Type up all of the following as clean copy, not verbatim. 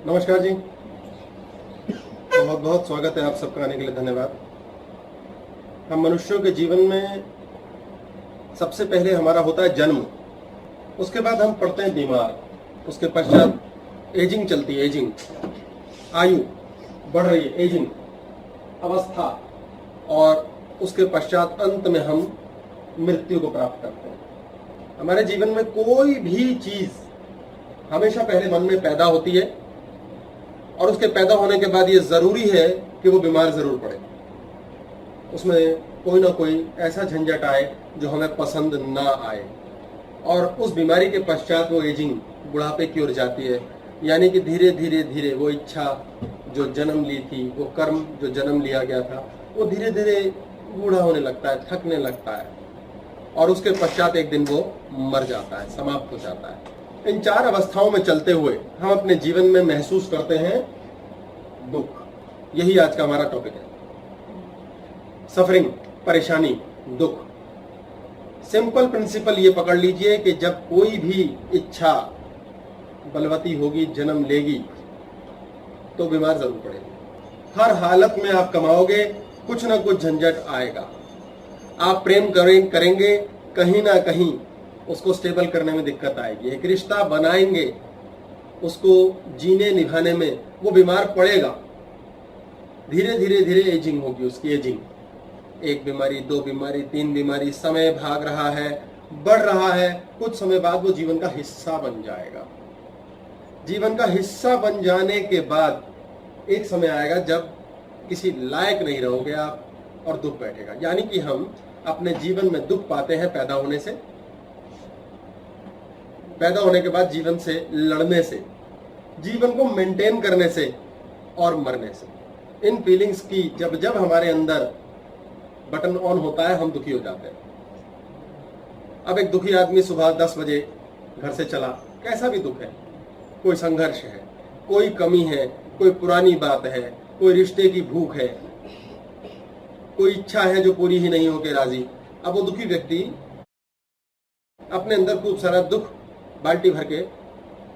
नमस्कार जी, बहुत बहुत स्वागत है आप सबका आने के लिए, धन्यवाद। हम मनुष्यों के जीवन में सबसे पहले हमारा होता है जन्म, उसके बाद हम पड़ते हैं बीमार, उसके पश्चात एजिंग चलती है, एजिंग आयु बढ़ रही है, एजिंग अवस्था, और उसके पश्चात अंत में हम मृत्यु को प्राप्त करते हैं। हमारे जीवन में कोई भी चीज हमेशा पहले मन में पैदा होती है और उसके पैदा होने के बाद ये जरूरी है कि वो बीमार जरूर पड़े, उसमें कोई ना कोई ऐसा झंझट आए जो हमें पसंद ना आए, और उस बीमारी के पश्चात वो एजिंग बुढ़ापे की ओर जाती है। यानी कि धीरे धीरे धीरे वो इच्छा जो जन्म ली थी, वो कर्म जो जन्म लिया गया था, वो धीरे धीरे बूढ़ा होने लगता है, थकने लगता है, और उसके पश्चात एक दिन वो मर जाता है, समाप्त हो जाता है। इन चार अवस्थाओं में चलते हुए हम अपने जीवन में महसूस करते हैं दुख। यही आज का हमारा टॉपिक है, सफरिंग, परेशानी, दुख। सिंपल प्रिंसिपल ये पकड़ लीजिए कि जब कोई भी इच्छा बलवती होगी, जन्म लेगी, तो बीमार जरूर पड़ेगी। हर हालत में आप कमाओगे, कुछ ना कुछ झंझट आएगा। आप प्रेम करेंगे, कहीं ना कहीं उसको स्टेबल करने में दिक्कत आएगी। एक रिश्ता बनाएंगे, उसको जीने निभाने में वो बीमार पड़ेगा। धीरे धीरे धीरे एजिंग होगी उसकी, एजिंग, एक बीमारी, दो बीमारी, तीन बीमारी, समय भाग रहा है, बढ़ रहा है, कुछ समय बाद वो जीवन का हिस्सा बन जाएगा। जीवन का हिस्सा बन जाने के बाद एक समय आएगा जब किसी लायक नहीं रहोगे आप और दुख बैठेगा। यानी कि हम अपने जीवन में दुख पाते हैं पैदा होने से, पैदा होने के बाद जीवन से लड़ने से, जीवन को मेंटेन करने से और मरने से। इन फीलिंग्स की जब जब हमारे अंदर बटन ऑन होता है, हम दुखी हो जाते हैं। अब एक दुखी आदमी सुबह 10 बजे घर से चला, कैसा भी दुख है, कोई संघर्ष है, कोई कमी है, कोई पुरानी बात है, कोई रिश्ते की भूख है, कोई इच्छा है जो पूरी ही नहीं होकर राजी। अब वो दुखी व्यक्ति अपने अंदर खूब सारा दुख बाल्टी भर के,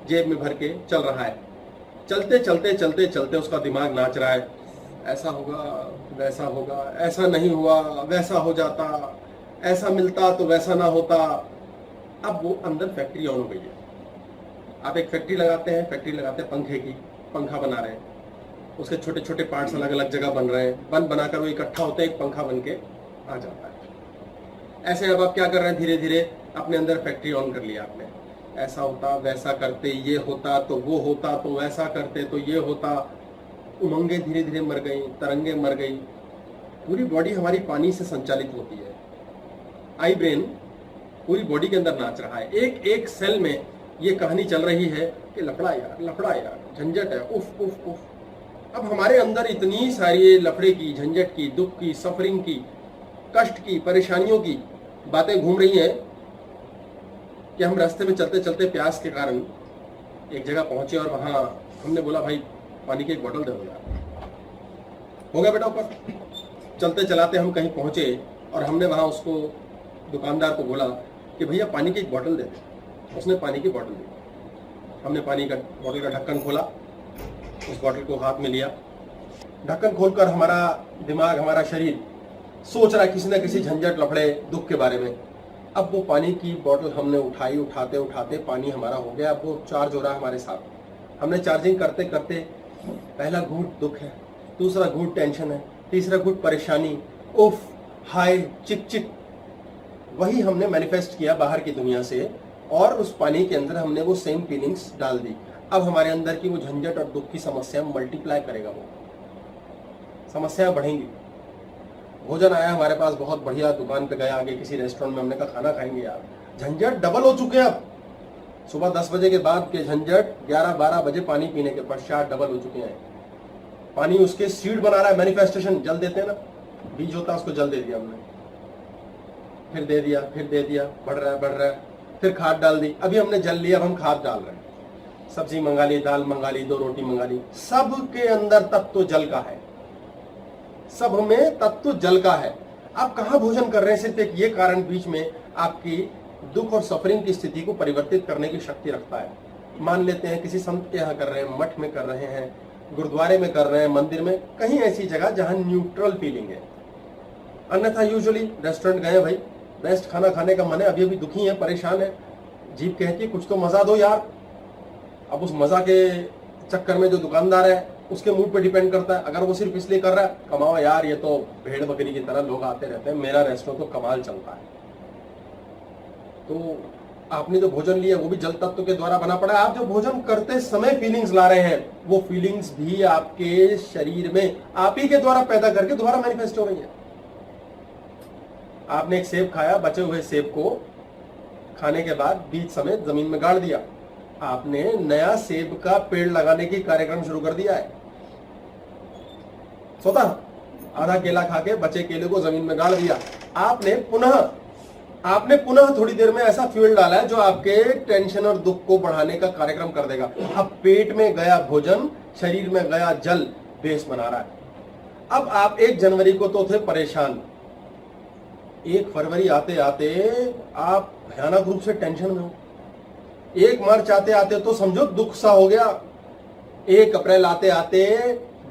जेब में भर के चल रहा है। चलते चलते चलते चलते उसका दिमाग नाच रहा है, ऐसा होगा, वैसा होगा, ऐसा नहीं हुआ, वैसा हो जाता, ऐसा मिलता तो वैसा ना होता। अब वो अंदर फैक्ट्री ऑन हो गई है। आप एक फैक्ट्री लगाते हैं, फैक्ट्री लगाते हैं पंखे की, पंखा बना रहे हैं, उसके छोटे छोटे पार्ट्स अलग अलग जगह बन रहे हैं, बनाकर वो इकट्ठा होते हैं, एक पंखा बन के आ जाता है। ऐसे अब आप क्या कर रहे हैं, धीरे धीरे अपने अंदर फैक्ट्री ऑन कर लिया आपने। ऐसा होता, वैसा करते, ये होता तो वो होता, तो वैसा करते तो ये होता। उमंगे धीरे धीरे मर गई, तरंगे मर गई। पूरी बॉडी हमारी पानी से संचालित होती है। आई ब्रेन पूरी बॉडी के अंदर नाच रहा है। एक एक सेल में ये कहानी चल रही है कि लफड़ा यार, झंझट है, उफ उफ उफ। अब हमारे अंदर इतनी सारी लफड़े की, झंझट की, दुख की, सफरिंग की, कष्ट की, परेशानियों की बातें घूम रही हैं कि हम रास्ते में चलते चलते प्यास के कारण एक जगह पहुंचे और वहां हमने बोला, भाई पानी की एक बोतल दे दो यार। हो गया बेटा ऊपर। चलते चलाते हम कहीं पहुंचे और हमने वहां उसको, दुकानदार को बोला कि भैया पानी की एक बोतल दे दे। उसने पानी की बोतल दी। हमने पानी का बोतल का ढक्कन खोला, उस बोतल को हाथ में लिया। ढक्कन खोलकर हमारा दिमाग, हमारा शरीर सोच रहा है किसी न किसी झंझट, लफड़े, दुख के बारे में। अब वो पानी की बोतल हमने उठाई, उठाते उठाते पानी हमारा हो गया। अब वो चार्ज हो रहा है हमारे साथ। हमने चार्जिंग करते करते, पहला घूंट दुख है, दूसरा घूंट टेंशन है, तीसरा घूंट परेशानी, उफ, हाय, चिक चिक। वही हमने मैनिफेस्ट किया बाहर की दुनिया से, और उस पानी के अंदर हमने वो सेम फीलिंग्स डाल दी। अब हमारे अंदर की वो झंझट और दुख की समस्या मल्टीप्लाई करेगा, वो समस्याएं बढ़ेंगी। भोजन आया हमारे पास, बहुत बढ़िया, दुकान पे गया, आगे किसी रेस्टोरेंट में, हमने कहा खाना खाएंगे यार, झंझट डबल हो चुके हैं। अब सुबह 10 बजे के बाद के झंझट 11-12 बजे पानी पीने के पश्चात डबल हो चुके हैं। पानी उसके सीड बना रहा है, मैनिफेस्टेशन, जल देते हैं ना, बीज होता है, उसको जल दे दिया हमने, फिर दे दिया, फिर दे दिया, बढ़ रहा है, फिर खाद डाल दी। अभी हमने जल लिया, अब हम खाद डाल रहे हैं। सब्जी मंगा ली, दाल मंगा ली, 2 रोटी मंगा ली। सब के अंदर तत्व जल का है, सब में तत्व जल का है। आप कहां भोजन कर रहे हैं, सिर्फ एक ये कारण बीच में आपकी दुख और सफरिंग की स्थिति को परिवर्तित करने की शक्ति रखता है। मान लेते हैं किसी संत के यहाँ कर रहे हैं, मठ में कर रहे हैं, गुरुद्वारे में कर रहे हैं, मंदिर में, कहीं ऐसी जगह जहां न्यूट्रल फीलिंग है। अन्यथा यूजुअली रेस्टोरेंट गए भाई, बेस्ट खाना खाने का मन है, अभी अभी दुखी है, परेशान है, जीभ कहती है कुछ तो मजा दो यार। अब उस मजा के चक्कर में जो दुकानदार है उसके मूड पे डिपेंड करता है। अगर वो सिर्फ इसलिए कर रहा है कमाओ यार, ये तो भेड़ बकरी की तरह लोग आते रहते हैं, मेरा रेस्टोरेंट तो कमाल चलता है, तो आपने जो भोजन लिया वो भी जल तत्व के द्वारा बना पड़ा है। आप जो भोजन करते समय फीलिंग्स ला रहे हैं, वो फीलिंग्स भी आपके शरीर में आप ही के द्वारा पैदा करके दोबारा मैनिफेस्ट हो रही है। आपने एक सेब खाया, बचे हुए सेब को खाने के बाद बीज समेत जमीन में गाड़ दिया, आपने नया सेब का पेड़ लगाने की कार्यक्रम शुरू कर दिया है। स्वतः आधा केला खा के बचे केले को जमीन में गाड़ दिया। आपने पुनः थोड़ी देर में ऐसा फ्यूल डाला है जो आपके टेंशन और दुख को बढ़ाने का कार्यक्रम कर देगा। अब पेट में गया भोजन, शरीर में गया जल बेस बना रहा है। अब आप 1 जनवरी को तो थे परेशान, 1 फरवरी आते आते आप भयानक रूप से टेंशन में हो, 1 मार्च आते आते तो समझो दुख सा हो गया, 1 अप्रैल आते आते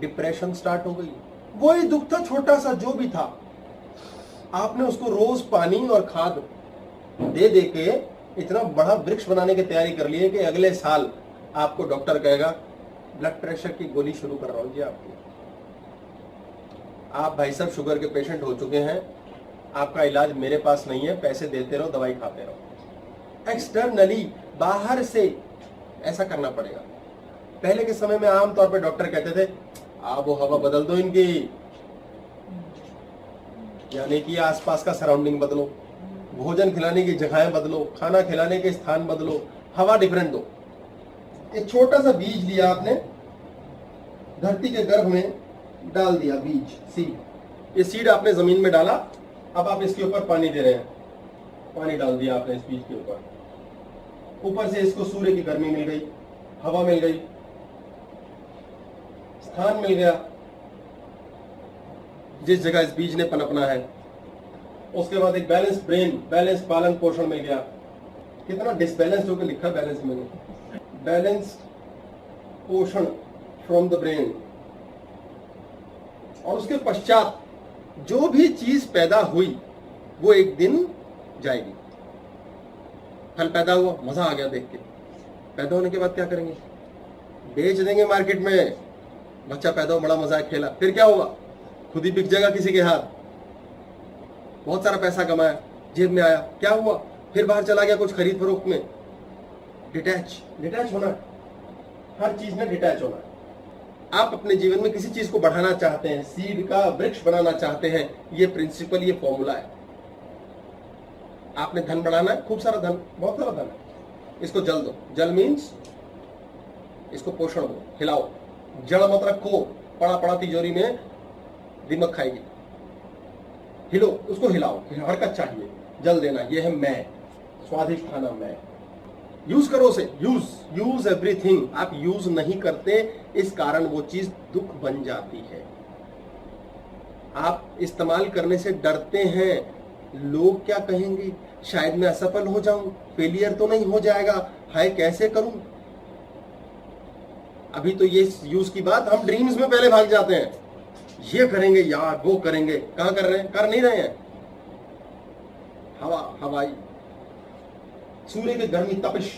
डिप्रेशन स्टार्ट हो गई। वही दुख था, छोटा सा जो भी था, आपने उसको रोज पानी और खाद दे दे के इतना बड़ा वृक्ष बनाने की तैयारी कर ली है कि अगले साल आपको डॉक्टर कहेगा ब्लड प्रेशर की गोली शुरू कर रहा हूं जी आपकी। आप भाई साहब शुगर के पेशेंट हो चुके हैं, आपका इलाज मेरे पास नहीं है, पैसे देते रहो, दवाई खाते रहो। एक्सटर्नली, बाहर से ऐसा करना पड़ेगा। पहले के समय में आमतौर पर डॉक्टर कहते थे आबो हवा बदल दो इनकी, यानी कि आसपास का सराउंडिंग बदलो, भोजन खिलाने की जगहें बदलो, खाना खिलाने के स्थान बदलो, हवा डिफरेंट दो। एक छोटा सा बीज लिया आपने, धरती के गर्भ में डाल दिया, बीज सीड। ये सीड आपने जमीन में डाला, अब आप इसके ऊपर पानी दे रहे हैं, पानी डाल दिया आपने इस बीज के ऊपर से इसको सूर्य की गर्मी मिल गई, हवा मिल गई, स्थान मिल गया जिस जगह इस बीज ने पनपना है। उसके बाद एक बैलेंस ब्रेन, बैलेंस पालन पोषण मिल गया। कितना डिसबैलेंस होकर लिखा है बैलेंस में, बैलेंस पोषण फ्रॉम द ब्रेन। और उसके पश्चात जो भी चीज पैदा हुई वो एक दिन जाएगी। फल पैदा हुआ, मजा आ गया देख के, पैदा होने के बाद क्या करेंगे, बेच देंगे मार्केट में। बच्चा पैदा हो, बड़ा मजा है, खेला, फिर क्या होगा, खुद ही बिक जाएगा किसी के हाथ। बहुत सारा पैसा कमाया, जेब में आया, क्या हुआ, फिर बाहर चला गया कुछ खरीद फरोख्त में। डिटैच होना, हर चीज में डिटैच होना। आप अपने जीवन में किसी चीज को बढ़ाना चाहते हैं, सीड का वृक्ष बनाना चाहते हैं, ये प्रिंसिपल, ये फॉर्मूला है। आपने धन बढ़ाना है, खूब सारा धन, बहुत सारा धन है, इसको जल दो। जल मीन्स इसको पोषण दो, खिलाओ। जड़ मत रखो, पड़ा पड़ा तिजोरी में दिमक खाएगी। हिलो, उसको हिलाओ, हरकत चाहिए, जल देना, ये है मैं, स्वादिष्ट खाना मैं। यूज करो उसे, यूज एवरीथिंग। आप यूज नहीं करते, इस कारण वो चीज दुख बन जाती है। आप इस्तेमाल करने से डरते हैं, लोग क्या कहेंगे, शायद मैं असफल हो जाऊं, फेलियर तो नहीं हो जाएगा, हाय कैसे करूं। अभी तो ये यूज की बात हम ड्रीम्स में पहले भाग जाते हैं, ये करेंगे यार, वो करेंगे। कहां कर रहे हैं, कर नहीं रहे हैं। हवाई, सूर्य की गर्मी, तपिश,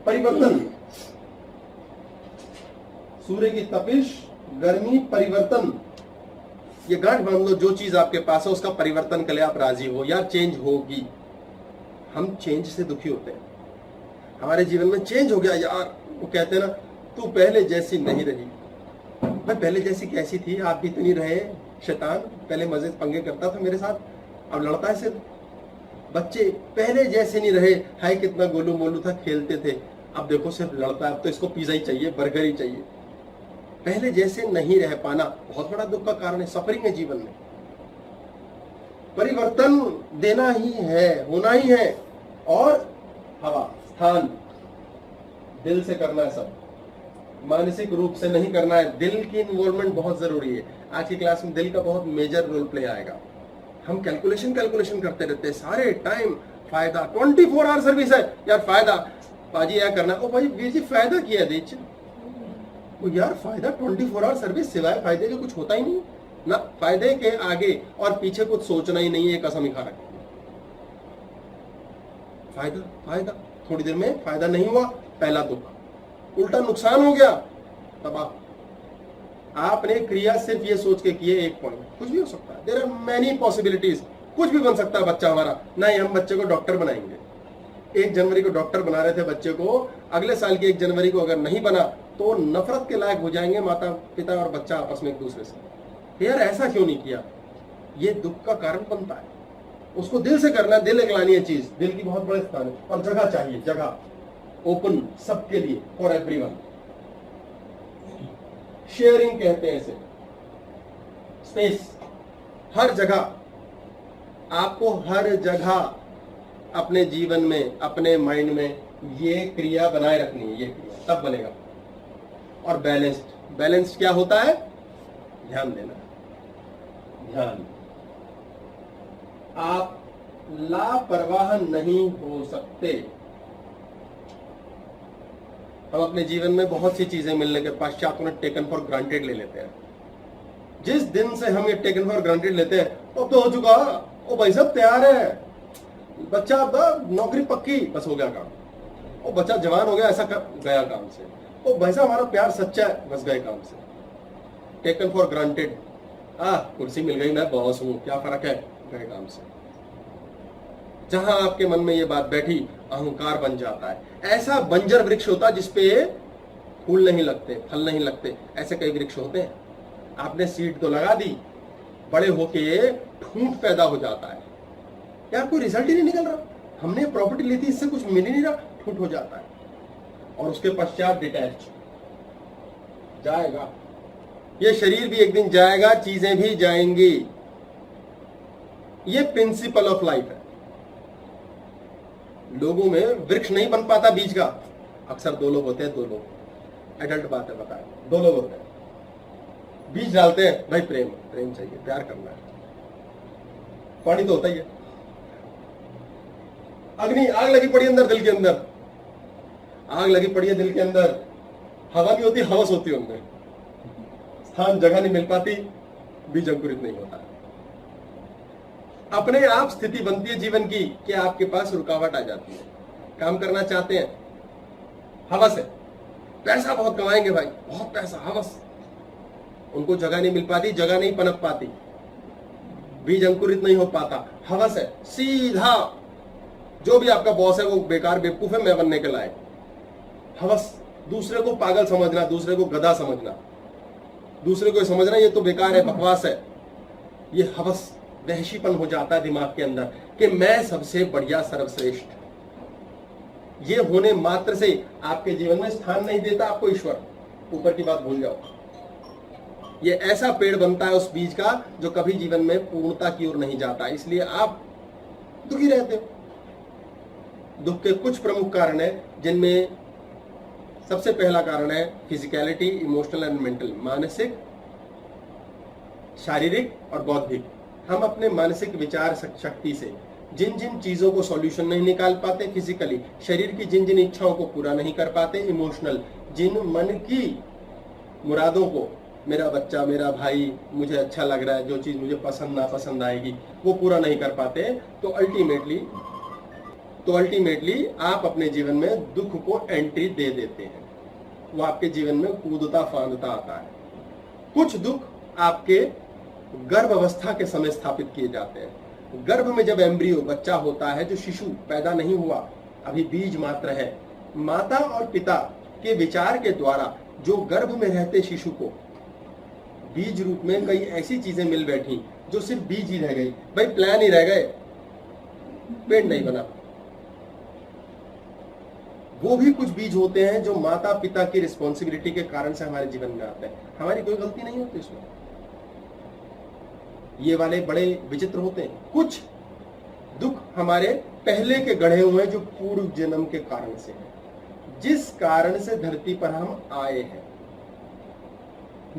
परिवर्तन, सूर्य की तपिश, गर्मी, परिवर्तन, ये गांठ बांध लो। जो चीज आपके पास है उसका परिवर्तन के लिए आप राजी हो, या चेंज होगी। हम चेंज से दुखी होते हैं, हमारे जीवन में चेंज हो गया यार, वो कहते हैं ना तू पहले जैसी नहीं रही। मैं पहले जैसी कैसी थी, आप भी तो नहीं रहे शैतान, पहले मजे पंगे करता था मेरे साथ, अब लड़ता है सिर्फ। बच्चे पहले जैसे नहीं रहे, हाय कितना गोलू मोलू था, खेलते थे, अब देखो सिर्फ लड़ता है, अब तो इसको पिज्जा ही चाहिए, बर्गर ही चाहिए। पहले जैसे नहीं रह पाना बहुत बड़ा दुख का कारण है, सफरिंग है जीवन में। परिवर्तन देना ही है, होना ही है। और हवा, स्थान, दिल से करना है सब, मानसिक रूप से नहीं करना है। दिल की इन्वॉल्वमेंट बहुत जरूरी है। आज की क्लास में दिल का बहुत मेजर रोल प्ले आएगा। हम कैलकुलेशन करते रहते हैं सारे टाइम, फायदा, 24 आवर सर्विस है यार, फायदा पाजी यह करना, ओ भाई वीर जी फायदा किया दीच, ओ यार फायदा 24 आवर सर्विस सिवाय फायदे के कुछ होता ही नहीं ना। फायदे के आगे और पीछे कुछ सोचना ही नहीं है, कसम ही खा रखी। फायदा फायदा, थोड़ी देर में फायदा नहीं हुआ, पहला दुख, उल्टा नुकसान हो गया, तबाह। आपने क्रिया सिर्फ ये सोच के किए, एक पॉइंट, कुछ भी हो सकता है, देयर आर मेनी पॉसिबिलिटीज, कुछ भी बन सकता है बच्चा हमारा। नहीं हम बच्चे को डॉक्टर बनाएंगे, 1 जनवरी को डॉक्टर बना रहे थे बच्चे को, अगले साल की 1 जनवरी को अगर नहीं बना तो नफरत के लायक हो जाएंगे माता पिता और बच्चा आपस में एक दूसरे से। यार ऐसा क्यों नहीं किया? ये दुख का कारण बनता है। उसको दिल से करना, दिल एक लानी है चीज, दिल की बहुत बड़े स्थान है, और जगह चाहिए, जगह ओपन सबके लिए, फॉर एवरीवन। शेयरिंग कहते हैं इसे, स्पेस, हर जगह। आपको हर जगह अपने जीवन में, अपने माइंड में ये क्रिया बनाए रखनी है, ये क्रिया तब बनेगा। और बैलेंस्ड, बैलेंस्ड क्या होता है? ध्यान देना, ध्यान। आप लापरवाह नहीं हो सकते। हम अपने जीवन में बहुत सी चीजें मिलने के पश्चात उन्हें टेकन फॉर ग्रांटेड ले लेते हैं। जिस दिन से हम ये टेकन फॉर ग्रांटेड लेते हैं, अब तो हो चुका, ओ भाई साहब तैयार है, बच्चा अब नौकरी पक्की, बस हो गया काम, ओ बच्चा जवान हो गया, ऐसा गया काम से, ओ भाई साहब हमारा प्यार सच्चा है, बस गए काम से। टेकन फॉर ग्रांटेड, कुर्सी मिल गई, मैं बॉस हूं, क्या फर्क है, गए काम से। जहां आपके मन में ये बात बैठी, अहंकार बन जाता है। ऐसा बंजर वृक्ष होता है जिसपे फूल नहीं लगते, फल नहीं लगते, ऐसे कई वृक्ष होते हैं। आपने सीड तो लगा दी, बड़े होके ठूंठ पैदा हो जाता है, यार कोई रिजल्ट ही नहीं निकल रहा, हमने प्रॉपर्टी ली थी, इससे कुछ मिल ही नहीं रहा, ठूंठ हो जाता है। और उसके पश्चात डिटैच, जाएगा, ये शरीर भी एक दिन जाएगा, चीजें भी जाएंगी। ये प्रिंसिपल ऑफ लाइफ है। लोगों में वृक्ष नहीं बन पाता बीज का। अक्सर 2 लोग होते हैं, 2 लोग, एडल्ट बात है, बताए 2 लोग होते हैं, बीज डालते हैं, भाई प्रेम, प्रेम चाहिए, प्यार करना है, पानी तो होता ही है। अग्नि, आग लगी पड़ी अंदर, दिल के अंदर आग लगी पड़ी है, दिल के अंदर हवा नहीं होती, हवस होती है उनमें, स्थान जगह नहीं मिल पाती, बीज अंकुरित नहीं होता। अपने आप स्थिति बनती है जीवन की कि आपके पास रुकावट आ जाती है। काम करना चाहते हैं, हवस है, पैसा बहुत कमाएंगे भाई, बहुत पैसा, हवस, उनको जगह नहीं मिल पाती, जगह नहीं पनप पाती, बीज अंकुरित नहीं हो पाता, हवस है, सीधा जो भी आपका बॉस है वो बेकार बेवकूफ है, मैं बनने के लायक, हवस। दूसरे को पागल समझना, दूसरे को गधा समझना, दूसरे को समझना ये तो बेकार है, बकवास है, ये हवस, वहशीपन हो जाता है दिमाग के अंदर कि मैं सबसे बढ़िया, सर्वश्रेष्ठ। ये होने मात्र से आपके जीवन में स्थान नहीं देता आपको ईश्वर, ऊपर की बात भूल जाओ। ये ऐसा पेड़ बनता है उस बीज का जो कभी जीवन में पूर्णता की ओर नहीं जाता, इसलिए आप दुखी रहते हो। दुख के कुछ प्रमुख कारण है, जिनमें सबसे पहला कारण है फिजिकलिटी, इमोशनल एंड मेंटल, मानसिक, शारीरिक और बौद्धिक। हम अपने मानसिक विचार शक्ति से जिन जिन चीजों को सॉल्यूशन नहीं निकाल पाते, फिजिकली शरीर की जिन जिन इच्छाओं को पूरा नहीं कर पाते, इमोशनल जिन मन की मुरादों को, मेरा बच्चा, मेरा भाई, मुझे अच्छा लग रहा है, जो चीज मुझे पसंद ना पसंद आएगी वो पूरा नहीं कर पाते, तो अल्टीमेटली आप अपने जीवन में दुख को एंट्री दे देते हैं। वो आपके जीवन में कूदता फांदता आता है। कुछ दुख आपके गर्भ अवस्था के समय स्थापित किए जाते हैं। गर्भ में जब एम्ब्रियो, बच्चा होता है, जो शिशु पैदा नहीं हुआ, अभी बीज मात्र है, माता और पिता के विचार के द्वारा जो गर्भ में रहते शिशु को बीज रूप में कई ऐसी चीजें मिल बैठी जो सिर्फ बीज ही रह गई, भाई प्लान ही रह गए, पेड़ नहीं बना। वो भी कुछ बीज होते हैं जो माता पिता की रिस्पॉन्सिबिलिटी के कारण से हमारे जीवन में आते हैं, हमारी कोई गलती नहीं होती इसमें। ये वाले बड़े विचित्र होते हैं। कुछ दुख हमारे पहले के गढ़े हुए जो पूर्व जन्म के कारण से है, जिस कारण से धरती पर हम आए हैं।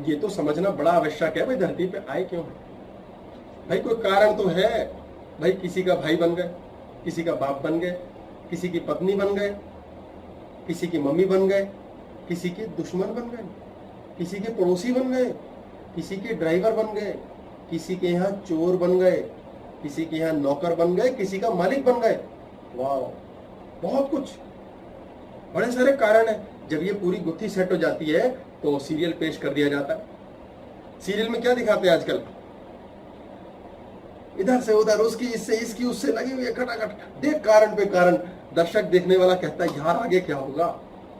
ये तो समझना बड़ा आवश्यक है, भाई धरती पे आए क्यों है, भाई कोई कारण तो है। भाई किसी का भाई बन गए, किसी का बाप बन गए, किसी की पत्नी बन गए, किसी की मम्मी बन गए, किसी के दुश्मन बन गए, किसी के पड़ोसी बन गए, किसी के ड्राइवर बन गए, किसी के यहाँ चोर बन गए, किसी के यहाँ नौकर बन गए, किसी का मालिक बन गए। वाह, बहुत कुछ, बड़े सारे कारण है। जब ये पूरी गुत्थी सेट हो जाती है तो सीरियल पेश कर दिया जाता है। सीरियल में क्या दिखाते हैं आजकल? इधर से उधर, उसकी इससे, इसकी उससे लगी हुई है खटाखट, देख कारण पे कारण। दर्शक देखने वाला कहता है यार आगे क्या होगा,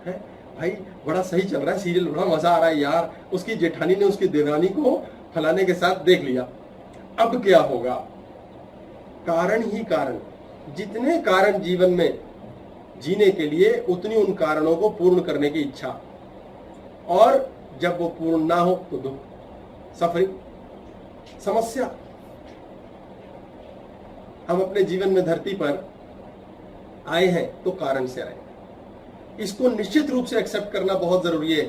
है भाई बड़ा सही चल रहा है सीरियल, बड़ा मजा आ रहा है यार, उसकी जेठानी ने उसकी देवरानी को फलाने के साथ देख लिया, अब क्या होगा? कारण ही कारण। जितने कारण जीवन में जीने के लिए, उतनी उन कारणों को पूर्ण करने की इच्छा, और जब वो पूर्ण ना हो तो दुख, सफरिंग, समस्या। हम अपने जीवन में धरती पर आए हैं तो कारण से आए। इसको निश्चित रूप से एक्सेप्ट करना बहुत जरूरी है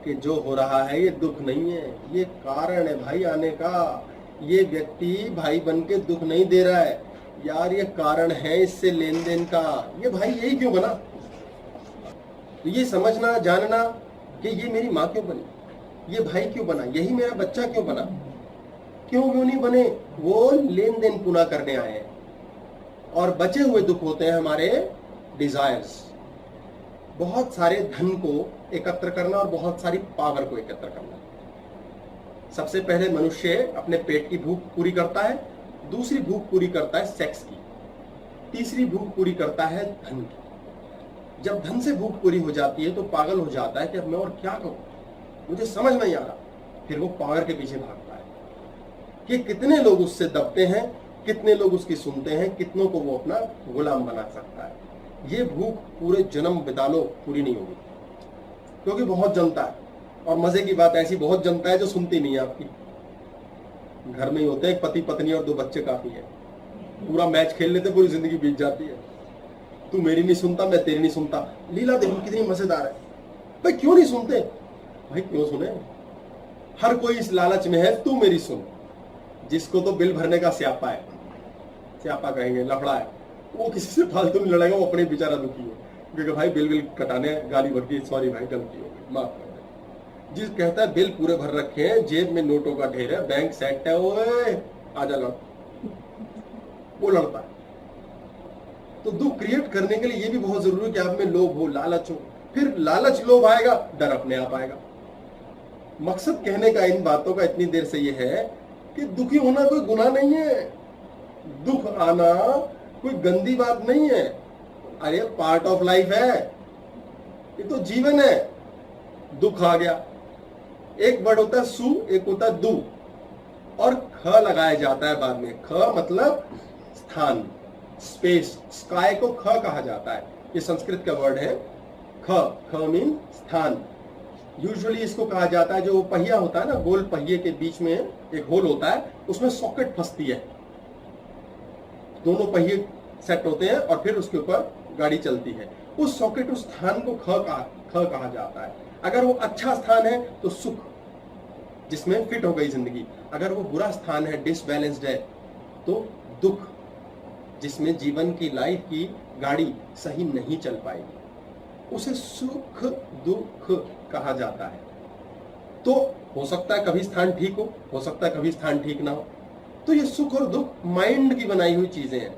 कि जो हो रहा है ये दुख नहीं है, ये कारण है भाई आने का। ये व्यक्ति भाई बन के दुख नहीं दे रहा है यार, ये कारण है इससे लेन देन का। ये भाई यही क्यों बना? तो ये समझना, जानना कि ये मेरी माँ क्यों बनी, ये भाई क्यों बना, यही मेरा बच्चा क्यों बना, क्यों नहीं बने, वो लेन देन पूरा करने आए हैं। और बचे हुए दुख होते हैं हमारे डिजायर्स, बहुत सारे धन को एकत्र करना और बहुत सारी पावर को एकत्र करना। सबसे पहले मनुष्य अपने पेट की भूख पूरी करता है, दूसरी भूख पूरी करता है सेक्स की, तीसरी भूख पूरी करता है धन की। जब धन से भूख पूरी हो जाती है तो पागल हो जाता है कि अब मैं और क्या करूं, मुझे समझ नहीं आ रहा। फिर वो पावर के पीछे भागता है कि कितने लोग उससे दबते हैं, कितने लोग उसकी सुनते हैं, कितनों को वो अपना गुलाम बना सकता है। ये भूख पूरे जन्म बिता लो पूरी नहीं होगी, क्योंकि बहुत जनता है। और मजे की बात ऐसी बहुत जनता है जो सुनती नहीं है आपकी। घर में ही होते हैं, एक पति पत्नी और 2 बच्चे काफी है, पूरा मैच खेल लेते, पूरी जिंदगी बीत जाती है। तू मेरी नहीं सुनता, मैं तेरी नहीं सुनता, लीला देखो कितनी मजेदार है। भाई क्यों नहीं सुनते? भाई क्यों सुने? हर कोई इस लालच में है तू मेरी सुन। जिसको तो बिल भरने का स्यापा है, स्यापा कहेंगे, लफड़ा है, वो किसी से फालतू नहीं लड़ेगा, वो अपने बेचारा दुखी है क्योंकि भाई बिल कटाने गाली भर दी, सॉरी भाई गलती हो गई, माफ कर दे। जिस कहता है बिल पूरे भर रखे हैं, जेब में नोटों का ढेर है, बैंक सेट है, ओए आजा लड़, वो लड़ता है। तो दुख क्रिएट करने के लिए ये भी बहुत जरूरी है कि आप में लोभ हो, लालच हो। फिर लालच लोभ आएगा, डर अपने आप आएगा। मकसद कहने का इन बातों का इतनी देर से ये है कि दुखी होना कोई गुनाह नहीं है, दुख आना कोई गंदी बात नहीं है। अरे पार्ट ऑफ लाइफ है, ये तो जीवन है। दुख आ गया, एक वर्ड होता है सु, एक होता है दु, और ख लगाया जाता है बाद में। ख मतलब स्थान, स्पेस, स्काई को ख कहा जाता है, ये संस्कृत का वर्ड है। ख मीन स्थान। यूजुअली इसको कहा जाता है, जो पहिया होता है ना, गोल पहिए के बीच में एक होल होता है, उसमें सॉकेट फंसती है, दोनों पहिए सेट होते हैं और फिर उसके ऊपर गाड़ी चलती है। उस सॉकेट, उस स्थान को ख कहा जाता है। अगर वो अच्छा स्थान है तो सुख, जिसमें फिट हो गई जिंदगी। अगर वो बुरा स्थान है, डिसबैलेंस्ड है, तो दुख, जिसमें जीवन की, लाइफ की गाड़ी सही नहीं चल पाएगी, उसे सुख दुख कहा जाता है। तो हो सकता है कभी स्थान ठीक हो सकता है कभी स्थान ठीक ना हो। तो ये सुख और दुख माइंड की बनाई हुई चीजें हैं,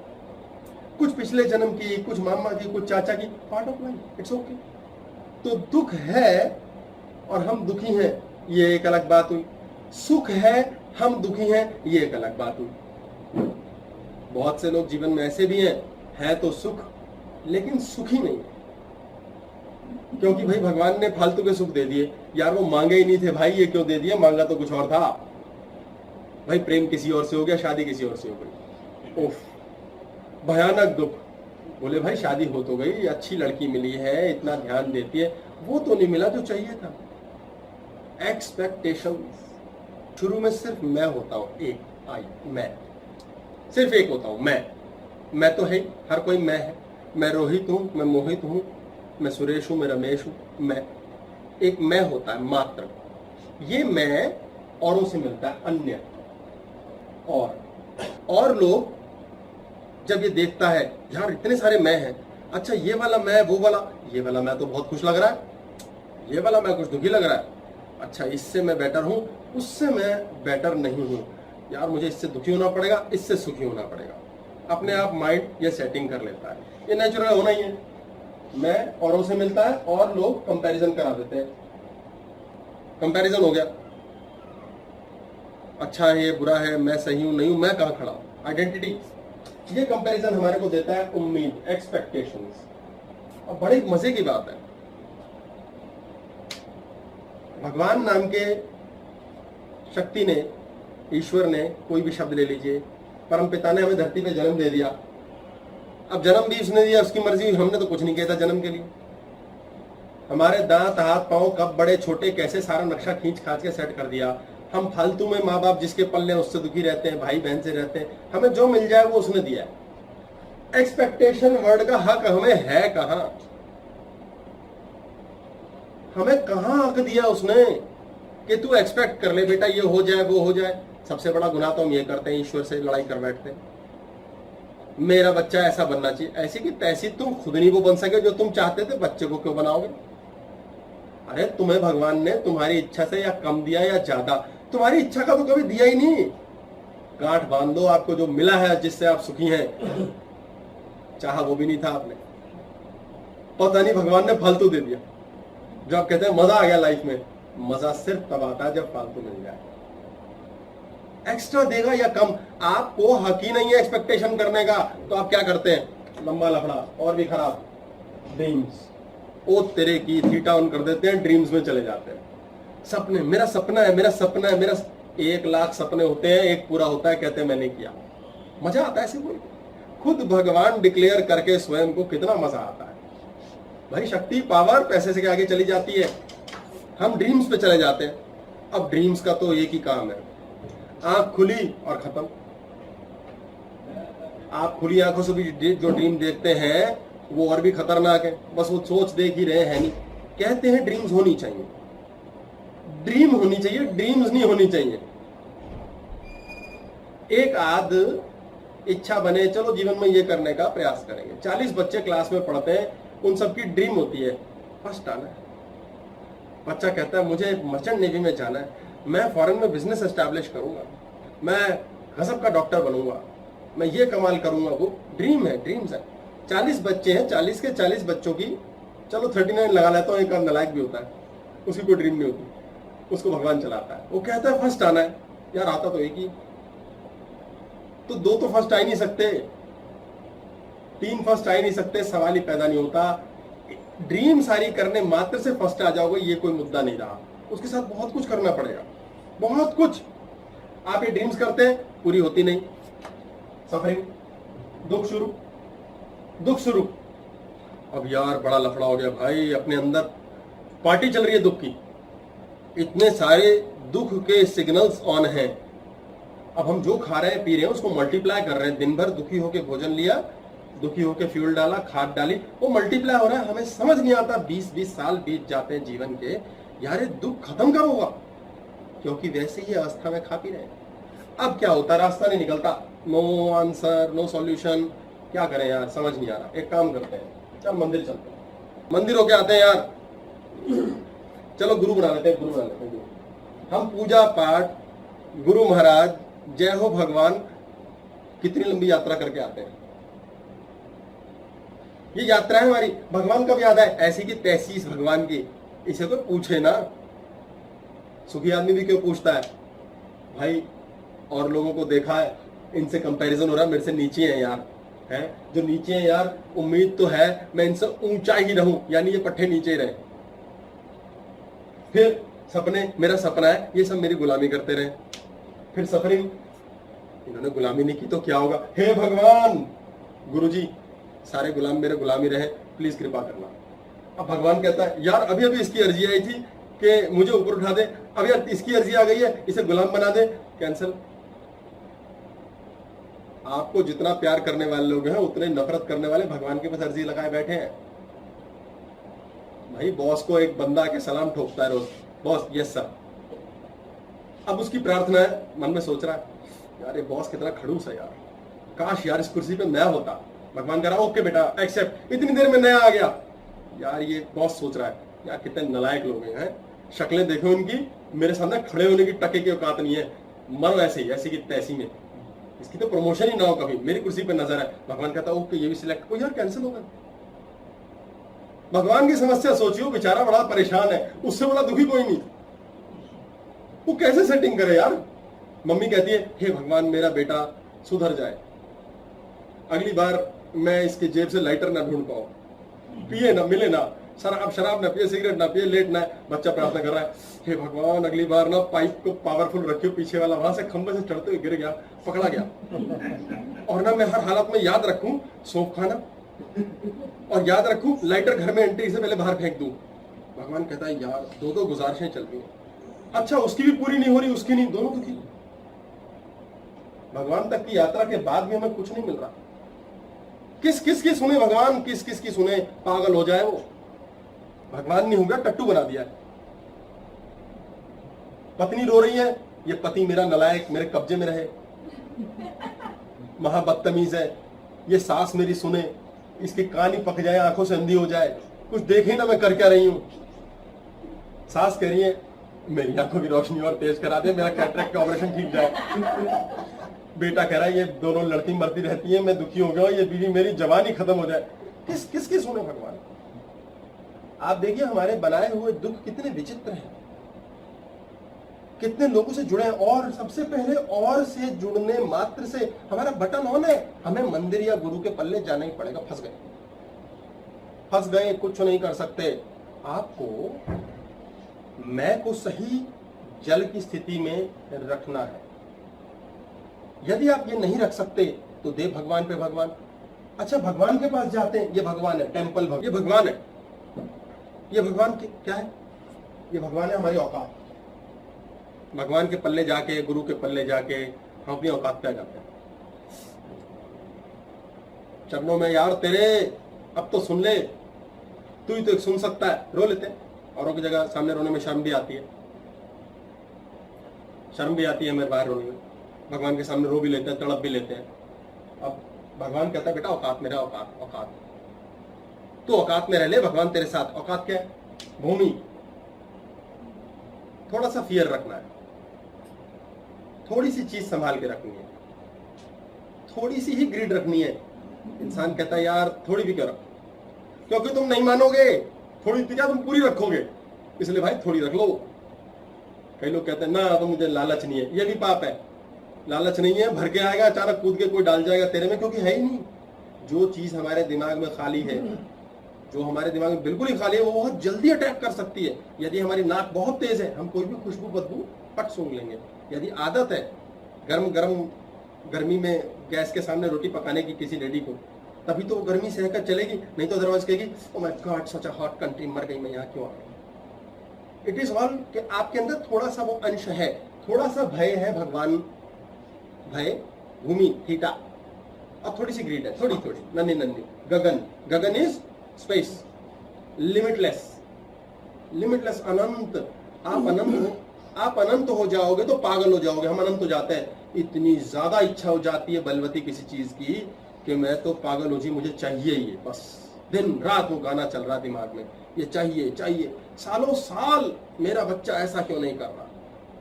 कुछ पिछले जन्म की, कुछ मामा की, कुछ चाचा की, part of life, it's okay. तो दुख है और हम दुखी हैं, ये एक अलग बात हुई। सुख है, हम दुखी हैं, ये एक अलग बात हुई। बहुत से लोग जीवन में ऐसे भी हैं, है तो सुख लेकिन सुखी नहीं है, क्योंकि भाई भगवान ने फालतू के सुख दे दिए। यार वो मांगे ही नहीं थे भाई, ये क्यों दे दिए, मांगा तो कुछ और था। भाई प्रेम किसी और से हो गया, शादी किसी और से हो गई, उफ भयानक दुख। बोले भाई शादी हो तो गई, अच्छी लड़की मिली है, इतना ध्यान देती है, वो तो नहीं मिला जो चाहिए था। एक्सपेक्टेशन। शुरू में सिर्फ मैं होता हूं, एक मैं, सिर्फ एक होता हूं मैं तो है, हर कोई मैं है। मैं रोहित हूं, मैं मोहित हूं, मैं सुरेश हूं, मैं रमेश हूं। मैं एक मैं होता है मात्र। ये मैं औरों से मिलता है, अन्य। और लोग जब ये देखता है यार इतने सारे मैं हैं, अच्छा ये वाला मैं, वो वाला, ये वाला मैं तो बहुत खुश लग रहा है, ये वाला मैं कुछ दुखी लग रहा है, अच्छा इससे मैं बेटर हूं, उससे मैं बेटर नहीं हूं, यार मुझे इससे दुखी होना पड़ेगा, इससे सुखी होना पड़ेगा। अपने आप माइंड ये सेटिंग कर लेता है, ये नेचुरल होना ही है। मैं औरों से मिलता है और लोग कंपैरिजन करा देते हैं, कंपैरिजन हो गया, अच्छा है ये बुरा है, मैं सही हूं नहीं हूं, मैं कहां खड़ा हूं, आइडेंटिटी। ये कंपैरिजन हमारे को देता है उम्मीद, एक्सपेक्टेशंस। और बड़ी मजे की बात है, भगवान नाम के शक्ति ने, ईश्वर ने, कोई भी शब्द ले लीजिए, परम पिता ने हमें धरती पे जन्म दे दिया। अब जन्म भी उसने दिया, उसकी मर्जी हुई, हमने तो कुछ नहीं किया था जन्म के लिए। हमारे दांत, हाथ, पांव कब बड़े छोटे कैसे सारा नक्शा खींच खाच के सेट कर दिया। हम फालतू में माँ बाप जिसके पल्ले उससे दुखी रहते हैं, भाई बहन से रहते हैं, हमें जो मिल जाए वो उसने दिया है। एक्सपेक्टेशन वर्ड का हक हमें है कहां, हमें कहां हक दिया उसने कि तू एक्सपेक्ट कर ले बेटा ये हो जाए वो हो जाए। सबसे बड़ा गुनाह तो हम ये करते हैं, ईश्वर से लड़ाई कर बैठते हैं, मेरा बच्चा ऐसा बनना चाहिए, ऐसी कि तैसी तुम खुद नहीं वो बन सके जो तुम चाहते थे, बच्चे को क्यों बनाओगे। अरे तुम्हें भगवान ने तुम्हारी इच्छा से या कम दिया या ज्यादा, तुम्हारी इच्छा का तो कभी दिया ही नहीं। गांठ बांध दो, आपको जो मिला है जिससे आप सुखी हैं, चाहा वो भी नहीं था आपने, पता नहीं भगवान ने फालतू दे दिया। जो आप कहते हैं मजा आ गया लाइफ में, मजा सिर्फ तब आता है जब फालतू मिल जाए। एक्स्ट्रा देगा या कम, आपको हक ही नहीं है एक्सपेक्टेशन करने का, तो आप क्या करते हैं, लंबा लफड़ा और भी खराब, ड्रीम्स, ओ तेरे की थीटा ऑन कर देते हैं, ड्रीम्स में चले जाते हैं। सपने, मेरा सपना है, मेरा सपना है, मेरा 1 लाख सपने होते हैं, एक पूरा होता है, कहते हैं मैंने किया। मजा आता है ऐसे कोई, खुद भगवान डिक्लेयर करके स्वयं को कितना मजा आता है। भाई शक्ति, पावर पैसे से आगे चली जाती है, हम ड्रीम्स पे चले जाते हैं। अब ड्रीम्स का तो एक ही काम है, आंख खुली और खत्म। आप खुली आंखों से भी जो ड्रीम देखते हैं वो और भी खतरनाक है, बस वो सोच देख ही रहे हैं नहीं। कहते हैं ड्रीम्स होनी चाहिए, ड्रीम होनी चाहिए, ड्रीम्स नहीं होनी चाहिए। एक आध इच्छा बने, चलो जीवन में ये करने का प्रयास करेंगे। 40 बच्चे क्लास में पढ़ते हैं, उन सबकी ड्रीम होती है फर्स्ट आना है। बच्चा कहता है मुझे मर्चेंट नेवी में जाना है, मैं फॉरेन में बिजनेस एस्टैब्लिश करूंगा, मैं गजब का डॉक्टर बनूंगा, मैं ये कमाल करूंगा। वो ड्रीम है, ड्रीम्स है। 40 बच्चे हैं, 40 के 40 बच्चों की, चलो 39 लगा लेता हूँ, एक नालायक भी होता है, उसकी कोई ड्रीम नहीं होती, उसको भगवान चलाता है। वो कहता है फर्स्ट आना है, यार आता तो एक ही, तो 2 तो फर्स्ट आ ही नहीं सकते, 3 फर्स्ट आ ही नहीं सकते, सवाल ही पैदा नहीं होता। ड्रीम सारी करने मात्र से फर्स्ट आ जाओगे ये कोई मुद्दा नहीं रहा, उसके साथ बहुत कुछ करना पड़ेगा, बहुत कुछ। आप ये ड्रीम्स करते हैं, पूरी होती नहीं, सफरिंग, दुख शुरू, दुख शुरू। अब यार बड़ा लफड़ा हो गया भाई, अपने अंदर पार्टी चल रही है दुख की, इतने सारे दुख के सिग्नल्स ऑन हैं। अब हम जो खा रहे हैं पी रहे हैं उसको मल्टीप्लाई कर रहे हैं, दिन भर दुखी होकर भोजन लिया, दुखी होकर फ्यूल डाला, खाद डाली, वो मल्टीप्लाई हो रहा है। हमें समझ नहीं आता, 20-20 साल बीत जाते हैं जीवन के, यार ये दुख खत्म कब होगा, क्योंकि वैसे ही अवस्था में खा पी रहे हैं। अब क्या होता, रास्ता नहीं निकलता, नो आंसर, नो सॉल्यूशन, क्या करें यार, समझ नहीं आ रहा। एक काम करते हैं, चल मंदिर चलते हैं, मंदिर होके आते हैं यार, चलो गुरु बना लेते हैं, गुरु बना लेते हैं। हम पूजा पाठ, गुरु महाराज, जय हो भगवान, कितनी लंबी यात्रा करके आते हैं। ये यात्रा है हमारी, भगवान कब याद आए, ऐसी की तैसी भगवान की, इसे कोई पूछे ना। सुखी आदमी भी क्यों पूछता है भाई, और लोगों को देखा है, इनसे कंपैरिजन हो रहा है, मेरे से नीचे है यार, है जो नीचे है यार, उम्मीद तो है मैं इनसे ऊंचा ही रहूं, यानी ये पट्टे नीचे ही रहे। फिर सपने, मेरा सपना है ये सब मेरी गुलामी करते रहे। फिर सफरिंग, इन्होंने गुलामी नहीं की तो क्या होगा, हे भगवान, गुरुजी सारे गुलाम मेरे गुलामी रहे, प्लीज कृपा करना। अब भगवान कहता है यार अभी अभी इसकी अर्जी आई थी कि मुझे ऊपर उठा दे, अब यार इसकी अर्जी आ गई है, इसे गुलाम बना दे, कैंसिल। आपको जितना प्यार करने वाले लोग हैं उतने नफरत करने वाले भगवान के पास अर्जी लगाए बैठे हैं। भाई बॉस को एक बंदा के सलाम ठोकता है रोज, बॉस यस सर। अब उसकी प्रार्थना है, मन में सोच रहा है यार ये बॉस कितना खड़ूस है यार, काश यार इस कुर्सी पे मैं होता, भगवान कह रहा ओके बेटा एक्सेप्ट, इतनी देर में नया आ गया। यार ये बॉस सोच रहा है यार कितने नलायक लोग हैं, शक्लें देखो उनकी, मेरे सामने खड़े होने की टके की औकात नहीं है, मरो ऐसे ही, ऐसी की तैसी में, इसकी तो प्रमोशन ही ना हो कभी, मेरी कुर्सी पे नजर है। भगवान कहता ओके ये भी सिलेक्ट हो, यार कैंसिल होगा। भगवान की समस्या सोचियो, बेचारा बड़ा परेशान है, उससे बड़ा दुखी कोई नहीं, वो कैसे सेटिंग करे यार। मम्मी कहती है हे भगवान मेरा बेटा सुधर जाए, अगली बार मैं इसकी जेब से लाइटर ना ढूंढ पाऊं, पिए ना, मिले ना, शराब ना पिए, सिगरेट ना पिए, लेट ना। बच्चा प्रार्थना कर रहा है हे भगवान अगली बार ना पाइप को पावरफुल रखियो, पीछे वाला वहां से खंबे से चढ़ते हुए गिर गया, पकड़ा गया, और ना मैं हर हालत में याद रखूं सौंफ खाना, और याद रखूं लाइटर घर में एंट्री से पहले बाहर फेंक दूं। भगवान कहता है यार दो दो गुजारिशें चल रही हैं, अच्छा उसकी भी पूरी नहीं हो रही, उसकी नहीं, दोनों दुखी। भगवान तक की यात्रा के बाद भी हमें कुछ नहीं मिल रहा। किस किस की सुने भगवान, किस किस की सुने, पागल हो जाए वो। भगवान नहीं होगा, टट्टू बना दिया है। पत्नी रो रही है, ये पति मेरा नलायक, मेरे कब्जे में रहे, महाबदतमीज है, ये सास मेरी सुने, इसके कान ही पक जाए, आंखों से अंधी हो जाए, कुछ देखे ना मैं कर क्या रही हूं। सास कह रही है मेरी आंखों की रोशनी और तेज करा दे, मेरा कैटरेक्ट का ऑपरेशन ठीक जाए। बेटा कह रहा है ये दोनों लड़ती मरती रहती है, मैं दुखी हो गया, ये बीवी मेरी जवानी खत्म हो जाए। किस किस की सुने भगवान। आप देखिए हमारे बनाए हुए दुख कितने विचित्र हैं, कितने लोगों से जुड़े हैं, और सबसे पहले और से जुड़ने मात्र से हमारा बटन ऑन है, हमें मंदिर या गुरु के पल्ले जाना ही पड़ेगा। फंस गए, कुछ नहीं कर सकते। आपको मैं को सही जल की स्थिति में रखना है। यदि आप ये नहीं रख सकते तो दे भगवान पे भगवान। अच्छा भगवान के पास जाते हैं, ये भगवान है, टेम्पल ये भगवान है, ये भगवान क्या है, ये भगवान है हमारी औकात। भगवान के पल्ले जाके, गुरु के पल्ले जाके हम अपनी औकात पे आ जाते हैं। चरणों में यार तेरे अब तो सुन ले, तू ही तो एक सुन सकता है, रो लेते हैं। औरों की जगह सामने रोने में शर्म भी आती है, शर्म भी आती है हमें बाहर रोने में, भगवान के सामने रो भी लेते हैं, तड़प भी लेते हैं। अब भगवान कहता है बेटा औकात मेरा, औकात औकात, तू औकात में रह ले, भगवान तेरे साथ। औकात क्या है? भूमि। थोड़ा सा फियर रखना है, थोड़ी सी चीज संभाल के रखनी है, थोड़ी सी ही ग्रिड रखनी है। इंसान कहता है यार थोड़ी भी करो, क्योंकि तुम नहीं मानोगे, थोड़ी क्या तुम पूरी रखोगे, इसलिए भाई थोड़ी रख लो। कई लोग कहते हैं ना तो मुझे लालच नहीं है, ये भी पाप है। लालच नहीं है, भर के आएगा, अचानक कूद के कोई डाल जाएगा तेरे में, क्योंकि है ही नहीं। जो चीज हमारे दिमाग में खाली है, जो हमारे दिमाग में बिल्कुल ही खाली है, वो बहुत जल्दी अटैक कर सकती है। यदि हमारी नाक बहुत तेज है, हम कोई भी खुशबू बदबू पट सूंघ लेंगे। यदि आदत है गर्मी में गैस के सामने रोटी पकाने की किसी लेडी को, तभी तो वो गर्मी सहकर चलेगी, नहीं तो अदरवाइज कहेगी oh my God such a hot country, मर गई मैं यहाँ क्यों आ गई। इट इज ऑल कि आपके अंदर थोड़ा सा वो अंश है, थोड़ा सा भय है, भगवान भय, भूमि थीटा, अब थोड़ी सी ग्रीड है, थोड़ी थोड़ी नन्ही नन्ही। गगन, गगन इज स्पेस, लिमिटलेस, लिमिटलेस अनंत। आप अनंत हो जाओगे तो पागल हो जाओगे। हम अनंत हो जाते हैं, इतनी ज्यादा इच्छा हो जाती है बलवती किसी चीज की कि मैं तो पागल हो जी, मुझे चाहिए ये, बस दिन रात वो गाना चल रहा दिमाग में, ये चाहिए चाहिए। सालों साल मेरा बच्चा ऐसा क्यों नहीं कर रहा,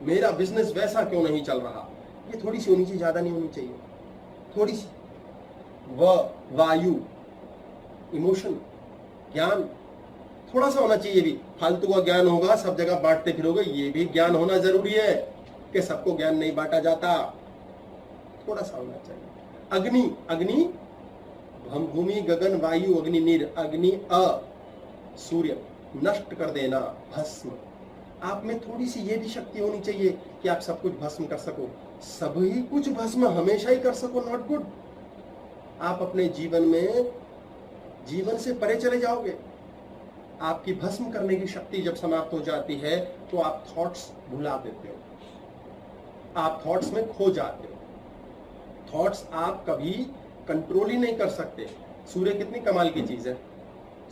मेरा बिजनेस वैसा क्यों नहीं चल रहा। ये थोड़ी सी होनी चाहिए, ज्यादा नहीं होनी चाहिए, थोड़ी सी। वायु, इमोशन, ज्ञान थोड़ा सा होना चाहिए। भी फालतू का ज्ञान होगा, सब जगह बांटते फिरोगे, ये भी ज्ञान होना जरूरी है कि सबको ज्ञान नहीं बांटा जाता, थोड़ा सा होना चाहिए। अग्नि, अग्नि हम भूमि, गगन, वायु, अग्नि, नीर, अग्नि सूर्य, नष्ट कर देना, भस्म। आप में थोड़ी सी ये भी शक्ति होनी चाहिए कि आप सब कुछ भस्म कर सको, सभी कुछ भस्म हमेशा ही कर सको, नॉट गुड। आप अपने जीवन में जीवन से परे चले जाओगे। आपकी भस्म करने की शक्ति जब समाप्त हो जाती है तो आप थॉट्स भुला देते हो, आप थॉट्स में खो जाते हो। थॉट्स आप कभी कंट्रोल ही नहीं कर सकते। सूर्य कितनी कमाल की चीज है,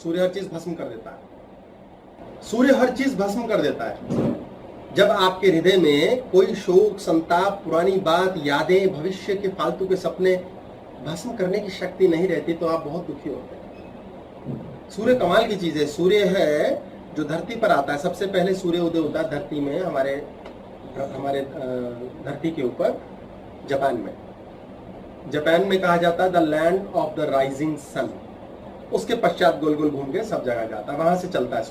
सूर्य हर चीज भस्म कर देता है, सूर्य हर चीज भस्म कर देता है। जब आपके हृदय में कोई शोक, संताप, पुरानी बात, यादें, भविष्य के फालतू के सपने भस्म करने की शक्ति नहीं रहती तो आप बहुत दुखी होते हैं। सूर्य कमाल की चीज है। सूर्य है जो धरती पर आता है, सबसे पहले सूर्य उदय होता है धरती में, हमारे धरती के ऊपर जापान में कहा जाता है the land of the rising sun. उसके पश्चात गोल गोल घूम के सब जगह जाता है, वहां से चलता है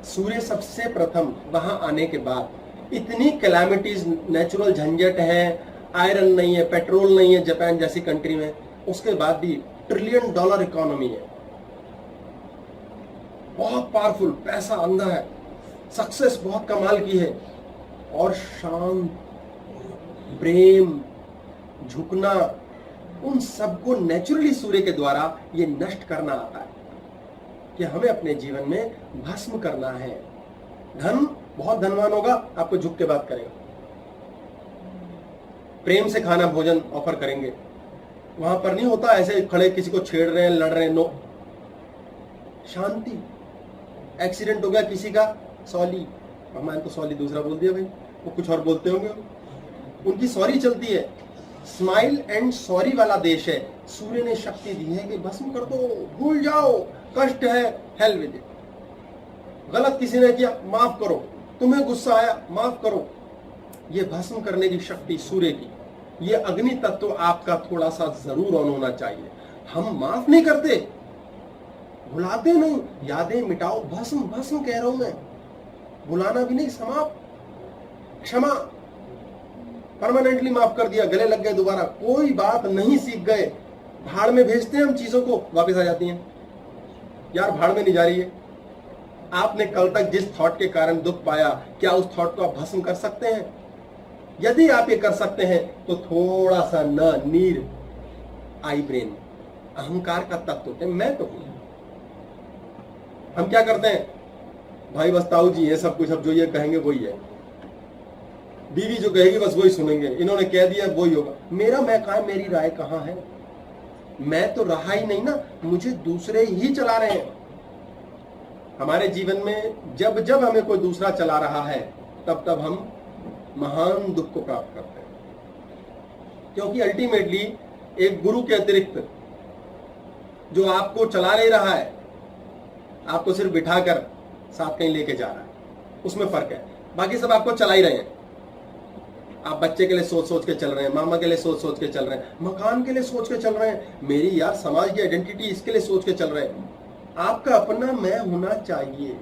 सूर्य सबसे प्रथम। वहां आने के बाद इतनी कैलामिटीज, नेचुरल झंझट है, आयरन नहीं है, पेट्रोल नहीं है जापान जैसी कंट्री में, उसके बाद भी $1 ट्रिलियन इकोनॉमी है, बहुत पावरफुल, पैसा अंधा है, सक्सेस बहुत कमाल की है, और शांत, प्रेम, झुकना, उन सबको नेचुरली सूर्य के द्वारा ये नष्ट करना आता है कि हमें अपने जीवन में भस्म करना है। धन, बहुत धनवान होगा आपको झुक के बात करेगा, प्रेम से खाना भोजन ऑफर करेंगे, वहां पर नहीं होता ऐसे खड़े किसी को छेड़ रहे हैं, लड़ रहे हैं, नो, शांति। एक्सीडेंट हो गया किसी का, सॉरी, हमारे तो सॉरी दूसरा बोल दिया भाई, वो कुछ और बोलते होंगे, उनकी सॉरी चलती है। स्माइल एंड सॉरी वाला देश है। सूर्य ने शक्ति दी है कि भस्म कर दो, भूल जाओ, कष्ट है, हेल विद इट। गलत किसी ने किया, माफ करो, तुम्हें गुस्सा आया, माफ करो। ये भस्म करने की शक्ति सूर्य की, ये अग्नि तत्व आपका थोड़ा सा जरूर ऑन होना चाहिए। हम माफ नहीं करते, भुलाते नहीं, यादें मिटाओ, भस्म भस्म कह रहा हूं मैं, भुलाना भी नहीं, समाप्त, क्षमा, परमानेंटली माफ कर दिया, गले लग गए दोबारा, कोई बात नहीं, सीख गए, भाड़ में भेजते हैं हम चीजों को, वापस आ जाती हैं। यार भाड़ में नहीं जा रही है। आपने कल तक जिस थॉट के कारण दुख पाया, क्या उस थॉट को आप भस्म कर सकते हैं? यदि आप ये कर सकते हैं तो थोड़ा सा न नीर आई ब्रेन, अहंकार का तत्व होते हैं, मैं तो हूं। हम क्या करते हैं, भाई बस ताऊ जी ये सब कुछ, अब जो ये कहेंगे वही है, बीवी जो कहेगी बस वही सुनेंगे, इन्होंने कह दिया वही होगा। मेरा मैं कहा, मेरी राय कहां है? मैं तो रहा ही नहीं ना, मुझे दूसरे ही चला रहे हैं। हमारे जीवन में जब जब हमें कोई दूसरा चला रहा है, तब तब हम महान दुख को प्राप्त करते हैं, क्योंकि अल्टीमेटली एक गुरु के अतिरिक्त जो आपको चला ले रहा है, आपको सिर्फ बिठाकर साथ कहीं लेके जा रहा है, उसमें फर्क है। बाकी सब आपको चला ही रहे हैं। आप बच्चे के लिए सोच सोच के चल रहे हैं, मामा के लिए सोच सोच के चल रहे हैं, मकान के लिए सोच के चल रहे हैं, मेरी यार समाज की आइडेंटिटी, इसके लिए सोच के चल रहे हैं। आपका अपना मैं होना चाहिए।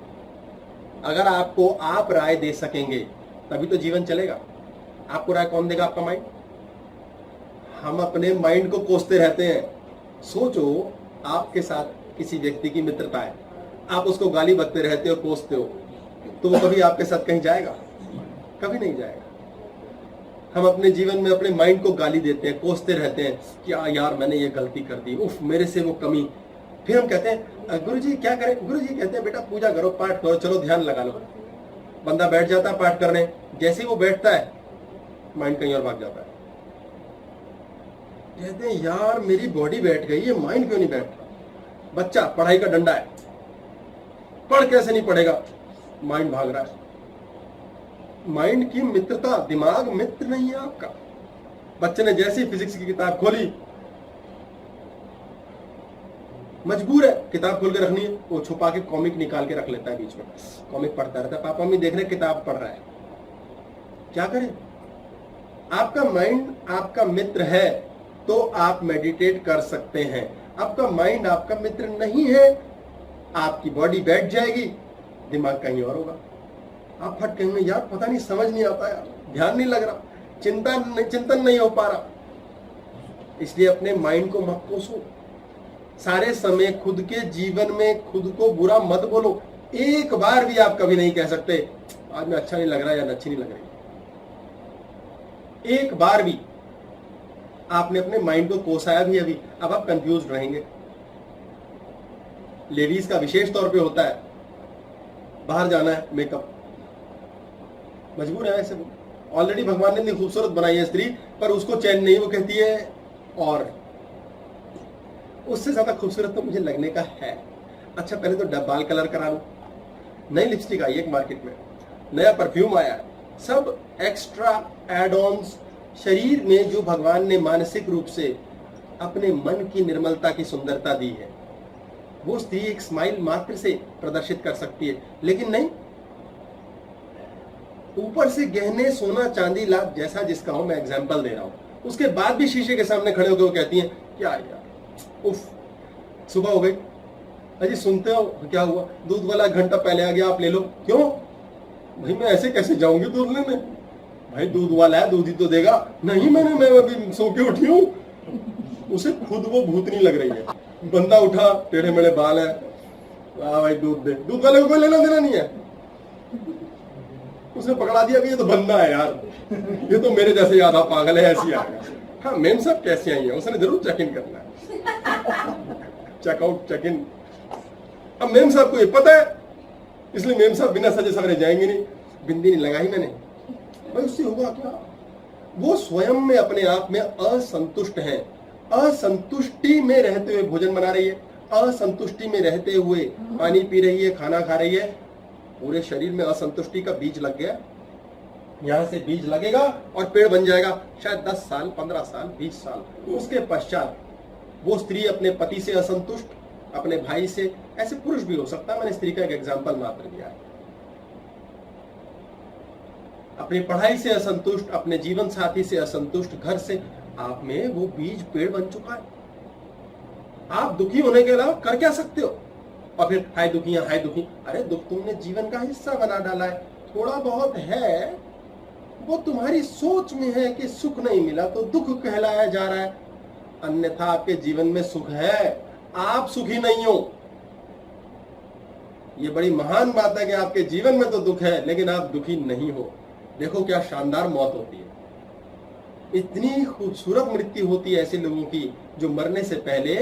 अगर आपको आप राय दे सकेंगे तभी तो जीवन चलेगा। आपको राय कौन देगा? आपका माइंड। हम अपने माइंड को कोसते रहते हैं। सोचो, आपके साथ किसी व्यक्ति की मित्रता है, आप उसको गाली बकते रहते हो, कोसते हो, तो वो कभी आपके साथ कहीं जाएगा? कभी नहीं जाएगा। हम अपने जीवन में अपने माइंड को गाली देते हैं, कोसते रहते हैं कि यार मैंने ये गलती कर दी, उफ मेरे से वो कमी। फिर हम कहते हैं गुरुजी क्या करें? गुरुजी कहते हैं बेटा पूजा करो, पाठ करो, चलो ध्यान लगा लो। बंदा बैठ जाता है पाठ करने, जैसे ही वो बैठता है माइंड कहीं और भाग जाता है। कहते हैं यार मेरी बॉडी बैठ गई, ये माइंड क्यों नहीं बैठ रहा? बच्चा पढ़ाई का डंडा है, पढ़ कैसे नहीं पढ़ेगा, माइंड भाग रहा है। माइंड की मित्रता, दिमाग मित्र नहीं है आपका। बच्चे ने जैसी फिजिक्स की किताब खोली, मजबूर है किताब खोल के रखनी है, वो छुपा के कॉमिक निकाल के रख लेता है बीच में, कॉमिक पढ़ता रहता है, पापा मम्मी देख रहे किताब पढ़ रहा है। क्या करें? आपका माइंड आपका मित्र है तो आप मेडिटेट कर सकते हैं। आपका माइंड आपका मित्र नहीं है, आपकी बॉडी बैठ जाएगी, दिमाग कहीं और होगा। आप फट कहेंगे यार पता नहीं, समझ नहीं आता यार, ध्यान नहीं लग रहा, चिंतन नहीं हो पा रहा। इसलिए अपने माइंड को मत कोसो। सारे समय खुद के जीवन में खुद को बुरा मत बोलो। एक बार भी आप कभी नहीं कह सकते आज मैं अच्छा नहीं लग रहा या अच्छी नहीं लग रही। एक बार भी आपने अपने माइंड को कोसाया भी अभी, अब आप कंफ्यूज रहेंगे। लेडीज का विशेष तौर पे होता है, बाहर जाना है, मेकअप, मजबूर है ऐसे। ऑलरेडी भगवान ने इतनी खूबसूरत बनाई है स्त्री, पर उसको चैन नहीं, वो कहती है और उससे ज्यादा खूबसूरत तो मुझे लगने का है। अच्छा पहले तो बाल कलर करा लूं, नई लिपस्टिक आई एक मार्केट में, नया परफ्यूम आया, सब एक्स्ट्रा एड ऑन्स। शरीर में जो भगवान ने मानसिक रूप से अपने मन की निर्मलता की सुंदरता दी है। वो स्त्री एक स्माइल मात्र से प्रदर्शित कर सकती है, लेकिन नहीं, ऊपर से गहने सोना चांदी लाभ जैसा जिसका हो, मैं एग्जांपल दे रहा हूं, उसके बाद भी शीशे के सामने खड़े होकर वो कहती हैं क्या यार, उफ सुबह हो गई, अजी सुनते हो क्या हुआ, दूध वाला घंटा पहले आ गया, आप ले लो। क्यों भाई, मैं ऐसे कैसे जाऊंगी दूध लेने, भाई दूध वाला है, दूध ही तो देगा। नहीं मैं अभी सो के उठी हूँ। उसे खुद वो भूतनी लग रही है। बंदा उठा, टेढ़े मेढ़े बाल है, भाई दूध दे, दूध वाले को कोई लेना देना नहीं है। उसने पकड़ा दिया कि ये तो बंदा है यार, ये तो मेरे जैसे आधा पागल है, ऐसी आएगा। हाँ मेम साहब कैसी आई है, उसने जरूर चेक इन करना है, चेकआउट चेक इन। अब मेम साहब को ये पता है, इसलिए मेम साहब बिना सजे सवरे जाएंगे नहीं। बिंदी नहीं लगाई मैंने, भाई उससे होगा क्या, वो स्वयं में अपने आप में असंतुष्ट है। असंतुष्टि में रहते हुए भोजन बना रही है, असंतुष्टि में रहते हुए पानी पी रही है, खाना खा रही है, पूरे शरीर में असंतुष्टि का बीज लग गया। यहां से बीज लगेगा और पेड़ बन जाएगा, शायद 10 साल 15 साल 20 साल। उसके पश्चात वो स्त्री अपने पति से असंतुष्ट, अपने भाई से, ऐसे पुरुष भी हो सकता है, मैंने स्त्री का एक एग्जाम्पल मात्र दिया है, अपनी पढ़ाई से असंतुष्ट, अपने जीवन साथी से असंतुष्ट, घर से, आप में वो बीज पेड़ बन चुका है। आप दुखी होने के अलावा कर क्या सकते हो, और फिर हाय दुखी हाय दुखी। अरे दुख तुमने जीवन का हिस्सा बना डाला है, थोड़ा बहुत है वो तुम्हारी सोच में है कि सुख नहीं मिला तो दुख कहलाया जा रहा है, अन्यथा आपके जीवन में सुख है, आप सुखी नहीं हो। ये बड़ी महान बात है कि आपके जीवन में तो दुख है लेकिन आप दुखी नहीं हो। देखो क्या शानदार मौत होती है, इतनी खूबसूरत मृत्यु होती है ऐसे लोगों की जो मरने से पहले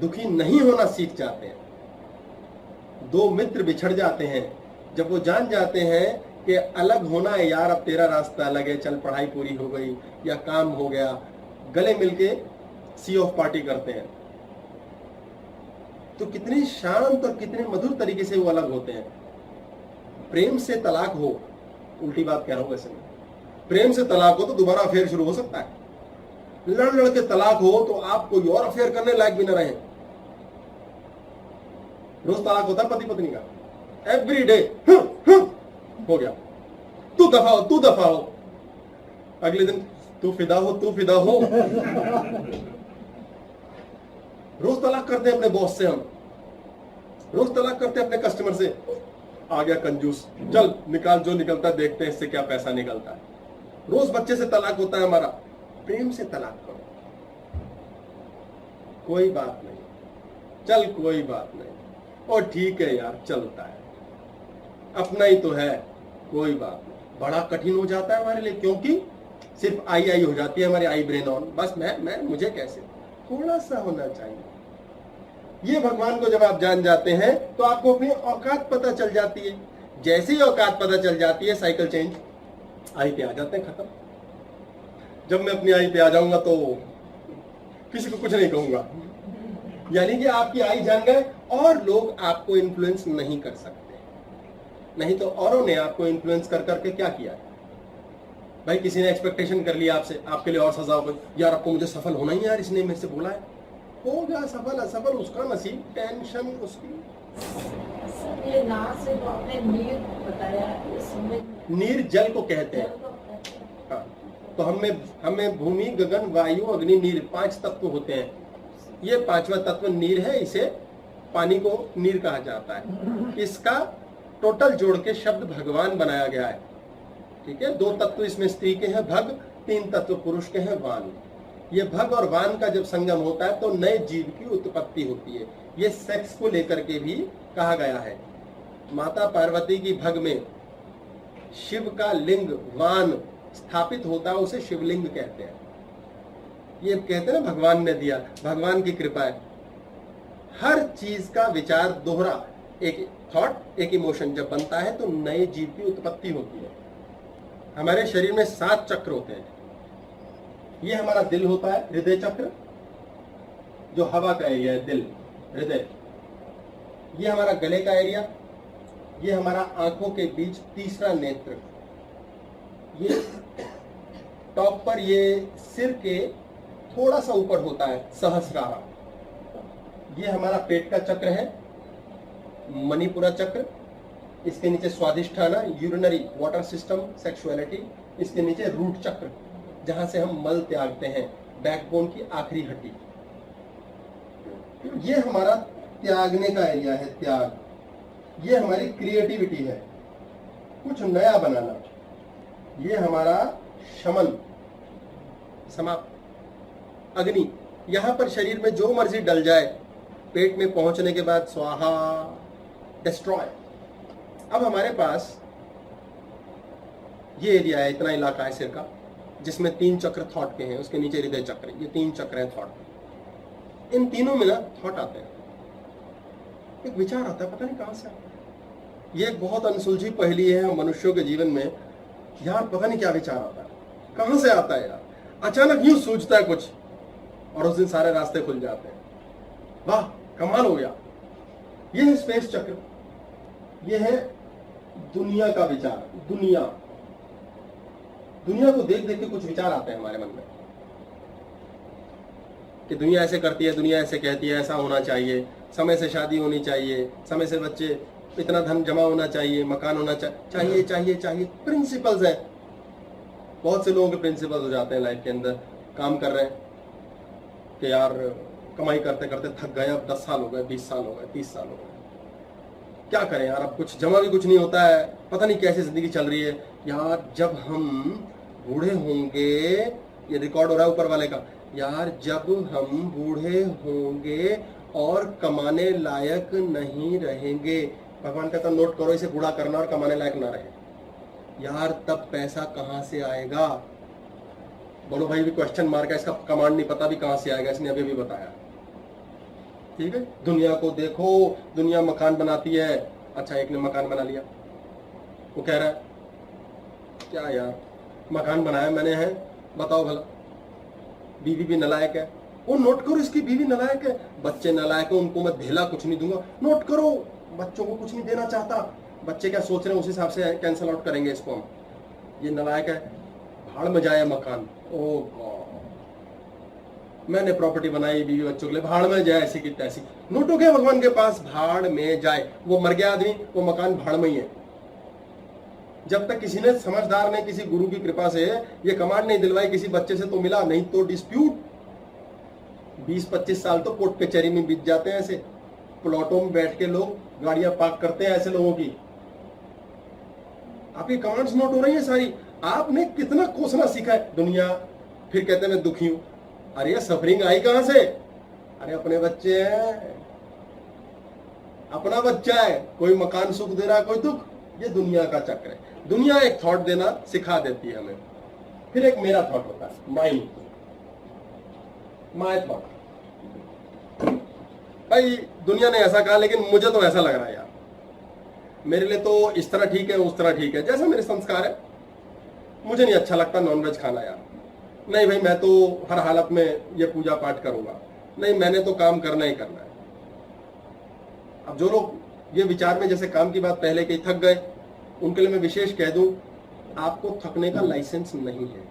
दुखी नहीं होना सीख जाते हैं। दो मित्र बिछड़ जाते हैं, जब वो जान जाते हैं कि अलग होना है यार, अब तेरा रास्ता अलग है, चल पढ़ाई पूरी हो गई या काम हो गया, गले मिलके सी ऑफ पार्टी करते हैं, तो कितने शांत और कितने मधुर तरीके से वो अलग होते हैं। प्रेम से तलाक हो, उल्टी बात कह रहा हूं वैसे मैं, प्रेम से तलाक हो तो दोबारा अफेयर शुरू हो सकता है, लड़ लड़ के तलाक हो तो आप कोई और अफेयर करने लायक भी न रहे। रोज तलाक होता है पति पत्नी का, एवरी डे हो गया, तू दफा हो तू दफा हो, अगले दिन तू फिदा हो तू फिदा हो। रोज तलाक करते हैं अपने बॉस से, हम रोज तलाक करते हैं अपने कस्टमर से, आ गया कंजूस, चल निकाल जो निकलता है, देखते हैं इससे क्या पैसा निकलता है। रोज बच्चे से तलाक होता है हमारा, प्रेम से तलाक करो, कोई बात नहीं, चल कोई बात नहीं, और ठीक है यार चलता है, अपना ही तो है, कोई बात नहीं। बड़ा कठिन हो जाता है हमारे लिए, क्योंकि सिर्फ आई हो जाती है हमारी आई ब्रेन ऑन, बस मैं मुझे कैसे, थोड़ा सा होना चाहिए। ये भगवान को जब आप जान जाते हैं तो आपको अपनी औकात पता चल जाती है। जैसे ही औकात पता चल जाती है, साइकिल चेंज, आई पे आ जाते हैं, खत्म। जब मैं अपनी आई पे आ जाऊंगा तो किसी को कुछ नहीं कहूंगा, यानी कि आपकी आई जान गए और लोग आपको इन्फ्लुएंस नहीं कर सकते। नहीं तो औरों ने आपको इन्फ्लुएंस कर करके क्या किया, भाई किसी ने एक्सपेक्टेशन कर लिया आपसे, आपके लिए और सजा हो गई, यार आपको मुझे सफल होना ही है यार, इसने मेरे से बोला है, हो गया सफल असफल उसका नसीब, टेंशन उसकी। ये नाम से तो आपने नीर बताया, नीर जल को कहते हैं। हाँ, तो हमें भूमि गगन वायु अग्नि नीर 5 तत्व होते हैं, ये 5वां तत्व नीर है, इसे पानी को नीर कहा जाता है। इसका टोटल जोड़ के शब्द भगवान बनाया गया है, ठीक है। 2 तत्व इसमें स्त्री के हैं भग, 3 तत्व पुरुष के हैं वान। ये भग और वान का जब संगम होता है तो नए जीव की उत्पत्ति होती है। ये सेक्स को लेकर के भी कहा गया है। माता पार्वती की भग में शिव का लिंग वान स्थापित होता है, उसे शिवलिंग कहते हैं। ये कहते हैं ना भगवान ने दिया, भगवान की कृपा है। हर चीज का विचार दोहरा, एक थॉट एक इमोशन जब बनता है तो नए जीव की उत्पत्ति होती है। हमारे शरीर में 7 चक्र होते हैं। ये हमारा दिल होता है, हृदय चक्र, जो हवा का एरिया है, दिल हृदय। ये हमारा गले का एरिया, ये हमारा आंखों के बीच तीसरा नेत्र, ये टॉप पर ये सिर के थोड़ा सा ऊपर होता है सहस्रारा। ये हमारा पेट का चक्र है, मणिपुरा चक्र। इसके नीचे Swadhisthana, urinary water system, sexuality. इसके नीचे रूट चक्र, जहां से हम मल त्यागते हैं, बैकबोन की आखिरी हड्डी। ये हमारा त्यागने का एरिया है, त्याग। ये हमारी क्रिएटिविटी है, कुछ नया बनाना। ये हमारा शमन, समाप्त। अग्नि, यहां पर शरीर में जो मर्जी डल जाए, पेट में पहुंचने के बाद स्वाहा, डिस्ट्रॉय। अब हमारे पास ये एरिया है, इतना इलाका है सिर का, जिसमें 3 चक्र थॉट के हैं। उसके नीचे हृदय चक्र, ये 3 चक्र हैं थॉट। इन तीनों में ना थॉट आते हैं, एक विचार आता है, पता नहीं कहां से आता है। ये एक बहुत अनसुलझी पहेली है मनुष्यों के जीवन में। यार पता नहीं क्या विचार आता है, कहां से आता है यार, अचानक यूं सूझता है कुछ, और उस दिन सारे रास्ते खुल जाते हैं। वाह, कमाल हो गया। ये है स्पेस चक्र, ये है दुनिया का विचार। दुनिया को देख देख के कुछ विचार आते हैं हमारे मन में कि दुनिया ऐसे करती है, दुनिया ऐसे कहती है, ऐसा होना चाहिए, समय से शादी होनी चाहिए, समय से बच्चे, इतना धन जमा होना चाहिए, मकान होना चाहिए। प्रिंसिपल्स है, बहुत से लोगों के प्रिंसिपल्स हो जाते हैं लाइफ के अंदर। काम कर रहे हैं कि यार कमाई करते करते थक गए, अब 10 साल हो गए, 20 साल हो गए, 30 साल हो गए, क्या करें यार, अब कुछ जमा भी कुछ नहीं होता है, पता नहीं कैसे जिंदगी चल रही है। यार जब हम बूढ़े होंगे, ये रिकॉर्ड हो रहा है ऊपर वाले का, यार जब हम बूढ़े होंगे और कमाने लायक नहीं रहेंगे, भगवान कहता नोट करो, इसे बूढ़ा करना और कमाने लायक ना रहे, यार तब पैसा कहां से आएगा। बोलो भाई, भी क्वेश्चन मार्क है, इसका कमांड नहीं पता भी कहां से आएगा, इसने अभी भी बताया। ठीक है, दुनिया को देखो, दुनिया मकान बनाती है। अच्छा, एक ने मकान बना लिया, वो कह रहा है क्या यार मकान बनाया मैंने है, बताओ भला। बीवी भी नलायक है, वो नोट करो, इसकी बीवी नलायक है, बच्चे नलायक है, उनको मैं ढेला कुछ नहीं दूंगा, नोट करो, बच्चों को कुछ नहीं देना चाहता, बच्चे क्या सोच रहे हैं उस हिसाब से कैंसिल आउट करेंगे इसको हम। ये नलायक है, भाड़ में जाए मकान, ओ गॉड, मैंने प्रॉपर्टी बनाई बीवी बच्चों के लिए, भाड़ में जाए, ऐसी की तैसी। नोटों के भगवान के पास, भाड़ में जाए। वो मर गया आदमी, वो मकान भाड़ में ही है। जब तक किसी ने, समझदार ने, किसी गुरु की कृपा से ये कमांड नहीं दिलवाई, किसी बच्चे से तो मिला, नहीं तो डिस्प्यूट 20-25 साल तो कोर्ट कचहरी में बीत जाते हैं। ऐसे प्लॉटों में बैठ के लोग गाड़ियां पार्क करते हैं ऐसे लोगों की। आपकी कमांड्स नोट हो रही है सारी, आपने कितना कोसना सीखा है। दुनिया फिर कहते हैं मैं दुखी हूं, अरे ये सफरिंग आई कहां से, अरे अपने बच्चे हैं, अपना बच्चा है, कोई मकान सुख दे रहा है, कोई दुख। ये दुनिया का चक्र है। दुनिया एक थॉट देना सिखा देती है हमें, फिर एक मेरा थॉट होता है, माय थॉट। भाई दुनिया ने ऐसा कहा, लेकिन मुझे तो ऐसा लग रहा है यार, मेरे लिए तो इस तरह ठीक है, उस तरह ठीक है, जैसा मेरे संस्कार है। मुझे नहीं अच्छा लगता नॉनवेज खाना यार, नहीं भाई मैं तो हर हालत में ये पूजा पाठ करूंगा, नहीं मैंने तो काम करना ही करना है। अब जो लोग ये विचार में, जैसे काम की बात पहले के थक गए, उनके लिए मैं विशेष कह दूं, आपको थकने का लाइसेंस नहीं है।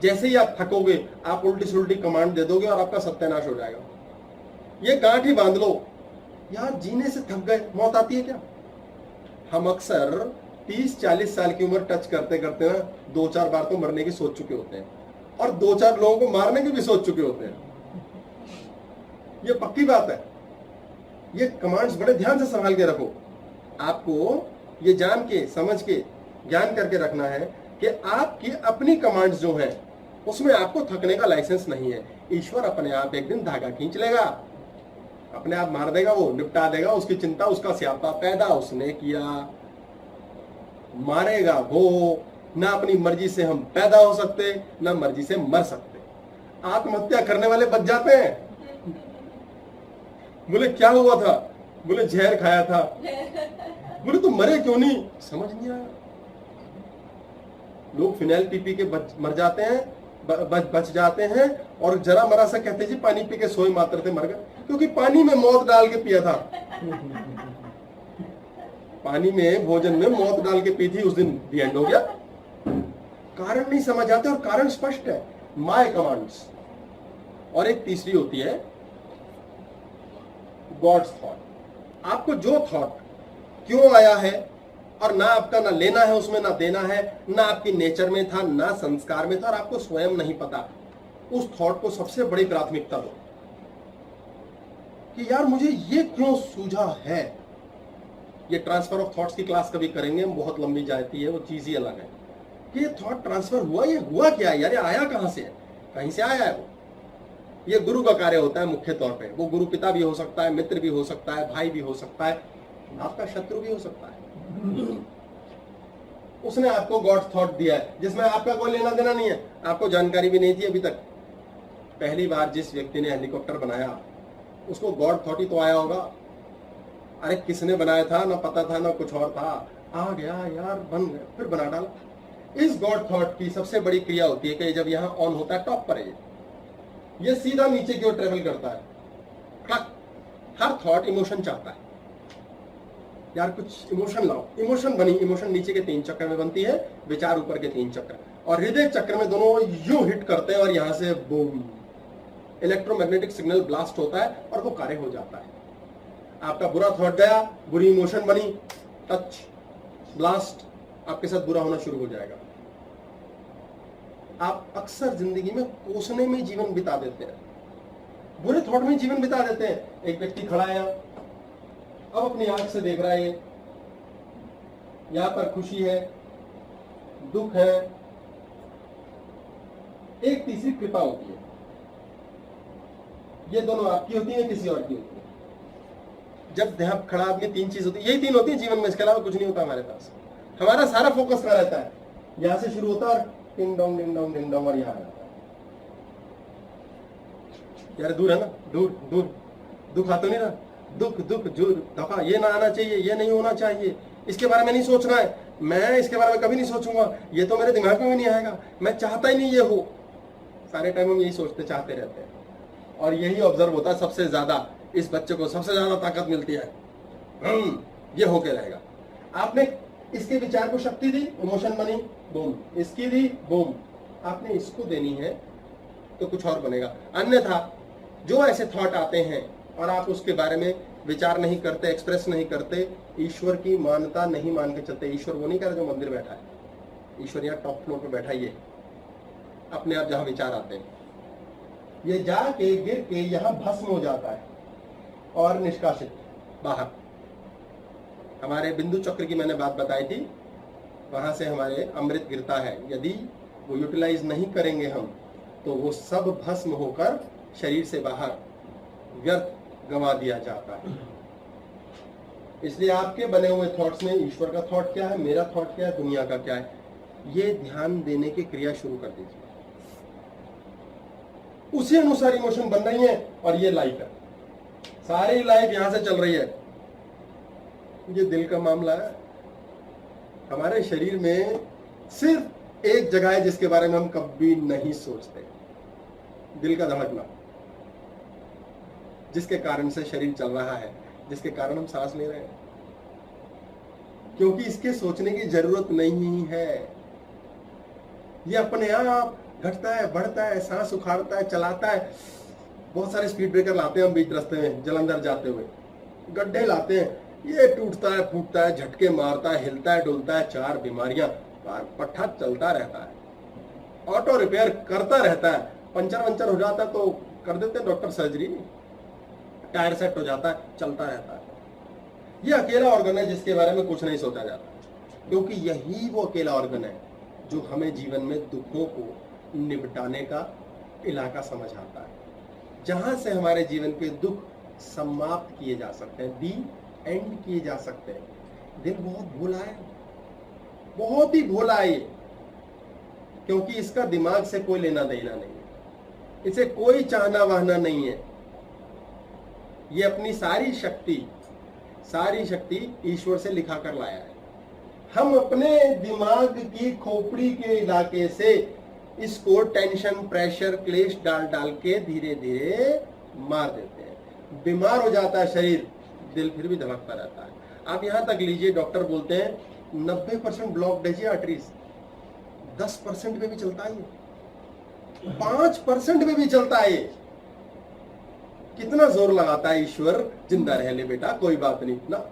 जैसे ही आप थकोगे, आप उल्टी सुल्टी कमांड दे दोगे और आपका सत्यानाश हो जाएगा। ये गांठ ही बांध लो, यार जीने से थक गए, मौत आती है क्या। हम अक्सर 30-40 साल की उम्र टच करते करते ना 2-4 बार तो मरने की सोच चुके होते हैं, और 2-4 लोगों को मारने की भी सोच चुके होते हैं। ये पक्की बात है। ये कमांड्स बड़े ध्यान से संभाल के रखो। आपको ये जान के, समझ के, ज्ञान करके रखना है कि आपकी अपनी कमांड्स जो हैं उसमें आपको थकने का लाइसेंस नहीं है। ईश्वर अपने आप एक दिन धागा खींच लेगा, अपने आप मार देगा, वो निपटा देगा। उसकी चिंता, उसका स्यापा, पैदा उसने किया, मारेगा वो। ना अपनी मर्जी से हम पैदा हो सकते, ना मर्जी से मर सकते। आत्महत्या करने वाले बच जाते हैं। बोले क्या हुआ था, बोले जहर खाया था। बोले तो मरे क्यों नहीं, समझ नहीं आया। लोग फिनाइल पी के मर जाते हैं, बच जाते हैं, और जरा मरा सा कहते जी पानी पी के सोए मात्र थे, मर गए, क्योंकि पानी में मौत डाल के पिया था। पानी में, भोजन में मौत डाल के पी थी, उस दिन दी एंड हो गया। कारण नहीं समझ आते, और कारण स्पष्ट है, माय कमांड्स। और एक तीसरी होती है गॉड्स थॉट। आपको जो थॉट क्यों आया है और ना आपका ना लेना है उसमें ना देना है, ना आपकी नेचर में था ना संस्कार में था और आपको स्वयं नहीं पता, उस थॉट को सबसे बड़ी प्राथमिकता दो कि यार मुझे ये क्यों सूझा है। ये ट्रांसफर ऑफ थॉट्स की क्लास कभी करेंगे हम, बहुत लंबी जाती है, वो चीज ही अलग है कि ये थॉट ट्रांसफर हुआ, ये हुआ क्या है यार, ये आया कहां से है, कहीं से आया है वो। ये गुरु का कार्य होता है मुख्य तौर पे। वो गुरु पिता भी हो सकता है, मित्र भी हो सकता है, भाई भी हो सकता है, आपका शत्रु भी हो सकता है। उसने आपको गॉड थॉट दिया है जिसमें आपका कोई लेना देना नहीं है, आपको जानकारी भी नहीं थी अभी तक। पहली बार जिस व्यक्ति ने हेलीकॉप्टर बनाया उसको गॉड थॉट ही तो आया होगा। अरे किसने बनाया था, ना पता था ना कुछ और था, आ गया यार बन गया, फिर बना डाला। इस गॉड थॉट की सबसे बड़ी क्रिया होती है कि जब यहां ऑन होता है, टॉप पर है ये सीधा नीचे की ओर ट्रेवल करता है। हर थॉट इमोशन चाहता है, यार कुछ इमोशन लाओ, इमोशन बनी, इमोशन नीचे के 3 चक्र में बनती है, विचार ऊपर के 3 चक्र, और हृदय चक्र में दोनों यूं हिट करते हैं और यहां से बूम इलेक्ट्रोमैग्नेटिक सिग्नल ब्लास्ट होता है और वो कार्य हो जाता है। आपका बुरा थॉट गया, बुरी इमोशन बनी, टच ब्लास्ट, आपके साथ बुरा होना शुरू हो जाएगा। आप अक्सर जिंदगी में कोसने में जीवन बिता देते हैं, बुरे थॉट में जीवन बिता देते हैं। एक व्यक्ति खड़ा है, अब अपनी आंख से देख रहा है, यहां पर खुशी है, दुख है, एक तीसरी कृपा होती है। ये दोनों आपकी होती है, किसी और की होती है। जब यहां खड़ा आदमी 3 चीज होती है, यही 3 होती है जीवन में, इसके अलावा कुछ नहीं होता हमारे पास। हमारा सारा फोकस कहां रहता है, यहां से शुरू होता है और टिंग dong ding dong ding dong और यहां रहता है। यार दूर है ना, दूर दूर, दुख आ तो नहीं रहा, दुख दुख दूर, धोखा, ये ना आना चाहिए, ये नहीं होना चाहिए, इसके बारे में नहीं सोचना है, मैं इसके बारे में कभी नहीं सोचूंगा, ये तो मेरे दिमाग में भी नहीं आएगा, मैं चाहता ही नहीं ये हो। सारे टाइम हम यही सोचते चाहते रहते हैं और यही ऑब्जर्व होता है सबसे ज्यादा। इस बच्चे को सबसे ज्यादा ताकत मिलती है, ये होके रहेगा। आपने इसके विचार को शक्ति दी, इमोशन बनी, बूम, इसकी दी, बूम, आपने इसको देनी है तो कुछ और बनेगा। अन्यथा जो ऐसे थॉट आते हैं और आप उसके बारे में विचार नहीं करते, एक्सप्रेस नहीं करते, ईश्वर की मान्यता नहीं मान के चलते। ईश्वर वो नहीं कर जो मंदिर बैठा है, ईश्वर यहाँ टॉप फ्लोर पे बैठा ही है। अपने आप जहां विचार आते हैं ये जाके गिर के यहां भस्म हो जाता है और निष्कासित बाहर। हमारे बिंदु चक्र की मैंने बात बताई थी, वहां से हमारे अमृत गिरता है। यदि वो यूटिलाइज नहीं करेंगे हम तो वो सब भस्म होकर शरीर से बाहर व्यर्थ गंवा दिया जाता है। इसलिए आपके बने हुए थॉट्स में ईश्वर का थॉट क्या है, मेरा थॉट क्या है, दुनिया का क्या है, ये ध्यान देने की क्रिया शुरू कर दीजिए। उसी अनुसार इमोशन बन रही है और ये लाइफ है, सारी लाइफ यहां से चल रही है। ये दिल का मामला है। हमारे शरीर में सिर्फ एक जगह है जिसके बारे में हम कभी नहीं सोचते, दिल का धड़कना, जिसके कारण से शरीर चल रहा है, जिसके कारण हम सांस ले रहे हैं, क्योंकि इसके सोचने की जरूरत नहीं है। ये अपने आप घटता है, बढ़ता है, सांस उखाड़ता है, चलाता है। बहुत सारे स्पीड ब्रेकर लाते हैं हम बीच रास्ते में, जलंधर जाते हुए गड्ढे लाते हैं, ये टूटता है, फूटता है, झटके मारता है, हिलता है, डुलता है, 4 बीमारियां, पट्ठा चलता रहता है। ऑटो रिपेयर करता रहता है, पंचर वंचर हो जाता है तो कर देते हैं डॉक्टर सर्जरी, टायर सेट हो जाता है, चलता रहता है। ये अकेला ऑर्गन है जिसके बारे में कुछ नहीं सोचा जाता, क्योंकि यही वो अकेला ऑर्गन है जो हमें जीवन में दुखों को निपटाने का इलाका समझ आता है, जहां से हमारे जीवन के दुख समाप्त किए जा सकते हैं, दी एंड किए जा सकते हैं। दिल बहुत भोला है, बहुत ही भोला है ये, क्योंकि इसका दिमाग से कोई लेना देना नहीं है, इसे कोई चाहना वाहना नहीं है। ये अपनी सारी शक्ति ईश्वर से लिखा कर लाया है। हम अपने दिमाग की खोपड़ी के इलाके से इसको टेंशन, प्रेशर, क्लेश डाल डाल के धीरे धीरे मार देते हैं। बीमार हो जाता है शरीर, दिल फिर भी धड़कता रहता है। आप यहां तक लीजिए, डॉक्टर बोलते हैं 90% ब्लॉक्ड है आर्टरीज, 10% में भी चलता है, 5% में भी चलता है। कितना जोर लगाता है ईश्वर, जिंदा रह ले बेटा, कोई बात नहीं ना।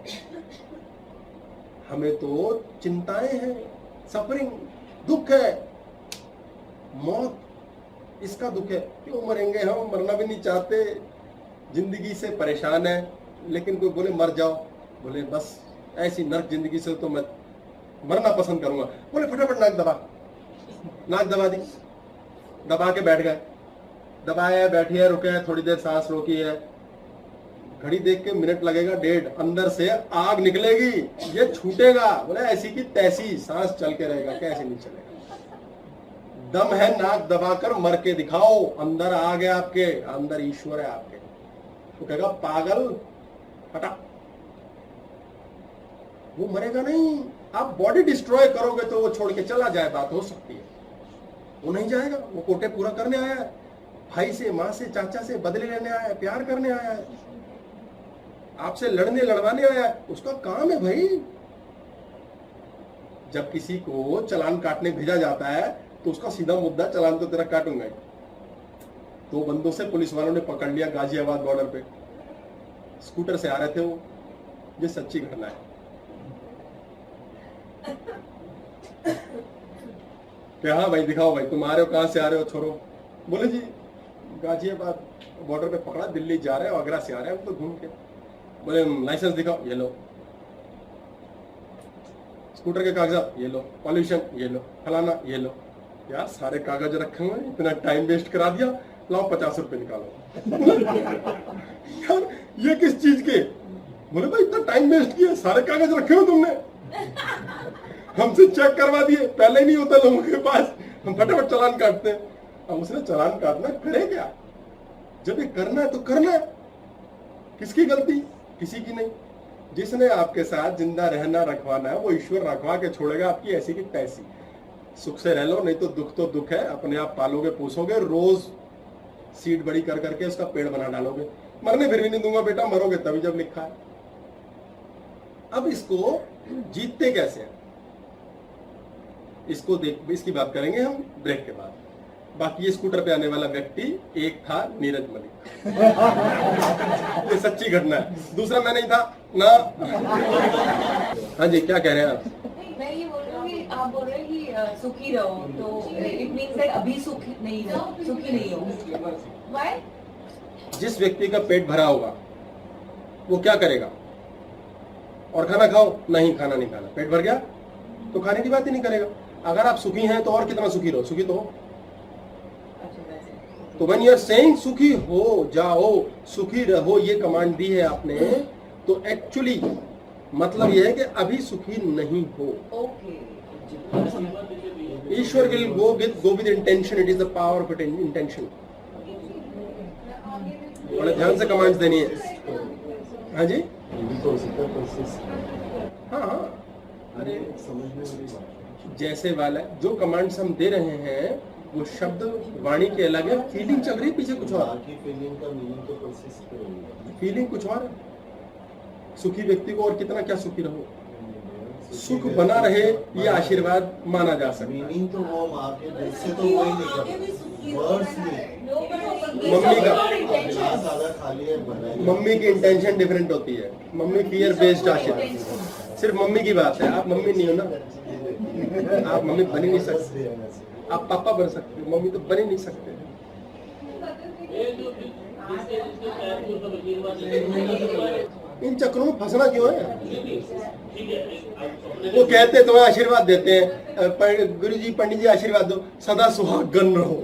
हमें तो चिंताएं हैं, सफरिंग, दुख है, मौत, इसका दुख है। क्यों मरेंगे हम, मरना भी नहीं चाहते, जिंदगी से परेशान है। लेकिन कोई बोले मर जाओ, बोले बस ऐसी नर्क जिंदगी से तो मैं मरना पसंद करूंगा। बोले फटाफट नाक दबा, नाक दबा दी, दबा के बैठ गए, दबाया, बैठिए, रुके, थोड़ी देर सांस रोकी है, घड़ी देख के मिनट लगेगा 1.5, अंदर से आग निकलेगी, ये छूटेगा। बोले ऐसी की तैसी सांस चल के रहेगा, कैसे नहीं चलेगा। दम है, नाक दबाकर मर के दिखाओ, अंदर आग है आपके, अंदर ईश्वर है आपके। तो कहेगा पागल, हटा, वो मरेगा नहीं। आप बॉडी डिस्ट्रॉय करोगे तो वो छोड़ के चला जाए, बात हो सकती है। वो नहीं जाएगा, वो कोटे पूरा करने आया है, भाई से, माँ से, चाचा से बदले लेने आया है, प्यार करने आया है, आपसे लड़ने लड़वाने आया है, उसका काम है भाई। जब किसी को चालान काटने भेजा जाता है तो उसका सीधा मुद्दा, चालान तो तेरा काटूंगा। 2 बंदों से पुलिस वालों ने पकड़ लिया गाजियाबाद बॉर्डर पे, स्कूटर से आ रहे थे वो। ये सच्ची घटना है। क्या हाँ भाई, दिखाओ भाई, तुम आ रहे हो, कहां से आ रहे हो, छोरो। बोले जी गाजियाबाद बॉर्डर पे पकड़ा, दिल्ली जा रहे हो, आगरा से आ रहे हो तो घूम के। बोले लाइसेंस दिखाओ, ये लो, स्कूटर के कागजात ये लो, पॉल्यूशन ये लो, फलाना ये लो। यार सारे कागज रखे हुए, इतना टाइम वेस्ट करा दिया, लाओ 50 रुपए निकालो। यार ये किस चीज के? बोले भाई इतना टाइम वेस्ट किया, सारे कागज रखे हो तुमने, हमसे चेक करवा दिए, पहले ही नहीं होता लोगों के पास, हम फटाफट चालान काटते हैं। अब उसने चालान काटना, करे क्या? जब ये करना है तो करना है। किसकी गलती? किसी की नहीं। जिसने आपके साथ जिंदा रहना रखवाना है वो ईश्वर रखवा के छोड़ेगा, आपकी ऐसी की तैसी। सुख से रह लो, नहीं तो दुख है, अपने आप पालोगे पोसोगे, रोज सीड बड़ी कर करके उसका पेड़ बना डालोगे। मरने फिर भी नहीं दूंगा बेटा, मरोगे तभी जब लिखा है। अब इसको जीतते कैसे हैं, इसको देख, इसकी बात करेंगे हम ब्रेक के बाद। बाकी ये स्कूटर पे आने वाला व्यक्ति एक था नीरज मलिक। ये सच्ची घटना है, दूसरा मैं नहीं था ना। हाँ जी, क्या कह रहे हैं आप? मैं ये बोल रही हूँ कि आप बोल रहे हैं कि सुखी रहो, तो इट मीन्स दैट अभी सुखी नहीं हो। व्हाई? जिस व्यक्ति का पेट भरा होगा वो क्या करेगा? और खाना खाओ, नहीं खाना नहीं खाना, पेट भर गया तो खाने की बात ही नहीं करेगा। अगर आप सुखी हैं तो और कितना सुखी रहो, सुखी तो हो। तो व्हेन यू आर सेइंग सुखी हो जाओ, सुखी रहो, ये कमांड दी है आपने, तो एक्चुअली मतलब ये है कि अभी सुखी नहीं हो। ईश्वर will go with intention, it is the power of intention. बड़े ध्यान से कमांड्स देनी है। हाँ जी, हाँ, अरे जैसे वाला जो कमांड्स हम दे रहे हैं वो शब्द वाणी के अलग है, फीलिंग चल रही है पीछे कुछ और। फीलिंग का मीनिंग तो परसिस्ट करेगी, फीलिंग कुछ और है। सुखी व्यक्ति को और कितना क्या सुखी रहो, सुख बना रहे ये आशीर्वाद माना जा सकता है। मीनिंग तो वो माँ के दिल से तो वही निकलता, वर्ड्स में। मम्मी का, ज्यादा खाली है, मम्मी की इंटेंशन डिफरेंट होती है। मम्मी फियर बेस्ड आशीर्वाद, सिर्फ मम्मी की बात है। आप मम्मी नहीं हो ना, आप मम्मी बन ही नहीं सकते। आप पापा बन सकते हो, मम्मी तो बन ही नहीं सकते। इन चक्रों में फंसना क्यों है? वो कहते तुम्हें आशीर्वाद देते हैं, गुरु जी पंडित जी आशीर्वाद दो, सदा सुहागन रहो।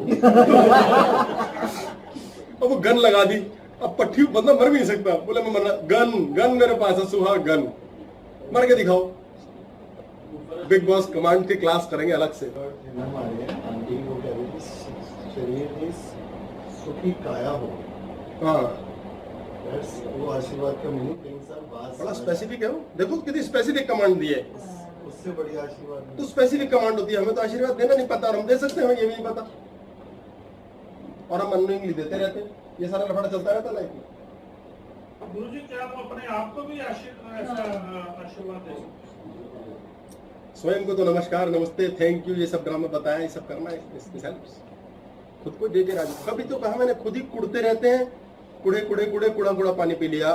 अब वो गन लगा दी, अब पट्टी बंदा मर भी नहीं सकता। बोले मैं मरना, गन मेरे पास है, सुहागन, मर के दिखाओ। बिग बॉस कमांड की क्लास करेंगे अलग से। शरीर की सुखी काया हो, हाँ, वो आशीर्वाद का मीनिंग 3 साल बाद बड़ा स्पेसिफिक है वो। देखो कितनी स्पेसिफिक कमांड दी है। उससे बड़ी आशीर्वाद तो स्पेसिफिक कमांड होती है, हमें तो आशीर्वाद देना नहीं पता, और हम दे सकते हैं, हमें ये भी नहीं पता, और हम अननोइंगली देते रहते हैं। ये सारा लफड़ा चलता रहता है लाइफ में। गुरुजी क्या आप अपने आप को भी आशीर्वाद दे? स्वयं को तो नमस्कार, नमस्ते, थैंक यू, ये सब ड्रामा बताया, ये सब करना है। खुद को दे के राजी। कभी तो कहा मैंने, खुद ही कुड़ते रहते हैं कूड़े कूड़े कूड़े कूड़ा कूड़ा पानी पी लिया,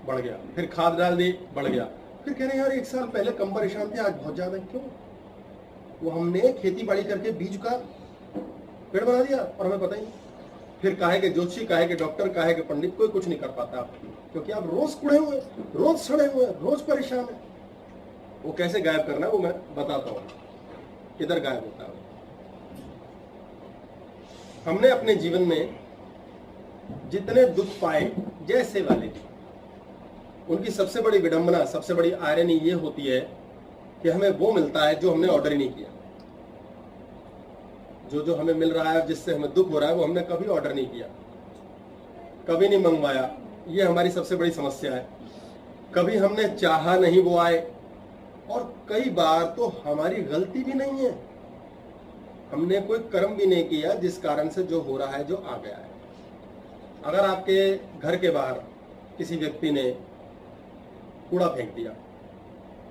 बढ़ गया, फिर खाद डाल दी, बढ़ गया, फिर कह रहे हैं यार 1 साल पहले कम परेशान थे, आज बहुत ज्यादा। क्यों? वो हमने खेती बाड़ी करके बीज का पेड़ बना दिया और हमें पता ही नहीं। फिर काहे के ज्योतिषी, काहे के डॉक्टर, काहे के पंडित, कोई कुछ नहीं कर पाता, क्योंकि आप रोज कुड़े हुए, रोज सड़े हुए, रोज परेशान है। वो कैसे गायब करना है वो मैं बताता हूँ, किधर गायब होता है। हमने अपने जीवन में जितने दुख पाए जैसे वाले, उनकी सबसे बड़ी विडंबना, सबसे बड़ी आयरनी ये होती है कि हमें वो मिलता है जो हमने ऑर्डर ही नहीं किया। जो जो हमें मिल रहा है, जिससे हमें दुख हो रहा है, वो हमने कभी ऑर्डर नहीं किया, कभी नहीं मंगवाया। ये हमारी सबसे बड़ी समस्या है। कभी हमने चाहा नहीं वो आए, और कई बार तो हमारी गलती भी नहीं है, हमने कोई कर्म भी नहीं किया जिस कारण से जो हो रहा है, जो आ गया है। अगर आपके घर के बाहर किसी व्यक्ति ने कूड़ा फेंक दिया,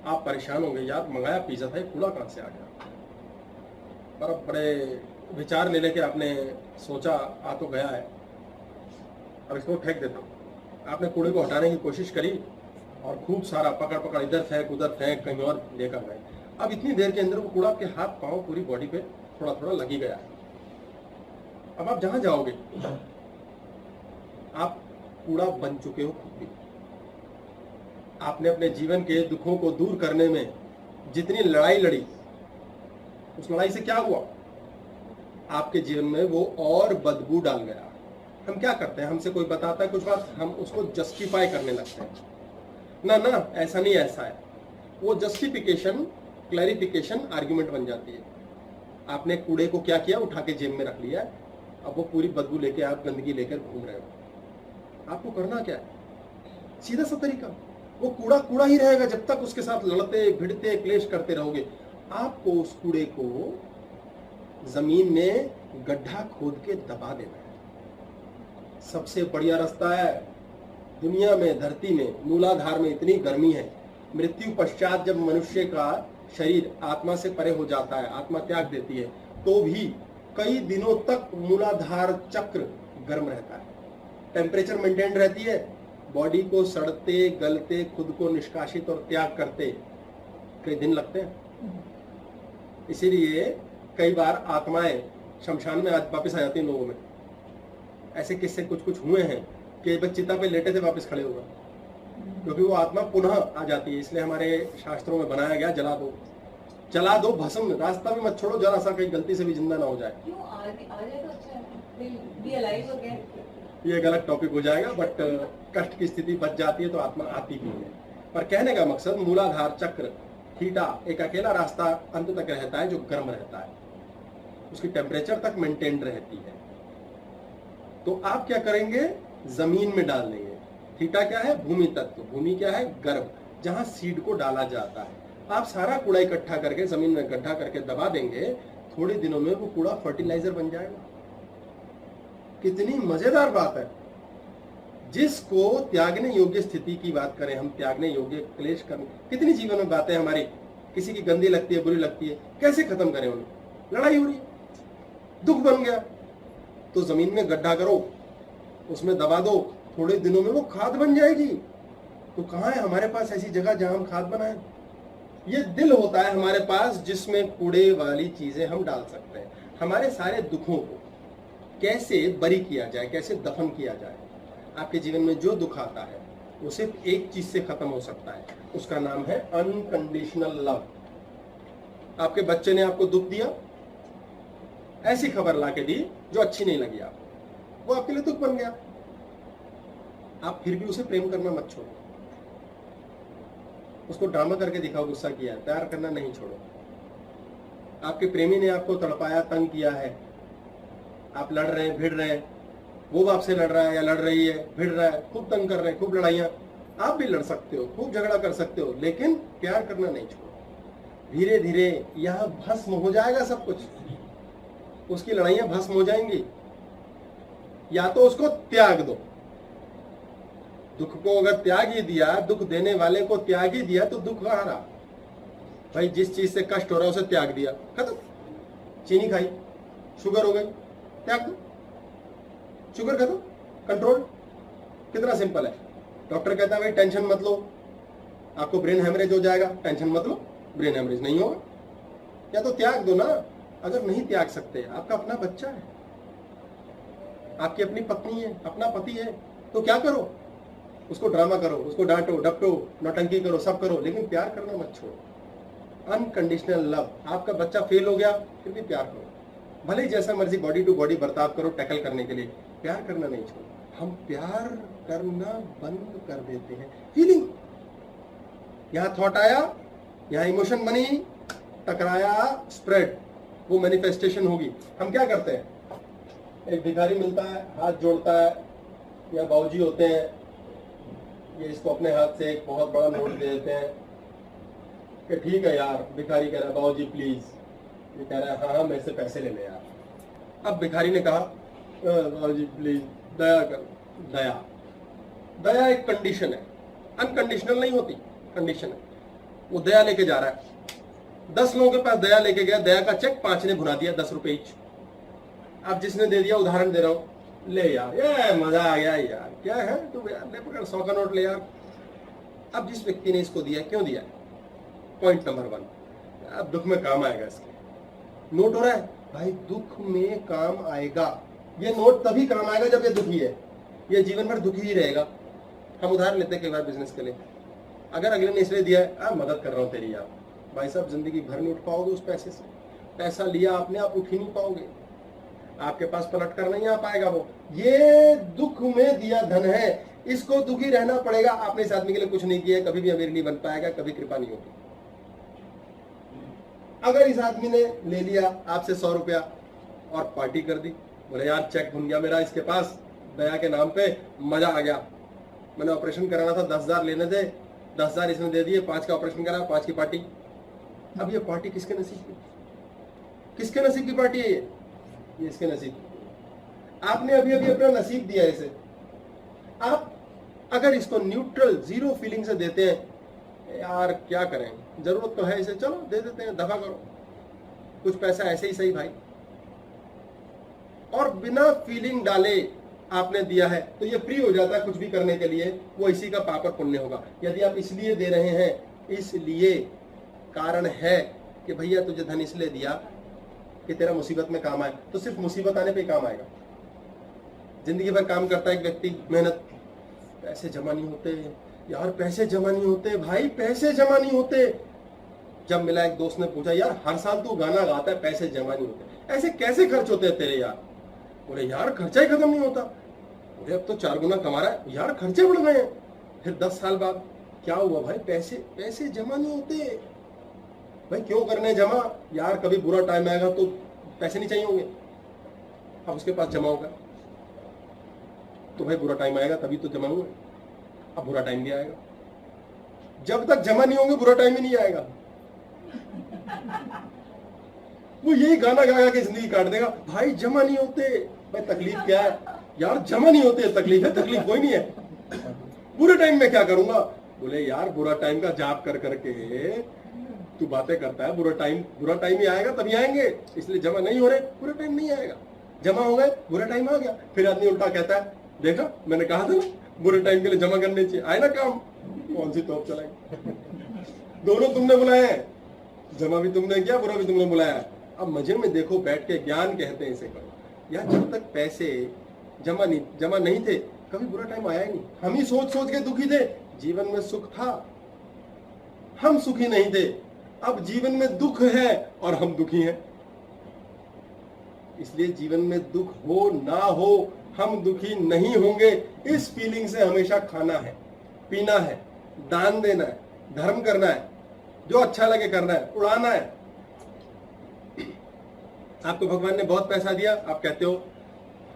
आप परेशान होंगे, यार मंगाया पिज्जा था, कूड़ा कहां से आ गया। पर बड़े विचार ले लेके आपने सोचा आ तो गया है, अब इसको फेंक देता हूँ। आपने कूड़े को हटाने की कोशिश करी और खूब सारा पकड़ पकड़, इधर फेंक उधर फेंक, कहीं और लेकर गए। अब इतनी देर के अंदर वो कूड़ा आपके हाथ पांव पूरी बॉडी पे थोड़ा थोड़ा लगी गया है। अब आप जहां जाओगे, आप कूड़ा बन चुके हो खुद भी। आपने अपने जीवन के दुखों को दूर करने में जितनी लड़ाई लड़ी, उस लड़ाई से क्या हुआ? आपके जीवन में वो और बदबू डाल गया। हम क्या करते हैं, हमसे कोई बताता है कुछ बात, हम उसको जस्टिफाई करने लगते हैं। ना ना, ऐसा नहीं, ऐसा है। वो जस्टिफिकेशन, क्लैरिफिकेशन आर्ग्यूमेंट बन जाती है। आपने कूड़े को क्या किया, उठा के जेब में रख लिया, अब वो पूरी बदबू लेके आप गंदगी लेकर घूम रहे हो। आपको करना क्या है? सीधा सा तरीका, वो कूड़ा कूड़ा ही रहेगा जब तक उसके साथ लड़ते भिड़ते क्लेश करते रहोगे। आपको उस कूड़े को जमीन में गड्ढा खोद के दबा देना है। सबसे बढ़िया रास्ता है। दुनिया में, धरती में, मूलाधार में इतनी गर्मी है, मृत्यु पश्चात जब मनुष्य का शरीर आत्मा से परे हो जाता है, आत्मा त्याग देती है, तो भी कई दिनों तक मूलाधार चक्र गर्म रहता है, टेम्परेचर मेंटेन रहती है। बॉडी को सड़ते गलते, खुद को निष्कासित और त्याग करते कई दिन लगते हैं। इसीलिए कई बार आत्माएं शमशान में आज वापस आ जाती हैं लोगों में। ऐसे किस्से कुछ कुछ हुए हैं कि बस चिता पे लेटे थे, वापस खड़े हुए, क्योंकि वो आत्मा पुनः आ जाती है। इसलिए हमारे शास्त्रों में बनाया गया, जला दो, जला दो, भस्म, रास्ता भी मत छोड़ो, जरा सा कहीं गलती से भी जिंदा ना हो जाए। क्यों आ जाए तो अच्छा है, बी अलाइव अगेन। ये गलत टॉपिक हो जाएगा, बट कष्ट की स्थिति बच जाती है तो आत्मा आती भी है। पर कहने का मकसद, मूलाधार चक्र थीटा एक अकेला रास्ता अंत तक रहता है जो गर्म रहता है, उसकी टेम्परेचर तक मेंटेन रहती है। तो आप क्या करेंगे, जमीन में डाल देंगे। थीटा क्या है? भूमि तत्व। भूमि क्या है? गर्भ, जहां सीड को डाला जाता है। आप सारा कूड़ा इकट्ठा करके जमीन में गड्ढा करके दबा देंगे, थोड़े दिनों में वो कूड़ा फर्टिलाइजर बन जाएगा। कितनी मजेदार बात है। जिसको त्यागने योग्य स्थिति की बात करें हम, त्यागने योग्य क्लेश करने, कितनी जीवन में बातें हमारी, किसी की गंदी लगती है, बुरी लगती है, कैसे खत्म करें उन्हें? लड़ाई हो रही है, दुख बन गया, तो जमीन में गड्ढा करो, उसमें दबा दो, थोड़े दिनों में वो खाद बन जाएगी। तो कहाँ है हमारे पास ऐसी जगह जहां हम खाद बनाएं? ये दिल होता है हमारे पास, जिसमें कूड़े वाली चीजें हम डाल सकते हैं। हमारे सारे दुखों को कैसे बरी किया जाए, कैसे दफन किया जाए। आपके जीवन में जो दुख आता है वो सिर्फ एक चीज से खत्म हो सकता है, उसका नाम है अनकंडीशनल लव। आपके बच्चे ने आपको दुख दिया, ऐसी खबर लाके दी जो अच्छी नहीं लगी आपको, वो आपके लिए दुख बन गया। आप फिर भी उसे प्रेम करना मत छोड़ो, उसको ड्रामा करके दिखाओ गुस्सा किया, प्यार करना नहीं छोड़ो। आपके प्रेमी ने आपको तड़पाया, तंग किया है, आप लड़ रहे हैं, भिड़ रहे हैं, वो आपसे लड़ रहा है या लड़ रही है, भिड़ रहा है, खूब तंग कर रहे हैं, खूब लड़ाइयां, आप भी लड़ सकते हो, खूब झगड़ा कर सकते हो, लेकिन प्यार करना नहीं छोड़ो। धीरे धीरे यह भस्म हो जाएगा सब कुछ, उसकी लड़ाइयां भस्म हो जाएंगी। या तो उसको त्याग दो, दुख को अगर त्याग ही दिया, दुख देने वाले को त्याग ही दिया, तो दुख कहाँ रहा भाई? जिस चीज से कष्ट हो रहा है उसे त्याग दिया, खत्म। चीनी खाई, शुगर हो गई, त्याग दो, शुगर खत्म, कंट्रोल। कितना सिंपल है। डॉक्टर कहता है भाई टेंशन मत लो, आपको ब्रेन हेमरेज हो जाएगा, टेंशन मत लो, ब्रेन हेमरेज नहीं होगा। या तो त्याग दो ना। अगर नहीं त्याग सकते, आपका अपना बच्चा है, आपकी अपनी पत्नी है, अपना पति है, तो क्या करो, उसको ड्रामा करो, उसको डांटो डपटो, नौटंकी करो, सब करो, लेकिन प्यार करना मत छोड़ो। Unconditional love. आपका बच्चा फेल हो गया फिर भी प्यार करो, भले ही जैसा मर्जी बॉडी टू बॉडी बर्ताव करो टैकल करने के लिए, प्यार करना नहीं छोड़ो। हम प्यार करना बंद कर देते हैं। फीलिंग, यहां थॉट आया, यहां इमोशन बनी, टकराया, स्प्रेड, वो मैनिफेस्टेशन होगी। हम क्या करते हैं, एक भिखारी मिलता है, हाथ जोड़ता है, या बाबूजी होते हैं, ये इसको अपने हाथ से एक बहुत बड़ा नोट दे देते हैं कि ठीक है यार, भिखारी कह रहा है बाबूजी प्लीज, ये कह रहा है हाँ हाँ मेरे से पैसे ले ले यार। अब भिखारी ने कहा बाबूजी प्लीज दया कर। दया, दया एक कंडीशन है, अनकंडीशनल नहीं होती, कंडीशन है। वो दया लेके जा रहा है, 10 लोगों के पास दया लेके गया, दया का चेक 5 ने भुना दिया, 10 रुपए ईच। अब जिसने दे दिया, उदाहरण दे रहा हूं, ले यार, ये मजा आ गया यार, क्या है तू यार, ले पकड़ 100 का नोट ले यार। अब जिस व्यक्ति ने इसको दिया, क्यों दिया, पॉइंट नंबर 1, अब दुख में काम आएगा इसके। नोट हो रहा है भाई, दुख में काम आएगा। ये नोट तभी काम आएगा जब ये दुखी है, ये जीवन भर दुखी ही रहेगा। हम उधार लेते हैं कई बार बिजनेस के लिए, अगर अगले ने इसलिए दिया है मदद कर रहा हूं तेरी यार, भाई साहब जिंदगी भर नहीं उठ पाओगे उस पैसे से। पैसा लिया आपने, आप उठ ही नहीं पाओगे, आपके पास पलट कर नहीं आ पाएगा वो। ये दुख में दिया धन है, इसको दुखी रहना पड़ेगा। आपने इस आदमी के लिए कुछ नहीं किया, कभी भी अमीर नहीं बन पाएगा, कभी कृपा नहीं होगी। अगर इस आदमी ने ले लिया आपसे 100 रुपया और पार्टी कर दी, बोले यार चेक भून गया मेरा इसके पास, दया के नाम पे, मजा आ गया, मैंने ऑपरेशन कराना था, 10,000 लेने थे, 10,000 इसने दे दिए, 5 का ऑपरेशन करा, 5 की पार्टी। अब ये पार्टी किसके नसीब की, किसके नसीब की पार्टी है ये इसके नसीब। आपने अभी अभी अपना नसीब दिया इसे। आप अगर इसको न्यूट्रल, जीरो फीलिंग से देते हैं, यार क्या करें, जरूरत तो है इसे, चलो दे देते हैं, दफा करो, कुछ पैसा ऐसे ही सही भाई, और बिना फीलिंग डाले आपने दिया है, तो ये फ्री हो जाता है कुछ भी करने के लिए, वो इसी का पाप और पुण्य होगा। यदि आप इसलिए दे रहे हैं, इसलिए कारण है कि भैया तुझे धन इसलिए दिया कि तेरा मुसीबत में काम आए, तो सिर्फ मुसीबत आने पे काम आएगा। जिंदगी भर काम करता है एक व्यक्ति, मेहनत, पैसे जमा नहीं होते यार, पैसे जमा नहीं होते भाई, पैसे जमा नहीं होते। जब मिला एक दोस्त ने पूछा, यार हर साल तू गाना गाता है, पैसे जमा नहीं होते, ऐसे कैसे खर्च होते हैं तेरे यार? बोले यार खर्चा ही खत्म नहीं होता। बोले अब तो 4 गुना कमा रहा है, यार खर्चे बढ़ गए हैं। फिर 10 साल बाद क्या हुआ भाई, पैसे जमा नहीं होते। भाई क्यों करने जमा, यार कभी बुरा टाइम आएगा तो पैसे नहीं चाहिए होंगे, अब उसके पास जमा होगा, तो भाई बुरा टाइम आएगा तभी तो जमा हुए, अब बुरा टाइम भी आएगा। जब तक जमा नहीं होंगे बुरा टाइम ही नहीं आएगा। वो यही गाना गा के जिंदगी काट देगा, भाई जमा नहीं होते। भाई तकलीफ क्या है यार, जमा नहीं होते, तकलीफ है, तकलीफ कोई नहीं है। बुरे टाइम में क्या करूंगा? बोले यार बुरा टाइम का जाप कर करके तू बातें करता है, बुरा टाइम ही आएगा तभी आएंगे, इसलिए जमा नहीं हो रहे, बुरा टाइम नहीं आएगा। जमा हो गए, बुरा टाइम आ गया, फिर आदमी उल्टा कहता है, देखा मैंने कहा था ना बुरे टाइम के लिए जमा करने चाहिए, आए ना काम, कौन सी तोप चलाएंगे। दोनों तुमने बुलाए हैं, जमा भी तुमने किया, बुरा भी तुमने बुलाया। अब मजे में देखो बैठ के, ज्ञान कहते हैं इसे करो। यार जब तक पैसे जमा नहीं थे, कभी बुरा टाइम आया ही नहीं। हम ही सोच के दुखी थे, जीवन में सुख था, हम सुखी नहीं थे। अब जीवन में दुख है और हम दुखी हैं। इसलिए जीवन में दुख हो ना हो, हम दुखी नहीं होंगे। इस फीलिंग से हमेशा खाना है, पीना है, दान देना है, धर्म करना है, जो अच्छा लगे करना है, उड़ाना है। आपको भगवान ने बहुत पैसा दिया, आप कहते हो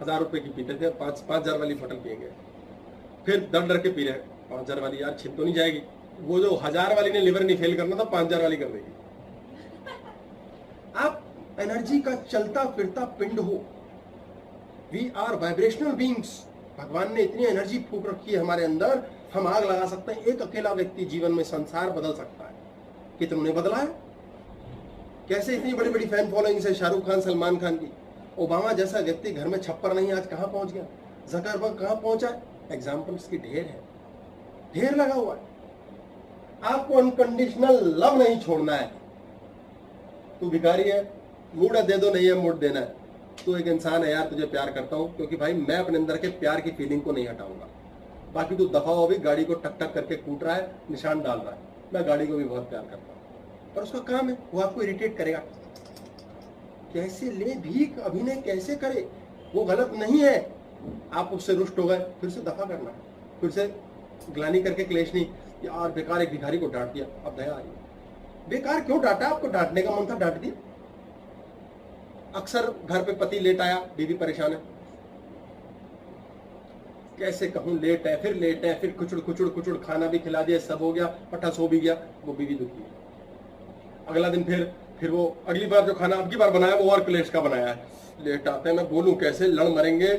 1000 रुपए की पीते थे, 5,000 वाली बोतल पिएंगे, फिर डर के पी रहे, 5,000 वाली यार छिप तो नहीं जाएगी। वो जो 1000 वाली ने लिवर नहीं फेल करना था, 5,000 वाली कर देगी। आप एनर्जी का चलता फिरता पिंड हो। We are vibrational beings. भगवान ने इतनी एनर्जी फूंक रखी है हमारे अंदर, हम आग लगा सकते हैं। एक अकेला व्यक्ति जीवन में संसार बदल सकता है। कि तुमने बदला है? कैसे इतनी बड़ी बड़ी फैन फॉलोइंग है शाहरुख खान, सलमान खान की। ओबामा जैसा व्यक्ति घर में छप्पर नहीं, आज कहां पहुंच गया? जकरबर्ग कहां पहुंचा है? एग्जाम्पल्स की ढेर है, ढेर लगा हुआ है। आपको अनकंडीशनल लव नहीं छोड़ना है। तू भिखारी है, मूड दे दो, नहीं है मूड देना है, तू एक इंसान है यार, तुझे प्यार करता हूं, क्योंकि भाई मैं अपने अंदर के प्यार की फीलिंग को नहीं हटाऊंगा। बाकी तू दफा हो भी, गाड़ी को टक टक करके कूट रहा है, निशान डाल रहा है, मैं गाड़ी को भी बहुत प्यार करता हूं, और उसका काम है, वो आपको इरिटेट करेगा। कैसे ले भीख, अभिनय कैसे करे, वो गलत नहीं है। आप उससे रुष्ट हो गए, फिर से दफा करना है, फिर से ग्लानी करके क्लेश नहीं, यार बेकार एक भिखारी को डांट दिया, अब दया आई। बेकार क्यों डांटा, आपको डांटने का मन था, डांट दिया। अक्सर घर पे पति लेट आया, बीवी परेशान है, कैसे कहूं लेट है, फिर कुचड़ कुचड़ कुचड़, खाना भी खिला दिया, सब हो गया, पट्टा सो भी गया, वो बीवी दुखी है। अगला दिन फिर वो अगली बार जो खाना अगली बार बनाया वो और क्लेश का बनाया है। लेट आते हैं, मैं बोलूं कैसे, लड़ मरेंगे,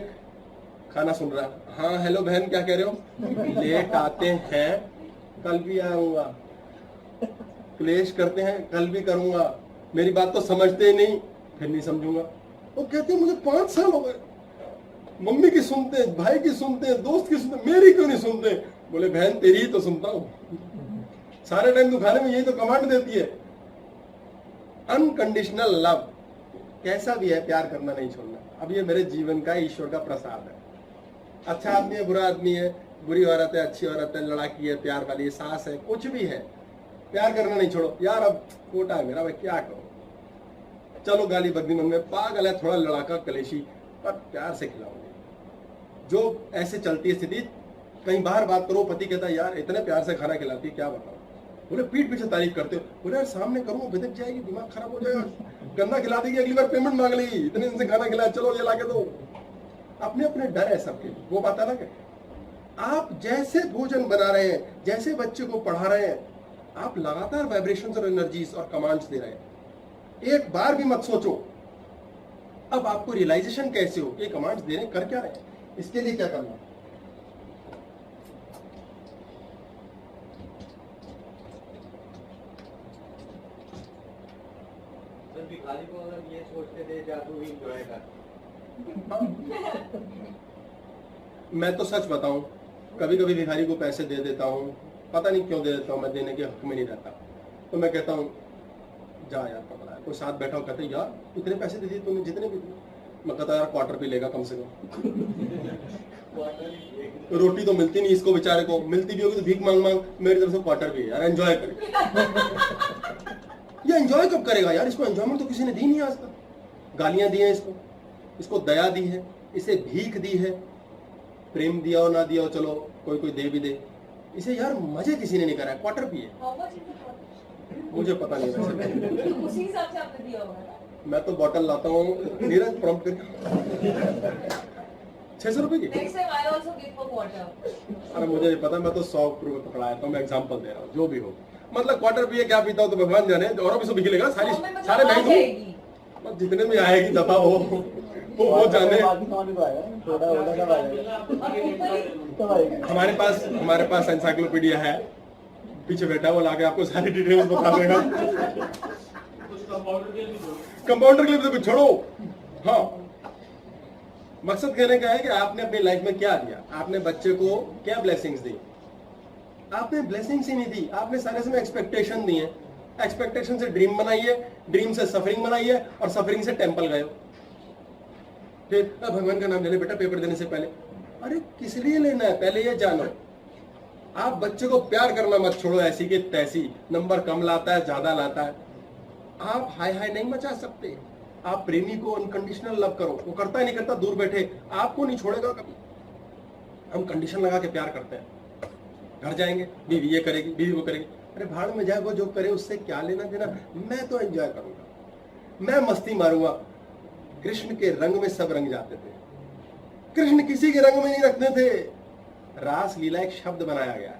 खाना सुन रहा है, हाँ हेलो बहन क्या कह रहे हो, लेट आते हैं, कल भी आऊंगा, क्लेश करते हैं, कल भी करूंगा, मेरी बात तो समझते ही नहीं, फिर नहीं समझूंगा। वो कहते हैं मुझे 5 साल हो गए, मम्मी की सुनते हैं, भाई की सुनते हैं, दोस्त की सुनते हैं, मेरी क्यों नहीं सुनते। बोले बहन तेरी ही तो सुनता हूं, सारे टाइम तू खाने में यही तो कमांड देती है। अनकंडीशनल लव, कैसा भी है प्यार करना नहीं छोड़ना। अब ये मेरे जीवन का ईश्वर का प्रसाद है। अच्छा आदमी है, बुरा आदमी है, बुरी औरत है, अच्छी औरत है, लड़ाकी है, प्यार वाली सास है, कुछ भी है, प्यार करना नहीं छोड़ो। यार अब कोटा है मेरा, मैं क्या करूं, चलो गाली बदली मन में, पागल है, थोड़ा लड़ाका कलेशी, पर प्यार से खिलाओगे। जो ऐसे चलती है स्थिति, कहीं बाहर बात करो, पति कहता है यार इतने प्यार से खाना खिलाती है, क्या बताओ। बोले पीठ पीछे तारीफ करते हो, बोले यार सामने करूँ बिदक जाएगी, दिमाग खराब हो जाएगा, गंदा खिला देगी, अगली बार पेमेंट मांग लेगी, इतने दिन से खाना खिलाया, चलो ये ला के दो। अपने अपने डर है सबके, वो बात अलग है। आप जैसे भोजन बना रहे हैं, जैसे बच्चे को पढ़ा रहे हैं, आप लगातार वाइब्रेशंस और एनर्जीज और कमांड्स दे रहे हैं। एक बार भी मत सोचो, अब आपको रियलाइजेशन कैसे हो कि कमांड्स दे रहे हैं, कर क्या रहे हैं, इसके लिए क्या करना। भिखारी को अगर ये सोच के दे जा तू एंजॉय कर। मैं तो सच बताऊं, कभी कभी भिखारी को पैसे दे देता हूं, पता नहीं क्यों दे देता हूं, मैं देने के हक में नहीं रहता, तो मैं कहता हूं जा यार पकड़ा है। कोई साथ बैठा हो कहते यार इतने पैसे दे दिए तूने, जितने भी दिए। मैं कहता यार क्वार्टर भी लेगा कम से कम, रोटी तो मिलती नहीं इसको बेचारे को, मिलती भी होगी तो भीख मांग मांग, मेरी तरफ से क्वार्टर भी है यार, एंजॉय करे। ये एंजॉय कब करेगा यार, इसको एंजॉयमेंट तो किसी ने दी नहीं आज तक। गालियां दी हैं इसको दया दी है, इसे भीख दी है, प्रेम दिया हो ना दिया हो, चलो कोई दे भी दे, इसे यार मजे किसी ने नहीं कराया, क्वार्टर भी है। मुझे पता नहीं वैसे, उसी हिसाब से आपने दिया होगा। मैं तो बॉटल लाता हूँ नीरज प्रॉम्प्ट करके 600 रुपए की। Next time I'll also give for quarter. अरे मुझे नहीं पता, मैं तो 100 रुपए पकड़ाया था, मैं एग्जांपल दे रहा हूँ, जो भी हो। मतलब क्वार्टर पिए क्या पीता हूँ तो भगवान जाने, और भी सब मिलेगा, सारे महंगे जितने में आएगी दफा वो जाने। हमारे पास एनसाइक्लोपीडिया है, पीछे बैठा वो लाके आपको सारी डिटेल्स बता देगा। कंपाउंडर के लिए तो छोड़ो। हाँ, मकसद कहने का है कि आपने अपनी लाइफ में क्या दिया, आपने बच्चे को क्या ब्लेसिंग्स दी। आपने ब्लेसिंग्स ही नहीं दी, आपने सारे समय एक्सपेक्टेशन दी है, एक्सपेक्टेशन से ड्रीम बनाई है, ड्रीम से सफरिंग बनाई है, और सफरिंग से टेंपल गए हो। फिर भगवान का नाम ले ले बेटा पेपर देने से पहले। अरे किस लिए लेना है, पहले ये जानो। आप बच्चे को प्यार करना मत छोड़ो ऐसी की तैसी, नंबर कम लाता है ज्यादा लाता है, आप हाय हाय नहीं मचा सकते। आप प्रेमी को अनकंडीशनल लव करो, वो करता है नहीं करता दूर बैठे, आपको नहीं छोड़ेगा कभी। हम कंडीशन लगा के प्यार करते हैं, घर जाएंगे बीवी ये करेगी, बीवी वो करेगी, अरे भाड़ में जाए, वो जो करे उससे क्या लेना देना, मैं तो एंजॉय करूंगा, मैं मस्ती मारूंगा। कृष्ण के रंग में सब रंग जाते थे, कृष्ण किसी के रंग में नहीं रखते थे। रास लीला एक शब्द बनाया गया,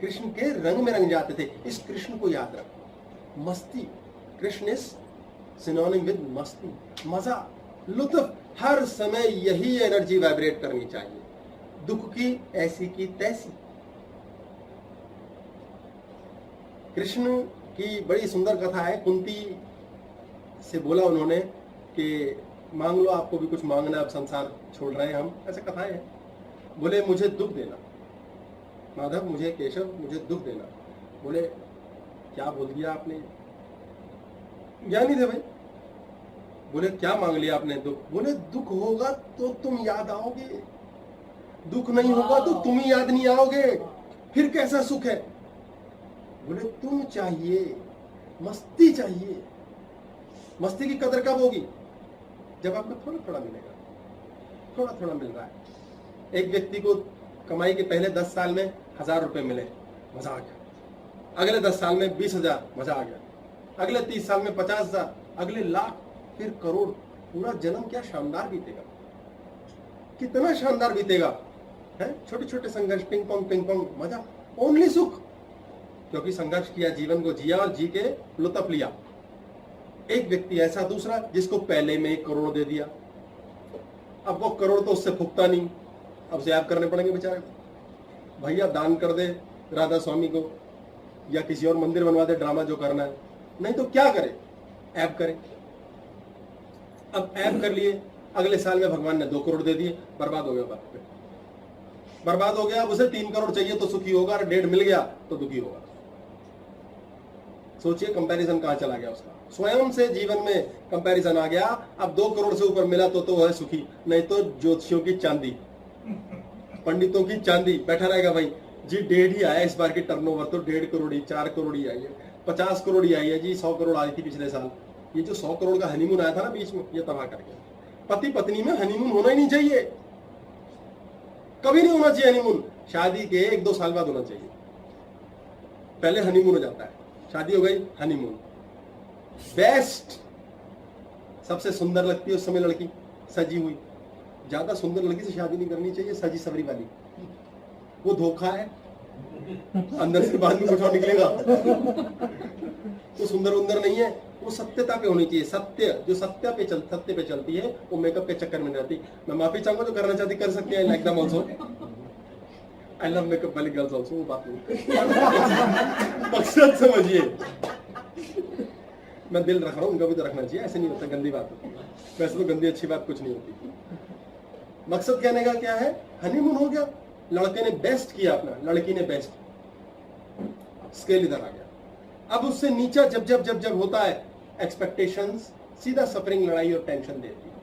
कृष्ण के रंग में रंग जाते थे। इस कृष्ण को याद रखो, मस्ती, कृष्ण इज सिनोनिम विद मस्ती, मजा, लुत्फ, हर समय यही एनर्जी वाइब्रेट करनी चाहिए, दुख की ऐसी की तैसी। कृष्ण की बड़ी सुंदर कथा है, कुंती से बोला उन्होंने कि मांग लो, आपको भी कुछ मांगना, अब संसार छोड़ रहे हैं हम, ऐसे कथाएं हैं। बोले मुझे दुख देना, माधव मुझे, केशव मुझे दुख देना। बोले क्या बोल दिया आपने, ज्ञानी थे भाई। बोले क्या मांग लिया आपने, दुख। बोले दुख होगा तो तुम याद आओगे, दुख नहीं होगा तो तुम ही याद नहीं आओगे, फिर कैसा सुख है। बोले तुम चाहिए, मस्ती चाहिए। मस्ती की कदर कब होगी, जब आपको थोड़ा थोड़ा मिलेगा, थोड़ा थोड़ा मिल रहा है। एक व्यक्ति को कमाई के पहले 10 साल में 1000 रुपए मिले, मजा आ गया। अगले 10 साल में 20,000, मजा आ गया। अगले 30 साल में 50,000, अगले लाख, फिर करोड़। पूरा जन्म क्या शानदार बीतेगा, कितना शानदार बीतेगा है। छोटे छोटे संघर्ष, पिंग पोंग, मजा, ओनली सुख, क्योंकि संघर्ष किया, जीवन को जिया और जी के लुत्फ लिया। एक व्यक्ति ऐसा, दूसरा जिसको पहले में 1 करोड़ दे दिया, अब वो करोड़ तो उससे फूकता नहीं, अब उसे ऐप करने पड़ेंगे बेचारे को। भैया दान कर दे राधा स्वामी को, या किसी और मंदिर बनवा दे, ड्रामा जो करना है, नहीं तो क्या करे, ऐप करे। अब ऐप कर लिए, अगले साल में भगवान ने 2 करोड़ दे दिए, बर्बाद हो गया बात पे, बर्बाद हो गया। अब उसे 3 करोड़ चाहिए तो सुखी होगा, और 1.5 मिल गया तो दुखी होगा। सोचिए कंपैरिजन कहां चला गया उसका, स्वयं से जीवन में कंपैरिजन आ गया। अब 2 करोड़ से ऊपर मिला तो वो है सुखी, नहीं तो ज्योतिषियों की चांदी, पंडितों की चांदी, बैठा रहेगा भाई जी। 1.5 ही आया इस बार की टर्नओवर, तो 1.5 करोड़ ही, 4 करोड़ ही आई है, 50 करोड़ ही आई है जी, 100 करोड़ आई थी पिछले साल। ये जो 100 करोड़ का हनीमून आया था ना बीच में, ये तबाह कर गया। पति पत्नी में हनीमून होना ही नहीं चाहिए, कभी नहीं होना चाहिए हनीमून। शादी के 1-2 साल बाद होना चाहिए, पहले हनीमून हो जाता है, शादी हो गई, हनीमून बेस्ट। सबसे सुंदर लगती है उस समय लड़की, सजी हुई। ज्यादा सुंदर लड़की से शादी नहीं करनी चाहिए, सजी सवरी वाली, वो धोखा है, अंदर से बाद में कुछ और निकलेगा। वो सुंदर उंदर नहीं है, वो सत्यता पे होनी चाहिए। सत्य, जो सत्य पे चलती है, वो मेकअप के चक्कर में नहीं रहती। मैं माफी चाहूंगा, जो करना चाहती कर सकती है, like them also, I love makeup वाली गर्ल्स आल्सो, वो बात नहीं। मकसद समझिए, मैं दिल रख रहा हूँ, उनका भी तो रखना चाहिए, ऐसे नहीं होता, गंदी बात होती है। वैसे तो गंदी अच्छी बात कुछ नहीं होती। मकसद कहने का क्या है, हनीमून हो गया, लड़के ने बेस्ट किया अपना, लड़की ने बेस्ट, स्केल इधर आ गया। अब उससे नीचा जब जब जब जब होता है, एक्सपेक्टेशंस, सीधा सफरिंग, लड़ाई और टेंशन देती है।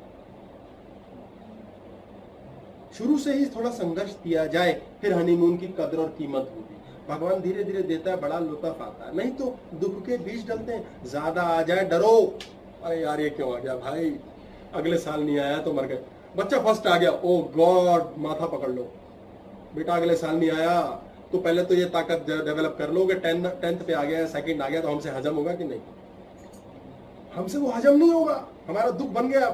शुरू से ही थोड़ा संघर्ष दिया जाए, फिर हनीमून की कदर और कीमत होगी। भगवान धीरे धीरे देता है, बड़ा लुत्फ आता है। नहीं तो दुख के बीज डलते हैं, ज्यादा आ जाए डरो, अरे यार ये क्यों आ गया भाई, अगले साल नहीं आया तो मर गए। बच्चा फर्स्ट आ गया, ओ गॉड, माथा पकड़ लो बेटा, अगले साल नहीं आया तो पहले तो ये ताकत डेवलप कर लो कि 10th पे आ गया, सेकंड आ गया तो हमसे हजम होगा कि नहीं, हमसे वो हजम नहीं होगा, हमारा दुख बन गया।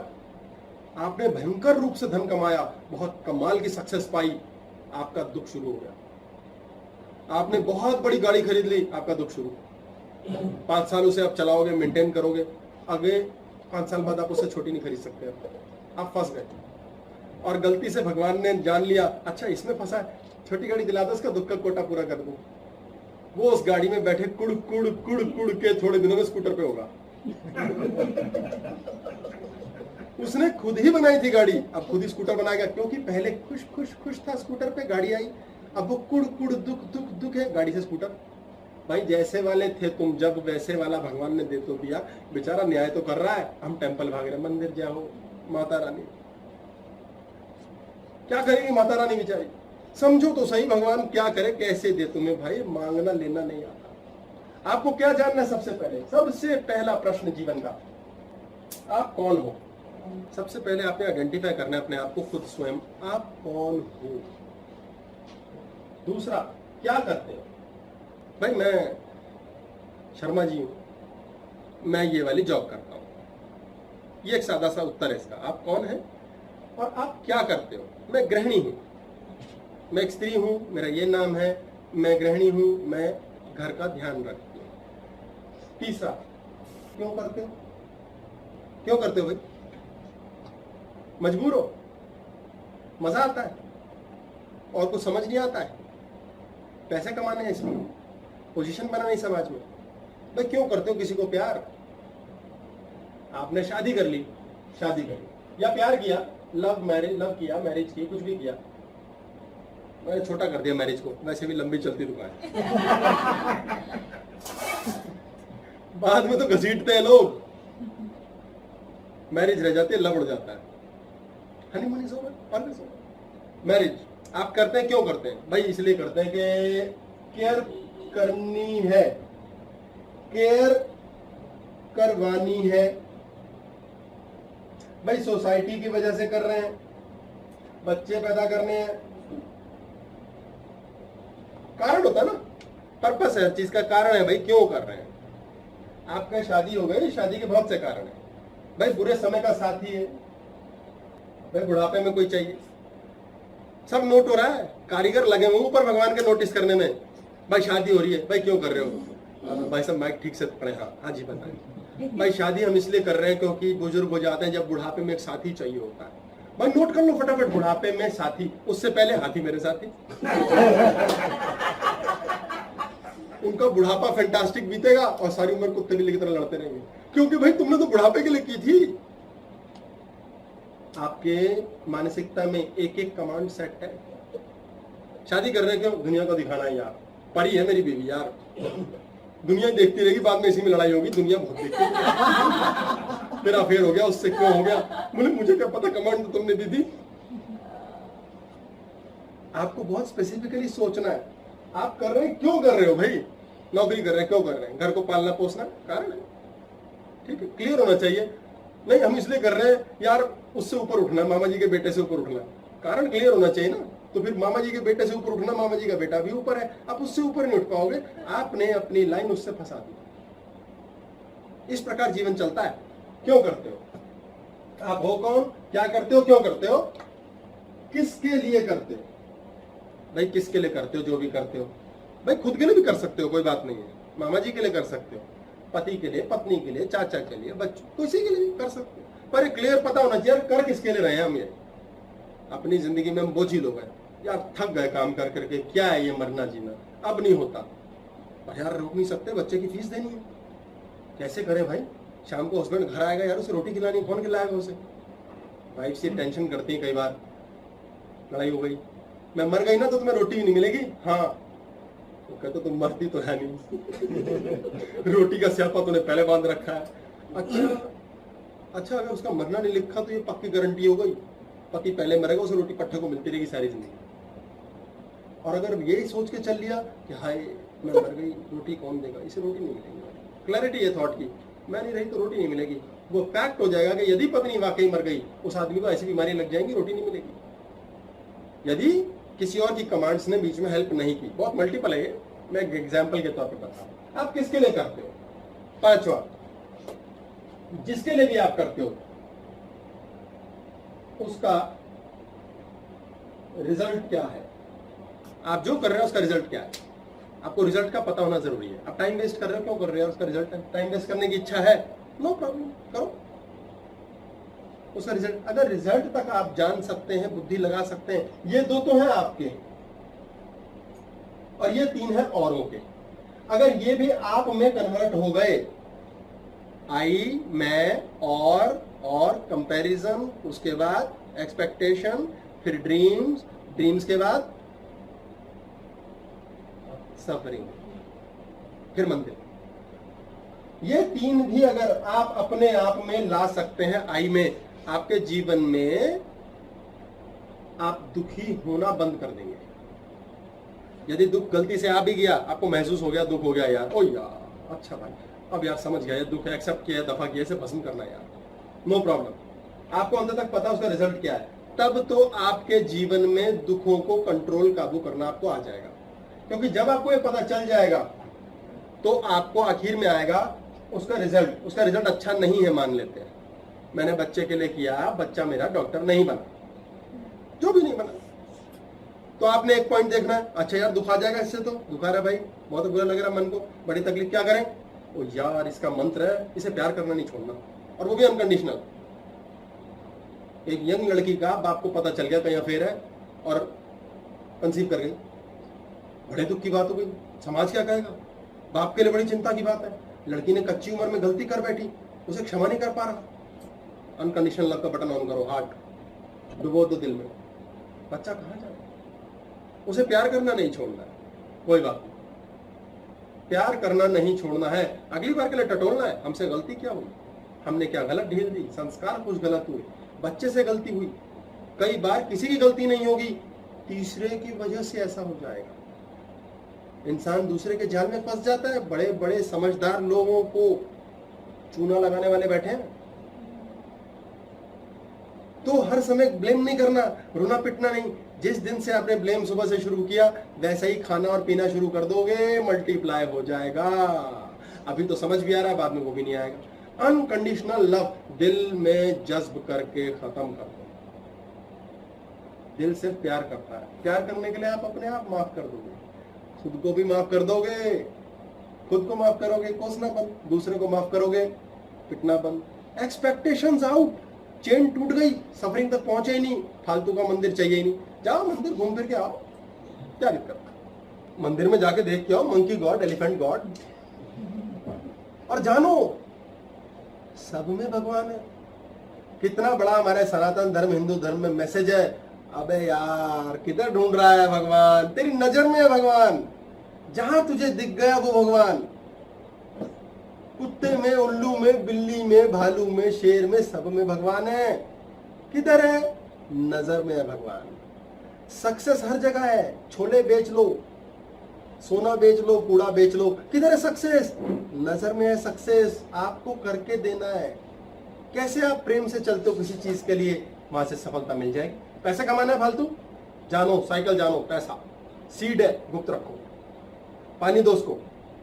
आपने भयंकर रूप से धन कमाया, बहुत कमाल की सक्सेस पाई, आपका दुख शुरू हो गया। आपने बहुत बड़ी गाड़ी खरीद ली, आपका दुख शुरू। 5 साल उसे आप चलाओगे, मेंटेन करोगे, आगे 5 साल बाद आप उससे छोटी नहीं खरीद सकते, आप फंस गए। और गलती से भगवान ने जान लिया, अच्छा इसमें फंसा है, छोटी गाड़ी दिला दो, उसका दुख का कोटा पूरा कर दो। वो उस गाड़ी में बैठे कुड़ कुड़ कुड़ कुड़ के थोड़े दिनों में स्कूटर पे होगा। उसने खुद ही बनाई थी गाड़ी, अब खुद ही स्कूटर बनाएगा, क्योंकि पहले खुश खुश खुश था, स्कूटर पे गाड़ी आई, अब वो कुड़ कुड़ दुख दुख दुख है, गाड़ी से स्कूटर। भाई जैसे वाले थे तुम जब, वैसे वाला भगवान ने दे तो दिया, बेचारा न्याय तो कर रहा है, हम टेंपल भाग रहे, मंदिर जाओ, माता रानी क्या करेगी, माता रानी बेचारी। समझो तो सही भगवान क्या करे, कैसे दे तुम्हें। भाई मांगना लेना नहीं आता। आपको क्या जानना है, सबसे पहला प्रश्न जीवन का, आप कौन हो। सबसे पहले आपने आइडेंटिफाई करना है अपने आप को, खुद स्वयं, आप कौन हो। दूसरा, क्या करते हो। भाई मैं शर्मा जी हूं, मैं ये वाली जॉब करता हूं। ये एक सादा सा उत्तर है इसका, आप कौन है और आप क्या करते हो। मैं गृहिणी हूं, मैं एक स्त्री हूं, मेरा ये नाम है, मैं गृहिणी हूं, मैं घर का ध्यान रखती हूं। तीसरा, क्यों करते हो, क्यों करते हो भाई, मजबूर हो, मजा आता है और कुछ समझ नहीं आता है, पैसे कमाने हैं इसमें, पोजीशन बनाना है समाज में। भाई क्यों करते हो किसी को प्यार, आपने शादी कर ली, शादी करी या प्यार किया, लव मैरिज, लव किया, मैरिज की, कुछ भी किया, मैंने छोटा कर दिया मैरिज को, वैसे भी लंबी चलती दुकान है। बाद में तो घसीटते हैं लोग, मैरिज रह जाती है, लव उड़ जाता है। Honeymoon is over, always over. Marriage आप करते हैं, क्यों करते हैं भाई? इसलिए करते हैं कि केयर करनी है, केयर करवानी है भाई। सोसाइटी की वजह से कर रहे हैं, बच्चे पैदा करने हैं, कारण होता है ना, पर्पस है हर चीज का, कारण है भाई क्यों कर रहे हैं। आपका शादी हो गई, शादी के बहुत से कारण है भाई। बुरे समय का साथी है भाई, बुढ़ापे में कोई चाहिए, सब नोट हो रहा है, कारीगर लगे हुए ऊपर भगवान के नोटिस करने में। भाई शादी हो रही है, भाई क्यों कर रहे हो? भाई सब माइक ठीक से पढ़े। हाँ जी बताएं भाई। शादी हम इसलिए कर रहे हैं क्योंकि बुजुर्ग हो जाते हैं, जब बुढ़ापे में एक साथी चाहिए होता है। भाई नोट कर लो फटाफट, बुढ़ापे में साथी, उससे पहले हाथी मेरे साथी। उनका बुढ़ापा फैंटास्टिक बीतेगा और सारी उम्र कुत्ते बिल्ली की तरह लड़ते रहेंगे, क्योंकि भाई तुमने तो बुढ़ापे के लिए की थी। आपके मानसिकता में एक एक कमांड सेट है। शादी कर रहे क्यों? दुनिया को दिखाना है यार, परी है मेरी बीवी यार, दुनिया देखती रहेगी, बाद में इसी में लड़ाई होगी, दुनिया बहुत देखती है। मेरा अफेयर हो गया, उससे क्यों हो गया? बोले मुझे क्या पता, कमांड तो तुमने दी थी। आपको बहुत स्पेसिफिकली सोचना है, आप कर रहे हैं क्यों कर रहे हो भाई? नौकरी कर रहे हैं क्यों कर रहे हैं? घर को पालना पोसना कारण है, ठीक है, क्लियर होना चाहिए। नहीं हम इसलिए कर रहे हैं यार उससे ऊपर उठना, मामा जी के बेटे से ऊपर उठना, कारण क्लियर होना चाहिए ना। तो फिर मामा जी के बेटे से ऊपर उठना, मामा जी का बेटा भी ऊपर है, आप उससे ऊपर नहीं उठ पाओगे, आपने अपनी लाइन उससे फंसा दी। इस प्रकार जीवन चलता है। क्यों करते हो? आप हो कौन, क्या करते हो, क्यों करते हो, किसके लिए करते हो? भाई किसके लिए करते हो? जो भी करते हो भाई खुद के लिए भी कर सकते हो, कोई बात नहीं है। मामा जी के लिए कर सकते हो, पति के लिए, पत्नी के लिए, चाचा के लिए, बच्चों, किसी के लिए भी कर सकते हो, पर क्लियर पता होना चाहिए कर किसके लिए रहे हैं हम। ये अपनी जिंदगी में हम बोझिल हो गए यार, थक गए काम कर करके, क्या है ये मरना जीना, अब नहीं होता। पर यार रोक नहीं सकते, बच्चे की फीस देनी है, कैसे करें भाई? शाम को हस्बैंड घर आएगा यार, उसे रोटी खिलानी, कौन खिलाएगा उसे? वाइफ से टेंशन करती है, कई बार लड़ाई हो गई, मैं मर गई ना तो तुम्हें रोटी नहीं मिलेगी। हाँ तो कहते तुम मरती तो है नहीं। रोटी का स्यापा तूने पहले बांध रखा है। अच्छा अगर उसका मरना नहीं लिखा तो ये पक्की गारंटी हो गई, पति पहले मरेगा, उसे रोटी पट्टे को मिलती रहेगी सारी जिंदगी। और अगर यही सोच के चल लिया कि हाय मैं मर गई, रोटी कौन देगा, इसे रोटी नहीं मिलेगी, क्लैरिटी है थॉट की, मैं नहीं रही तो रोटी नहीं मिलेगी, वो फैक्ट हो जाएगा कि यदि पत्नी वाकई मर गई, उस आदमी को ऐसी बीमारी लग जाएंगी, रोटी नहीं मिलेगी। यदि किसी और की कमांड्स ने बीच में हेल्प नहीं की, बहुत मल्टीपल है ये, मैं एक एग्जाम्पल के तौर पर बता रहा हूं। आप किसके लिए करते हो? पांचवा, जिसके लिए भी आप करते हो उसका रिजल्ट क्या है? आप जो कर रहे हो उसका रिजल्ट क्या है? आपको रिजल्ट का पता होना जरूरी है। आप टाइम वेस्ट कर रहे हो, क्यों कर रहे हो? उसका रिजल्ट है, टाइम वेस्ट करने की इच्छा है, नो प्रॉब्लम, करो उसका रिजल्ट। अगर रिजल्ट तक आप जान सकते हैं, बुद्धि लगा सकते हैं, ये दो तो हैं आपके और ये तीन है औरों के, अगर ये भी आप में कन्वर्ट हो गए, आई, मैं, और कंपैरिजन, उसके बाद एक्सपेक्टेशन, फिर ड्रीम्स, ड्रीम्स के बाद सफरिंग, फिर मंदिर, ये तीन भी अगर आप अपने आप में ला सकते हैं, आई में, आपके जीवन में आप दुखी होना बंद कर देंगे। यदि दुख गलती से आ भी गया, आपको महसूस हो गया, दुख हो गया यार, ओ यार अच्छा भाई अब यार समझ गया, दुख है, एक्सेप्ट किया, दफा किया, इसे भस्म करना यार, नो प्रॉब्लम। आपको अंत तक पता उसका रिजल्ट क्या है, तब तो आपके जीवन में दुखों को कंट्रोल, काबू करना आपको आ जाएगा। क्योंकि जब आपको ये पता चल जाएगा तो आपको आखिर में आएगा उसका रिजल्ट अच्छा नहीं है, मान लेते हैं मैंने बच्चे के लिए किया, बच्चा मेरा डॉक्टर नहीं बना, जो भी नहीं बना, तो आपने एक पॉइंट देखना है, अच्छा यार दुख आ जाएगा इससे, तो दुखा रहा भाई, बहुत बुरा लग रहा मन को, बड़ी तकलीफ, क्या करें? ओ यार इसका मंत्र है, इसे प्यार करना नहीं छोड़ना, और वो भी अनकंडीशनल। एक यंग लड़की का बाप को पता चल गया कहीं अफेयर है और कंसीव कर गई, बड़े दुख की बात हो गई, समाज क्या कहेगा, बाप के लिए बड़ी चिंता की बात है। लड़की ने कच्ची उम्र में गलती कर बैठी, उसे क्षमा नहीं कर पा रहा, अनकंडीशनल लव का बटन ऑन करो, हार्ट डुबो दो दिल में, बच्चा कहाँ जाए? उसे प्यार करना नहीं छोड़ना है, कोई बात नहीं, प्यार करना नहीं छोड़ना है, अगली बार के लिए टटोलना है। हमसे गलती क्या हुई, हमने क्या गलत ढील दी, संस्कार कुछ गलत हुए, बच्चे से गलती हुई, कई बार किसी की गलती नहीं होगी, तीसरे की वजह से ऐसा हो जाएगा। इंसान दूसरे के जाल में फंस जाता है। बड़े बड़े समझदार लोगों को चूना लगाने वाले बैठे हैं। तो हर समय ब्लेम नहीं करना, रोना पिटना नहीं। जिस दिन से आपने ब्लेम सुबह से शुरू किया, वैसे ही खाना और पीना शुरू कर दोगे, मल्टीप्लाई हो जाएगा। अभी तो समझ भी आ रहा है, बाद में वो भी नहीं आएगा। अनकंडीशनल लव दिल में जज्ब करके खत्म कर दो। दिल सिर्फ प्यार करता है, प्यार करने के लिए आप अपने आप माफ कर दोगे, खुद को भी माफ कर दोगे, खुद को माफ करोगे कोसना बंद, दूसरे को माफ करोगे पिटना बंद। एक्सपेक्टेशंस आउट, चेन टूट गई, सफरिंग तक पहुंचे ही नहीं, फालतू का मंदिर चाहिए ही नहीं। जाओ मंदिर घूम फिर के आओ, क्या दिक्कत, मंदिर में जाके देख के आओ मंकी गॉड, एलिफेंट गॉड, और जानो सब में भगवान है। कितना बड़ा हमारे सनातन धर्म हिंदू धर्म में मैसेज है। अबे यार किधर ढूंढ रहा है भगवान, तेरी नजर में है भगवान, जहां तुझे दिख गया वो भगवान। कुत्ते में, उल्लू में, बिल्ली में, भालू में, शेर में, सब में भगवान है। किधर है, नजर में है भगवान। सक्सेस हर जगह है, छोले बेच लो, सोना बेच लो, कूड़ा बेच लो, किधर है सक्सेस, नजर में है सक्सेस। आपको करके देना है। कैसे आप प्रेम से चलते हो किसी चीज के लिए, वहां से सफलता मिल जाएगी। पैसे कमाना है फालतू, जानो साइकिल जानो, पैसा सीड है, गुप्त रखो। पानी दो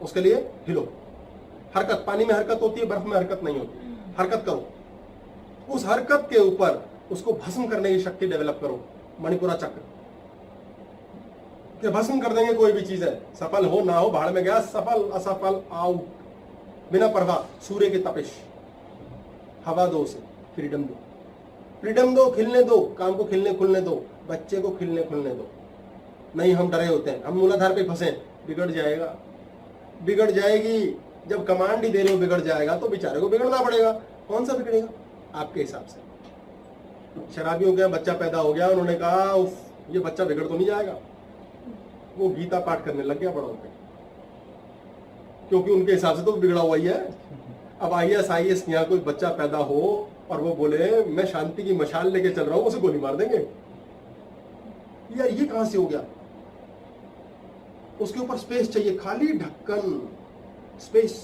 उसके लिए हिलो। हरकत, पानी में हरकत होती है, बर्फ में हरकत नहीं होती। हरकत करो, उस हरकत के ऊपर उसको भस्म करने की शक्ति डेवलप करो। मणिपुरा चक्र कि भस्म कर देंगे कोई भी चीज है, सफल हो ना हो, भाड़ में गया, सफल असफल आउट, बिना परवाह। सूर्य की तपिश, हवा दो उसे, फ्रीडम दो, फ्रीडम दो, खिलने दो, काम को खिलने खुलने दो, बच्चे को खिलने खुलने दो। नहीं हम डरे होते हैं, हम मूलाधार पे फंसे, बिगड़ जाएगा, बिगड़ जाएगी। जब कमांड ही दे रहे हो बिगड़ जाएगा, तो बेचारे को बिगड़ना पड़ेगा। कौन सा बिगड़ेगा, आपके हिसाब से। शराबियों के बच्चा पैदा हो गया, उन्होंने कहा उफ ये बच्चा बिगड़ तो नहीं जाएगा, वो गीता पाठ करने लग गया बड़ा होकर, क्योंकि उनके हिसाब से तो बिगड़ा हुआ ही है। अब IAS यहाँ कोई बच्चा पैदा हो और वो बोले मैं शांति की मशाल लेके चल रहा हूं, उसे गोली मार देंगे। यार ये कहां से हो गया। उसके ऊपर स्पेस चाहिए, खाली ढक्कन, स्पेस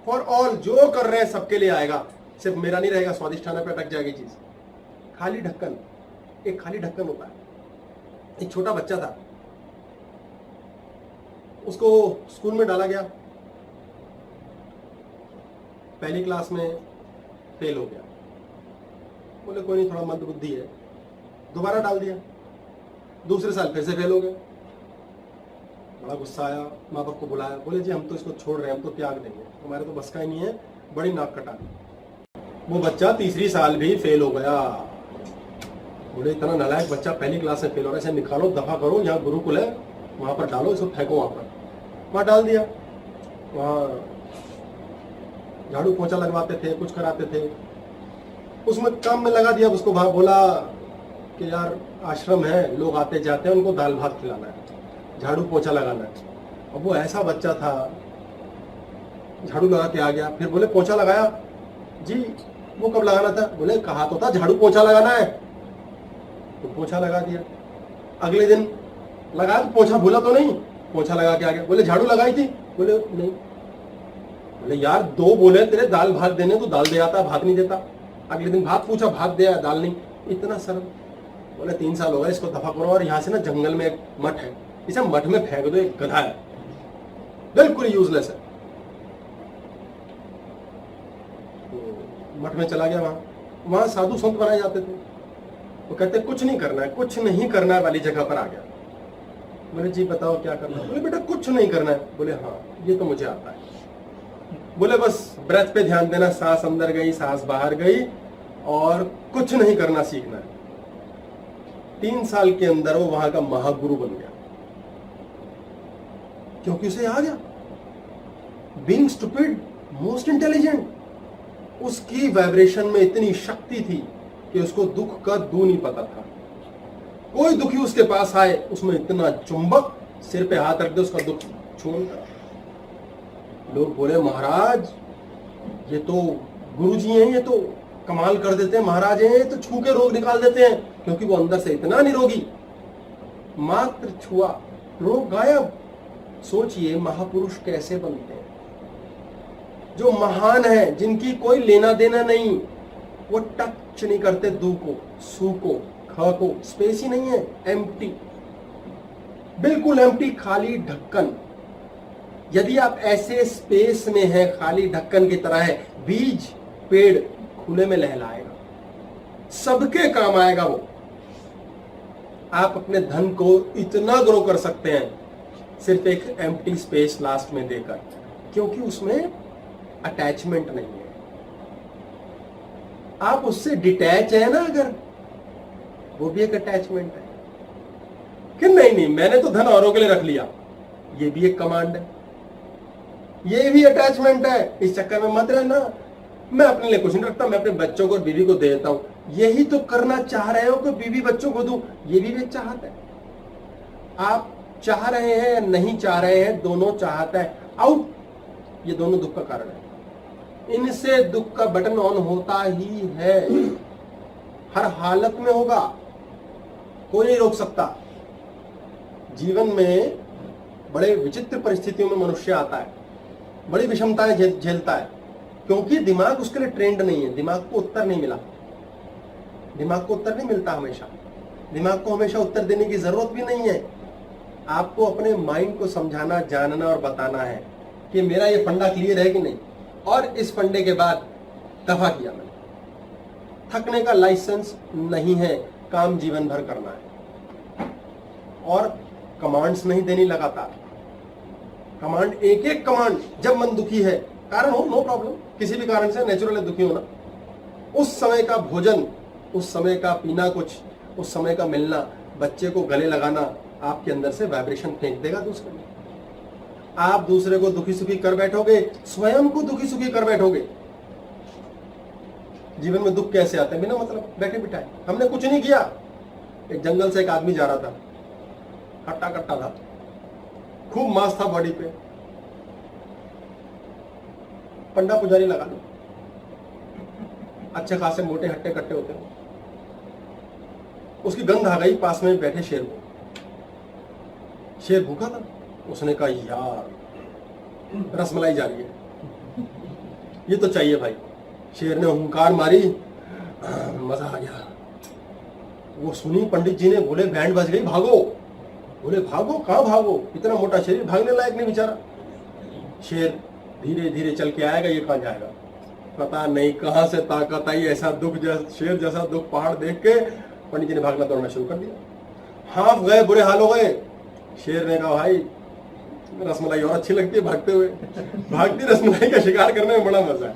फॉर ऑल। जो कर रहे हैं सबके लिए आएगा, सिर्फ मेरा नहीं रहेगा, स्वादिष्ट खाना पे अटक जाएगी चीज। खाली ढक्कन, एक खाली ढक्कन होता है। एक छोटा बच्चा था, उसको स्कूल में डाला गया, पहली क्लास में फेल हो गया। बोले कोई नहीं, थोड़ा मंद बुद्धि है, दोबारा डाल दिया, दूसरे साल फिर से फेल हो गए। बड़ा गुस्सा आया, माँ बाप को बुलाया, बोले जी हम तो इसको छोड़ रहे हैं, हम तो त्याग देंगे, हमारे तो बस का ही नहीं है, बड़ी नाक कटा दी। वो बच्चा तीसरी साल भी फेल हो गया। बोले इतना नालायक बच्चा पहली क्लास में फेल हो रहा है, इसे निकालो, दफा करो, यहाँ गुरुकुल है वहां पर डालो, इसको फेंको वहां पर। वहां डाल दिया, वहां झाड़ू पोछा लगवाते थे, कुछ कराते थे, उसमें काम में लगा दिया। उसको वहां बोला कि यार आश्रम है, लोग आते जाते हैं, उनको दाल भात खिलाना है, झाड़ू पोछा लगाना है। अब वो ऐसा बच्चा था, झाड़ू लगा के आ गया। फिर बोले पोछा लगाया जी, वो कब लगाना था, बोले कहा तो था झाड़ू पोछा लगाना है, तो पोछा लगा दिया। अगले दिन लगाया तो पोछा भूला तो नहीं, पोछा लगा के आ गया। बोले झाड़ू लगाई थी, बोले नहीं। बोले यार दो बोले तेरे दाल भात देने, तो दाल दे आता, भात नहीं देता। अगले दिन भात पूछा, भात दिया, दाल नहीं। इतना सरल। बोले 3 साल हो गए, इसको दफा करो, और यहाँ से ना जंगल में एक मठ है, इसे मठ में फेंक दो, एक गधा है, बिल्कुल यूजलेस है। तो मठ में चला गया, वहां साधु संत बनाए जाते थे। वो कहते कुछ नहीं करना है, कुछ नहीं करना है वाली जगह पर आ गया। बोले जी बताओ क्या करना है। बोले बेटा कुछ नहीं करना है। बोले हाँ ये तो मुझे आता है। बोले बस ब्रेथ पे ध्यान देना, सांस अंदर गई, सांस बाहर गई, और कुछ नहीं करना सीखना है। 3 साल के अंदर वो वहां का महागुरु बन गया, क्योंकि उसे आ गया। बीइंग स्टूपिड मोस्ट इंटेलिजेंट, उसकी वाइब्रेशन में इतनी शक्ति थी कि उसको दुख का दू नहीं पता था। कोई दुखी उसके पास आए, उसमें इतना चुंबक, सिर पे हाथ रख दे उसका दुख छोड़कर। लोग बोले महाराज ये तो गुरुजी हैं, ये तो कमाल कर देते हैं, महाराज हैं, ये तो छू के रोग निकाल देते हैं, क्योंकि वो अंदर से इतना निरोगी, मात्र छुआ रोग गायब। सोचिए महापुरुष कैसे बनते हैं, जो महान है, जिनकी कोई लेना देना नहीं, वो टच नहीं करते दू को, सू को, ख को, स्पेस ही नहीं है, एम्प्टी, बिल्कुल एम्प्टी, खाली ढक्कन। यदि आप ऐसे स्पेस में हैं, खाली ढक्कन की तरह है, बीज पेड़ खुले में लहलाएगा, सबके काम आएगा वो। आप अपने धन को इतना ग्रो कर सकते हैं सिर्फ एक एम्प्टी स्पेस लास्ट में देकर, क्योंकि उसमें अटैचमेंट नहीं है। आप उससे डिटैच है ना, अगर वो भी एक अटैचमेंट है कि नहीं मैंने तो धन औरों के लिए रख लिया, ये भी एक कमांड है, ये भी अटैचमेंट है। इस चक्कर में मत रहना, मैं अपने लिए कुछ नहीं रखता, मैं अपने बच्चों को और बीवी को दे देता हूं। यही तो करना चाह रहे हो कि बीवी बच्चों को दूं, ये भी एक चाहत है। आप चाह रहे हैं या नहीं चाह रहे हैं, दोनों चाहत है, आउट, ये दोनों दुख का कारण है। इनसे दुख का बटन ऑन होता ही है, हर हालत में होगा, कोई नहीं रोक सकता। जीवन में बड़े विचित्र परिस्थितियों में मनुष्य आता है, बड़ी विषमताएं झेलता है, क्योंकि दिमाग उसके लिए ट्रेंड नहीं है, दिमाग को उत्तर नहीं मिला, दिमाग को उत्तर नहीं मिलता हमेशा, दिमाग को हमेशा उत्तर देने की जरूरत भी नहीं है। आपको अपने माइंड को समझाना, जानना और बताना है कि मेरा ये फंडा क्लियर है कि नहीं, और इस फंडे के बाद दफा किया मैंने। थकने का लाइसेंस नहीं है, काम जीवन भर करना है, और कमांड्स नहीं देनी लगातार। कमांड, एक एक कमांड, जब मन दुखी है, कारण हो, नो प्रॉब्लम, किसी भी कारण से नेचुरली दुखी होना, उस समय का भोजन, उस समय का पीना कुछ, उस समय का मिलना, बच्चे को गले लगाना, आपके अंदर से वाइब्रेशन फेंक देगा दूसरे में। आप दूसरे को दुखी सुखी कर बैठोगे, स्वयं को दुखी सुखी कर बैठोगे। जीवन में दुख कैसे आता है? बिना मतलब बैठे बिठाए। हमने कुछ नहीं किया, एक जंगल से एक आदमी जा रहा था, हट्टा कट्टा था, खूब मांस था बॉडी पे, पंडा पुजारी लगा लो, अच्छे खासे मोटे हट्टे कट्टे होते हैं। उसकी गंध आ गई पास में बैठे शेर को। शेर भूखा था, उसने कहा यार रसमलाई जा रही है, ये तो चाहिए भाई। शेर ने हुंकार मारी, मजा आ गया। वो सुनी पंडित जी ने, बोले बैंड बज गई, भागो। बोले भागो, कहां भागो, इतना मोटा शरीर भागने लायक नहीं बेचारा। शेर धीरे धीरे चल के आएगा, ये कहां जाएगा पता नहीं, कहां से ताकत आई, ऐसा दुख, शेर जैसा दुख पहाड़ देख के पंडित जी ने भागना दौड़ना शुरू कर दिया। हाफ गए, बुरे हाल हो गए। शेर ने कहा भाई रसमलाई और अच्छी लगती है भागते हुए, भागती रसमलाई का शिकार करने में बड़ा मजा है।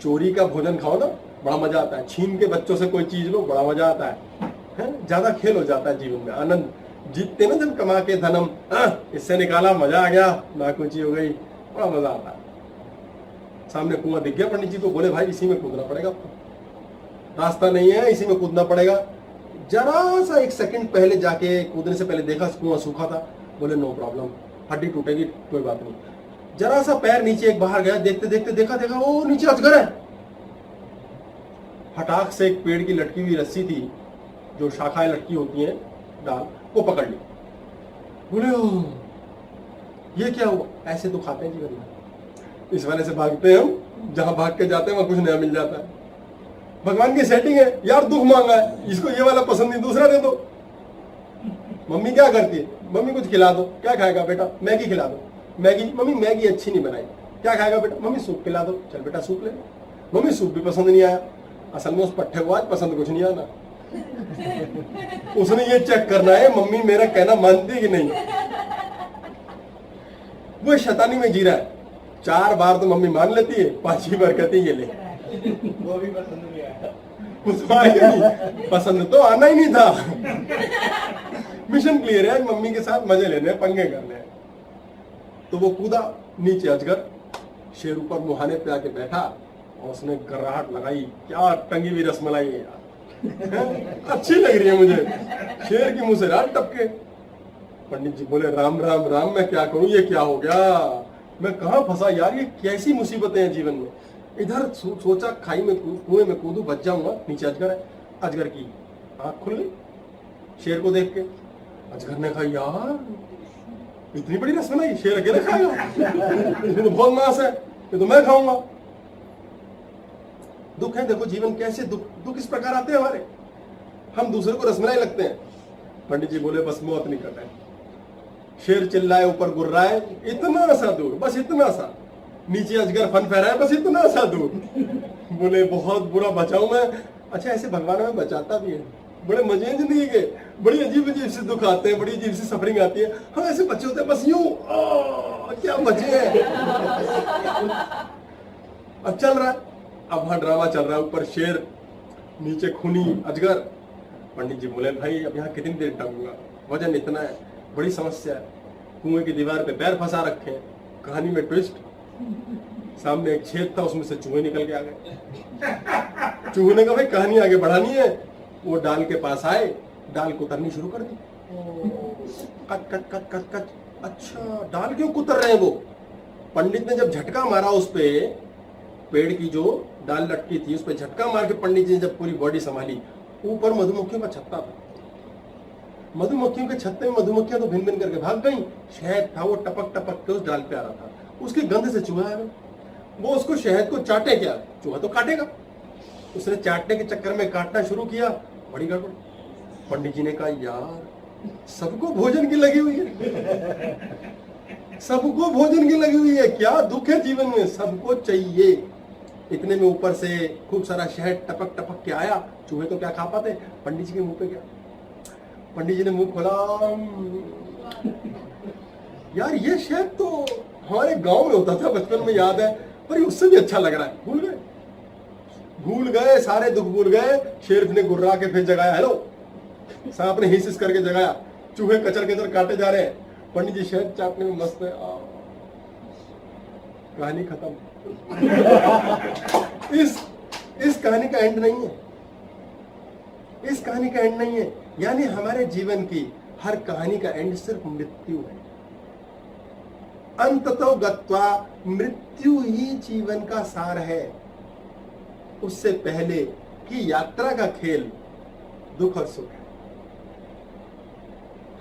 चोरी का भोजन खाओ ना, बड़ा मजा आता है। छीन के बच्चों से कोई चीज लो, बड़ा मजा आता है। ज्यादा खेल हो जाता है जीवन में, आनंद जीतते ना जब कमा के धनम, इससे निकाला, मजा आ गया, नाकुची हो गई, बड़ा मजा आता है। सामने कुआं दिख गया पंडित जी को, बोले भाई इसी में कूदना पड़ेगा, रास्ता नहीं है, इसी में कूदना पड़ेगा। जरा सा एक सेकंड पहले जाके, कूदने से पहले देखा कुआं सूखा था, बोले नो प्रॉब्लम, हड्डी टूटेगी कोई बात नहीं। जरा सा पैर नीचे एक बाहर गया, देखते देखते देखा ओ नीचे अजगर है। हटाक से एक पेड़ की लटकी हुई रस्सी थी, जो शाखाएं लटकी होती हैं डाल, वो पकड़ ली। बोले ओ ये क्या हुआ? ऐसे तो खाते हैं जीवन में, इस वजह से भागते हैं हम, जहां भाग के जाते हैं वहां कुछ नया मिल जाता है। भगवान की सेटिंग है यार, दुख मांगा है, इसको ये वाला पसंद नहीं, दूसरा दे दो। मम्मी क्या करती है? मम्मी कुछ खिला दो, क्या खाएगा बेटा? मैगी खिला दो। मैगी, मम्मी मैगी अच्छी नहीं बनाई, क्या खाएगा बेटा? मम्मी सूप खिला दो, चल बेटा सूप ले। मम्मी सूप भी पसंद नहीं आया, असल में उस पट्टे को आज पसंद कुछ नहीं आना, उसने ये चेक करना है मम्मी मेरा कहना मानती है कि नहीं। वो शैतानी में जी रहा है। 4 बार तो मम्मी मान लेती है, 5वीं बार कहती है ये ले, वो भी पसंद नहीं आया, उसको आएगा नहीं, पसंद तो आना ही नहीं था। मिशन क्लियर है, मम्मी के साथ मजे लेने, पंगे करने हैं। तो वो कूदा नीचे, अजगर शेर ऊपर मुहाने पे आके बैठा और उसने गर्राहट लगाई, क्या टंगी हुई रसमलाई है यार, अच्छी लग रही है मुझे, शेर की मुंह से रात टपके। पंडित जी बोले राम राम राम, मैं क्या करूं, ये क्या हो गया, मैं कहां फंसा यार, ये कैसी मुसीबतें हैं जीवन में। इधर सोचा खाई में कुएं में कूदूं, बच जाऊंगा, नीचे अजगर है। अजगर की आंख खुल गई शेर को देख के। अजगर ने कहा यार इतनी बड़ी रसमलाई शेर अकेले खाएगा, इसमें तो बहुत मांस है, ये तो मैं खाऊंगा। दुख है, देखो जीवन कैसे दुख इस प्रकार आते हैं हमारे, हम दूसरे को रसमलाई लगते हैं। पंडित जी बोले बस मौत निकट है। शेर चिल्लाए, ऊपर गुर्राए, इतना सा दूर, बस इतना सा, नीचे अजगर फन फहराए, बस इतना सा दूर। बोले बहुत बुरा बचाऊं मैं। अच्छा ऐसे भगवान हमें बचाता भी है, बड़े मजे हैं जिंदगी के, बड़ी अजीब अजीब से दुख आते हैं, बड़ी अजीब सी सफरिंग आती है, हम ऐसे बच्चे होते हैं बस यूं क्या बचे हैं। अब चल रहा है, अब वहां ड्रामा चल रहा है, ऊपर शेर, नीचे खूनी अजगर। पंडित जी बोले भाई अब यहाँ कितनी देर टंगूंगा, वजन इतना है, बड़ी समस्या है। कुएं की दीवार पे पैर फंसा रखे हैं। कहानी में ट्विस्ट, सामने एक छेद था, उसमें से चूहे निकल के आ गए। चूहे ने कहा भाई कहानी आगे बढ़ानी है। वो डाल के पास आए, डाल कुतरनी शुरू कर दी, cut cut cut cut cut. अच्छा डाल क्यों कुतर रहे हैं वो। पंडित ने जब झटका मारा उस पे, पेड़ की जो डाल लटकी थी उस पे झटका मार के पंडित जी ने जब पूरी बॉडी संभाली, ऊपर मधुमक्खियों का छत्ता था। मधुमक्खियों के छत्ते में मधुमक्खियां तो भिन भिन करके भाग गई, शहद था वो टपक टपक के उस डाल पे आ रहा था, उसकी गंध से चूहा आया। वो उसको शहद को चाटे, क्या चूहा तो काटेगा, उसने चाटने के चक्कर में काटना शुरू किया, बड़ी गड़बड़। पंडित जी ने कहा यार सबको भोजन की लगी हुई है, सबको भोजन की लगी हुई है, क्या दुख है जीवन में, सबको चाहिए। इतने में ऊपर से खूब सारा शहद टपक टपक के आया, चूहे तो क्या खा पाते। पंडित जी के मुंह पे गया, पंडित जी ने मुंह खोला, यार ये शहद तो हमारे गांव में होता था बचपन में, याद है, पर ये उससे भी अच्छा लग रहा है। भूल गए सारे दुख भूल गए। शेर ने गुर्रा के फिर जगाया, हेलो, सांप ने हिस करके जगाया, चूहे कचर कचर काटे जा रहे हैं, पंडित जी शहद चाटने में मस्त है। कहानी खत्म। इस कहानी का एंड नहीं है, इस कहानी का एंड नहीं है। यानी हमारे जीवन की हर कहानी का एंड सिर्फ मृत्यु है। अंततो गत्वा मृत्यु ही जीवन का सार है। उससे पहले की यात्रा का खेल दुख और सुख है।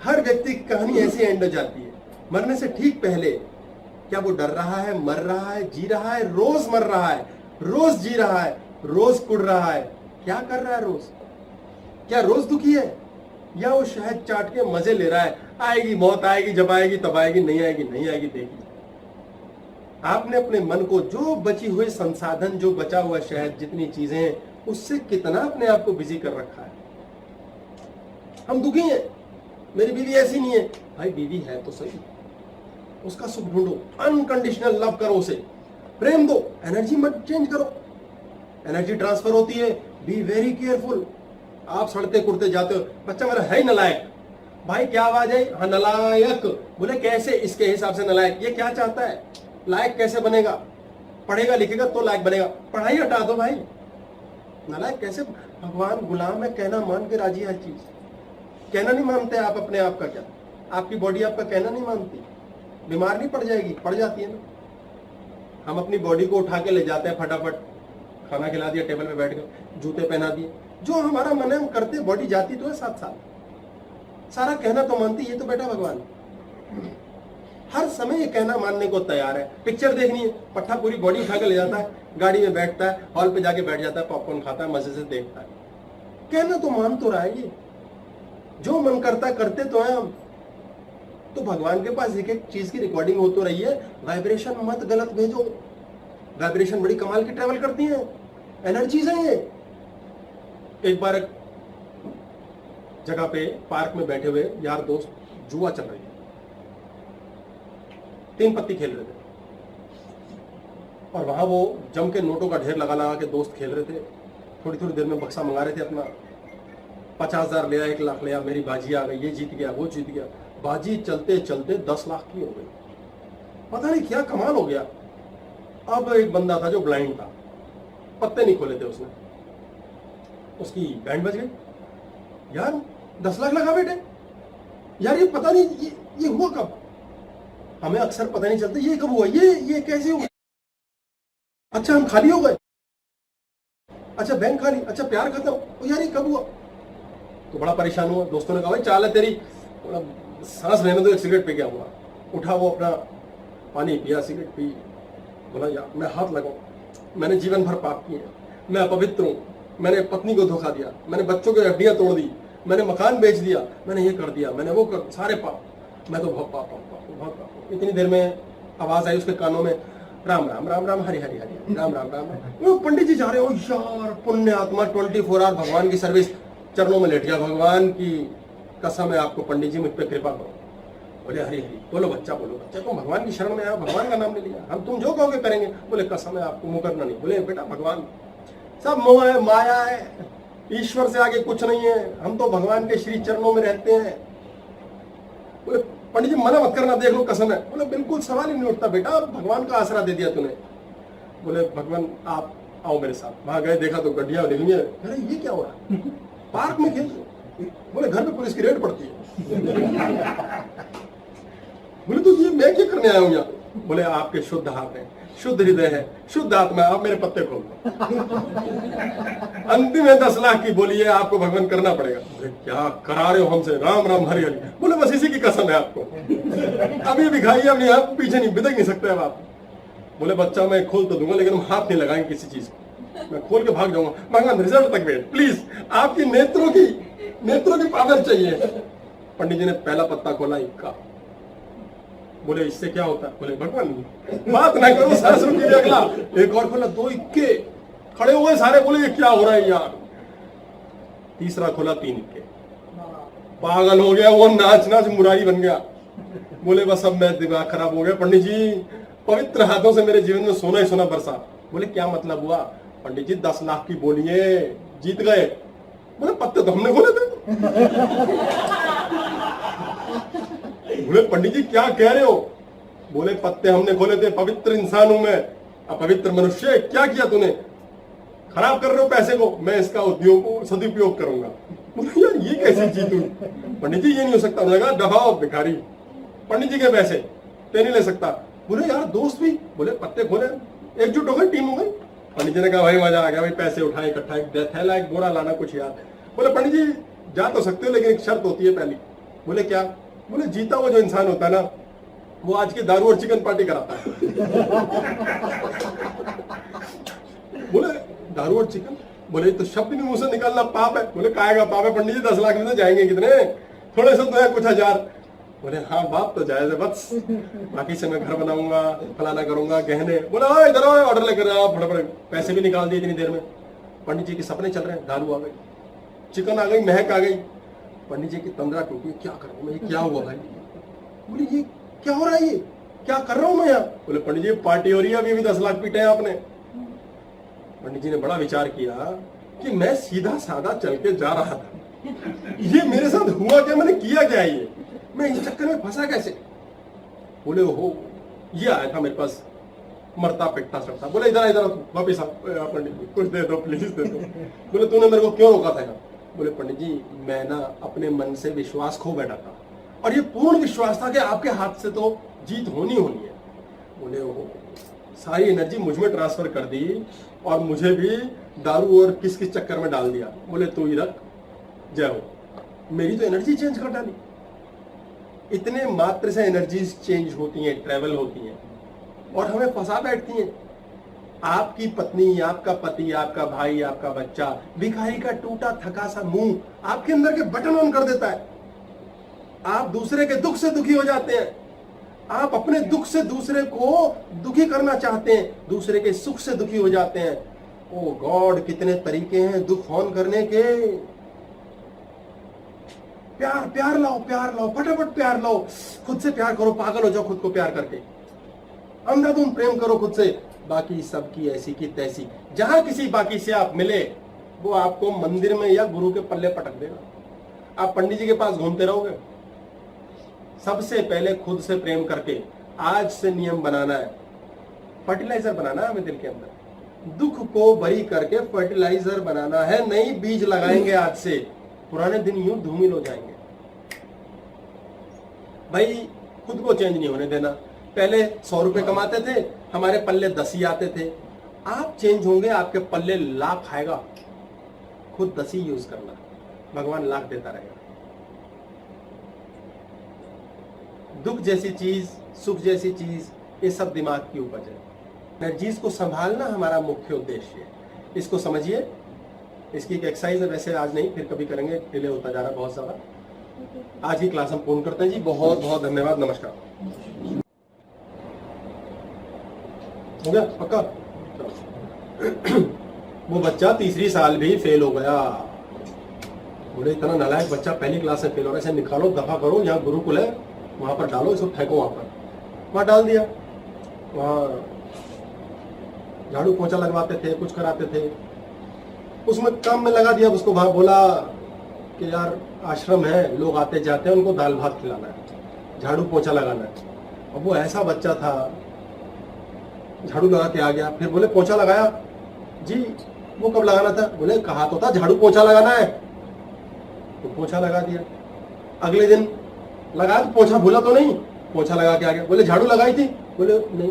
हर व्यक्ति की कहानी ऐसी एंड हो जाती है। मरने से ठीक पहले क्या वो डर रहा है, मर रहा है, जी रहा है, रोज मर रहा है, रोज जी रहा है, रोज कुड़ रहा है, क्या कर रहा है रोज, क्या रोज दुखी है, या वो शहद चाट के मजे ले रहा है, आएगी मौत, आएगी जब आएगी तब आएगी, नहीं आएगी नहीं आएगी, देखिए आपने अपने मन को, जो बची हुई संसाधन, जो बचा हुआ शहद, जितनी चीजें हैं, उससे कितना अपने आप को बिजी कर रखा है। हम दुखी हैं, मेरी बीवी ऐसी नहीं है, भाई बीवी है तो सही, उसका सुख ढूंढो, अनकंडीशनल लव करो, उसे प्रेम दो, एनर्जी मत चेंज करो, एनर्जी ट्रांसफर होती है, बी वेरी केयरफुल। आप सड़ते कुड़ते जाते हो, बच्चा मेरा है नलायक, भाई क्या आवाज है, हाँ नलायक, बोले कैसे, इसके हिसाब से नलायक, ये क्या चाहता है, लायक कैसे बनेगा, पढ़ेगा लिखेगा तो लायक बनेगा, पढ़ाई हटा दो भाई, नलायक कैसे। भगवान गुलाम है, कहना मान के राजी है हर चीज, कहना नहीं मानते आप अपने आप का, क्या आपकी बॉडी आपका कहना नहीं मानती, बीमार नहीं पड़ जाएगी, पड़ जाती है ना। हम अपनी बॉडी को उठा के ले जाते हैं, फटाफट खाना खिला दिया, टेबल पे बैठ गए, जूते पहना दिए, जो हमारा मन है हम करते, बॉडी जाती तो है साथ साथ, सारा कहना तो मानती, ये तो बेटा भगवान हर समय ये कहना मानने को तैयार है। पिक्चर देखनी है, पट्टा पूरी बॉडी उठा के ले जाता है, गाड़ी में बैठता है, हॉल पे जाके बैठ जाता है, पॉपकॉर्न खाता है, मजे से देखता है, कहना तो मान तो रहा है, ये जो मन करता है करते तो है हम। तो भगवान के पास एक एक चीज की रिकॉर्डिंग हो तो रही है, वाइब्रेशन मत गलत भेजो, वाइब्रेशन बड़ी कमाल की ट्रेवल करती है, एनर्जीज है ये। एक बार एक जगह पे पार्क में बैठे हुए यार दोस्त, जुआ चल रही है, 3 पत्ती खेल रहे थे, और वहां वो जम के नोटों का ढेर लगा लगा के दोस्त खेल रहे थे। थोड़ी थोड़ी देर में बक्सा मंगा रहे थे अपना, 50,000 लिया, 1 लाख लिया, मेरी बाजी आ गई, ये जीत गया, वो जीत गया, बाजी चलते चलते 10 लाख की हो गई, पता नहीं क्या कमाल हो गया। अब एक बंदा था जो ब्लाइंड था, पत्ते नहीं खोले थे उसने, उसकी बैंड बज गई। यार 10 लाख लगा बेटे, यार ये पता नहीं ये हुआ कब, हमें अक्सर पता नहीं चलता ये कब हुआ, ये कैसे हुआ, अच्छा हम खाली हो गए, अच्छा बैंक खाली, अच्छा प्यार खत्म, यार ये कब हुआ। तो बड़ा परेशान हुआ। दोस्तों ने कहा भाई चाल है तेरी, थोड़ा सांस लेने दो, एक सिगरेट पे क्या हुआ। उठा, वो अपना पानी पिया, सिगरेट पी, बोला यार मैं हाथ लगाऊं, मैंने जीवन भर पाप किए, मैं अपवित्र हूँ, मैंने पत्नी को धोखा दिया, मैंने बच्चों की हड्डियां तोड़ दी, मैंने मकान बेच दिया, मैंने ये कर दिया, मैंने वो कर, सारे पाप, मैं तो बहुत पाप हूँ। इतनी देर में आवाज आई उसके कानों में, राम राम राम राम हरि हरि हरि राम राम राम राम। वो पंडित जी जा रहे हो, यार पुण्य आत्मा 24 आवर भगवान की सर्विस, चरणों में लेट गया, भगवान की कसम है आपको पंडित जी मुझ पर कृपा करो। बोले हरि हरि, बोलो बच्चा तुम भगवान की शरण में आओ, भगवान का नाम ले लिया, हम तुम जो कहोगे करेंगे। बोले कसम है आपको, मुकरना नहीं। बोले बेटा भगवान सब मोह है, माया है, ईश्वर से आगे कुछ नहीं है, हम तो भगवान के श्री चरणों में रहते हैं। बोले पंडित जी मना मत करना, देख लो कसम है। बोले बिल्कुल सवाल ही नहीं उठता बेटा, भगवान का आसरा दे दिया तूने। बोले भगवान आप आओ मेरे साथ। वहां गए, देखा तो गड्डियां निकली है। अरे ये क्या हो रहा है, पार्क में खेल। बोले घर पे पुलिस की रेड पड़ती है। बोले तो ये मैं क्या करने आया हूँ यहाँ। बोले आपके शुद्ध हाथ है, शुद्ध हृदय है, शुद्ध आत्मा है, आप मेरे पत्ते खोल दो। अंतिम है 10 लाख की, बोलिए आपको भगवान करना पड़ेगा। बोले क्या करा रहे हो हमसे, राम राम हरि हरि। बोले बस इसी की कसम है आपको, अभी अभी खाइए, अपनी आप पीछे नहीं बिदक नहीं सकते अब आप। बोले बच्चा मैं खोल तो दूंगा, लेकिन हम हाथ नहीं लगाएंगे किसी चीज को, मैं खोल के भाग जाऊंगा। भगवान रिजल्ट तक वेट प्लीज, आपकी नेत्रों की पावर चाहिए। पंडित जी ने पहला पत्ता खोला, इक्का। बोले इससे क्या होता है। बोले भगवान बात ना करो, सांस रुकी, अगला एक और खोला, 2 इक्के खड़े हुए सारे। बोले ये क्या हो रहा है यार। तीसरा खोला, 3 इक्के, पागल हो गया वो, नाच मुरारी बन गया। बोले बस अब मैं दिमाग खराब हो गया, पंडित जी पवित्र हाथों से मेरे जीवन में सोना ही सोना बरसा। बोले क्या मतलब हुआ। पंडित जी 10 लाख की बोलिए, जीत गए। बोले पत्ते तो हमने खोले थे। बोले पंडित जी क्या कह रहे हो। बोले पत्ते हमने खोले थे, पवित्र इंसान हूं मैं, अपवित्र मनुष्य। क्या किया तूने, खराब कर रहे हो पैसे को, मैं इसका सदुपयोग करूंगा। बोले यार ये कैसी चीज हुई। पंडित जी ये नहीं हो सकता। उन्होंने कहा दबाओ भिखारी, पंडित जी के पैसे ते नहीं ले सकता। बोले यार दोस्त भी। बोले पत्ते खोले, एकजुट हो गए, टीम हो गई। पंडित जी ने कहा भाई मजा आ गया, भाई पैसे उठाए इकट्ठा, एक थैला एक बोरा लाना कुछ याद। बोले पंडित जी जा तो सकते हो, लेकिन एक शर्त होती है पहली। बोले क्या। बोले जीता हुआ जो इंसान होता है ना, वो आज की दारू और चिकन पार्टी कराता है। बोले दारू और चिकन। बोले तो शब्द भी मुंह से निकालना पाप है। बोले काहेगा पाप है पंडित जी, 10 लाख में से जाएंगे कितने, थोड़े से तो है कुछ हजार। बोले हाँ बाप तो जायज है, बस बाकी से मैं घर बनाऊंगा, फलाना करूंगा, गहने। बोला इधर आओ, ऑर्डर लेकर आप फटाफट पैसे भी निकाल दिए इतनी देर में। पंडित जी के सपने चल रहे हैं, दारू आ गई, चिकन आ गई, महक आ गई। पंडित जी की तंद्रा टूटी, क्या करूं मैं, क्या हुआ भाई। बोले ये क्या हो रहा है, ये क्या कर रहा हूं मैं यहाँ। बोले पंडित जी पार्टी हो रही है, अभी भी 10 लाख पीटे हैं आपने। पंडित जी ने बड़ा विचार किया कि मैं सीधा साधा चल के जा रहा था, ये मेरे साथ हुआ क्या, मैंने किया क्या, ये मैं इस चक्कर में फंसा कैसे। बोले हो ये आया था मेरे पास मरता पिटता सड़ता। बोले इधर इधर वापिस पंडित जी कुछ दे दो प्लीज दे दो। बोले तूने मेरे को क्यों रोका था यहाँ। बोले पंडित जी मैं ना अपने मन से विश्वास खो बैठा था, और ये पूर्ण विश्वास था कि आपके हाथ से तो जीत होनी है। बोले ओहो, सारी एनर्जी मुझ में ट्रांसफर कर दी और मुझे भी दारू और किस किस चक्कर में डाल दिया। बोले तू ही रख, जय हो। मेरी तो एनर्जी चेंज कर डाली। इतने मात्र से एनर्जीज चेंज होती हैं, ट्रेवल होती हैं, और हमें फंसा बैठती हैं। आपकी पत्नी, आपका पति, आपका भाई, आपका बच्चा, भिखारी का टूटा थका सा मुंह आपके अंदर के बटन ऑन कर देता है। आप दूसरे के दुख से दुखी हो जाते हैं, आप अपने दुख से दूसरे को दुखी करना चाहते हैं, दूसरे के सुख से दुखी हो जाते हैं। ओ गॉड, कितने तरीके हैं दुख ऑन करने के। प्यार प्यार लाओ, प्यार लाओ, फटाफट प्यार लाओ, खुद से प्यार करो, पागल हो जाओ खुद को प्यार करके, अंधाधुंध प्रेम करो खुद से। बाकी सबकी ऐसी की तैसी, जहां किसी बाकी से आप मिले वो आपको मंदिर में या गुरु के पल्ले पटक देगा। आप पंडित जी के पास घूमते रहोगे। सबसे पहले खुद से प्रेम करके आज से नियम बनाना है, फर्टिलाइजर बनाना है हमें दिल के अंदर। दुख को बरी करके फर्टिलाइजर बनाना है, नई बीज लगाएंगे आज से, पुराने दिन यूं धूमिल हो जाएंगे। भाई खुद को चेंज नहीं होने देना। पहले 100 रुपए कमाते थे, हमारे पल्ले 10 ही आते थे। आप चेंज होंगे, आपके पल्ले लाख आएगा, खुद 10 ही यूज करना, भगवान लाख देता रहेगा। दुख जैसी चीज, सुख जैसी चीज, ये सब दिमाग की उपज है। एनर्जीज को संभालना हमारा मुख्य उद्देश्य है। इसको समझिए। इसकी एक एक्सरसाइज है, वैसे आज नहीं, फिर कभी करेंगे, डिले होता जा रहा है बहुत ज्यादा। आज की क्लास हम पूर्ण करते हैं जी। बहुत बहुत धन्यवाद, नमस्कार। हो गया पक्का? वो बच्चा तीसरी साल भी फेल हो गया। बोले इतना नालायक बच्चा पहली क्लास में फेल हो रहा है, इसे निकालो, दफा करो, यहाँ गुरुकुल है वहां पर डालो, इसको फेंको वहां पर। वहां डाल दिया। वहां झाड़ू पोंछा लगवाते थे, कुछ कराते थे, उसमें काम में लगा दिया उसको। वहां बोला कि यार आश्रम है, लोग आते जाते हैं, उनको दाल भात खिलाना है, झाड़ू पोंछा लगाना है। अब वो ऐसा बच्चा था, झाड़ू लगा के आ गया। फिर बोले पोंछा लगाया जी? वो कब लगाना था? बोले कहा तो था झाड़ू पोंछा लगाना है, तो पोंछा लगा दिया। अगले दिन लगाया तो पोंछा भूला तो नहीं, पोंछा लगा के आ गया। बोले झाड़ू लगाई थी? बोले नहीं।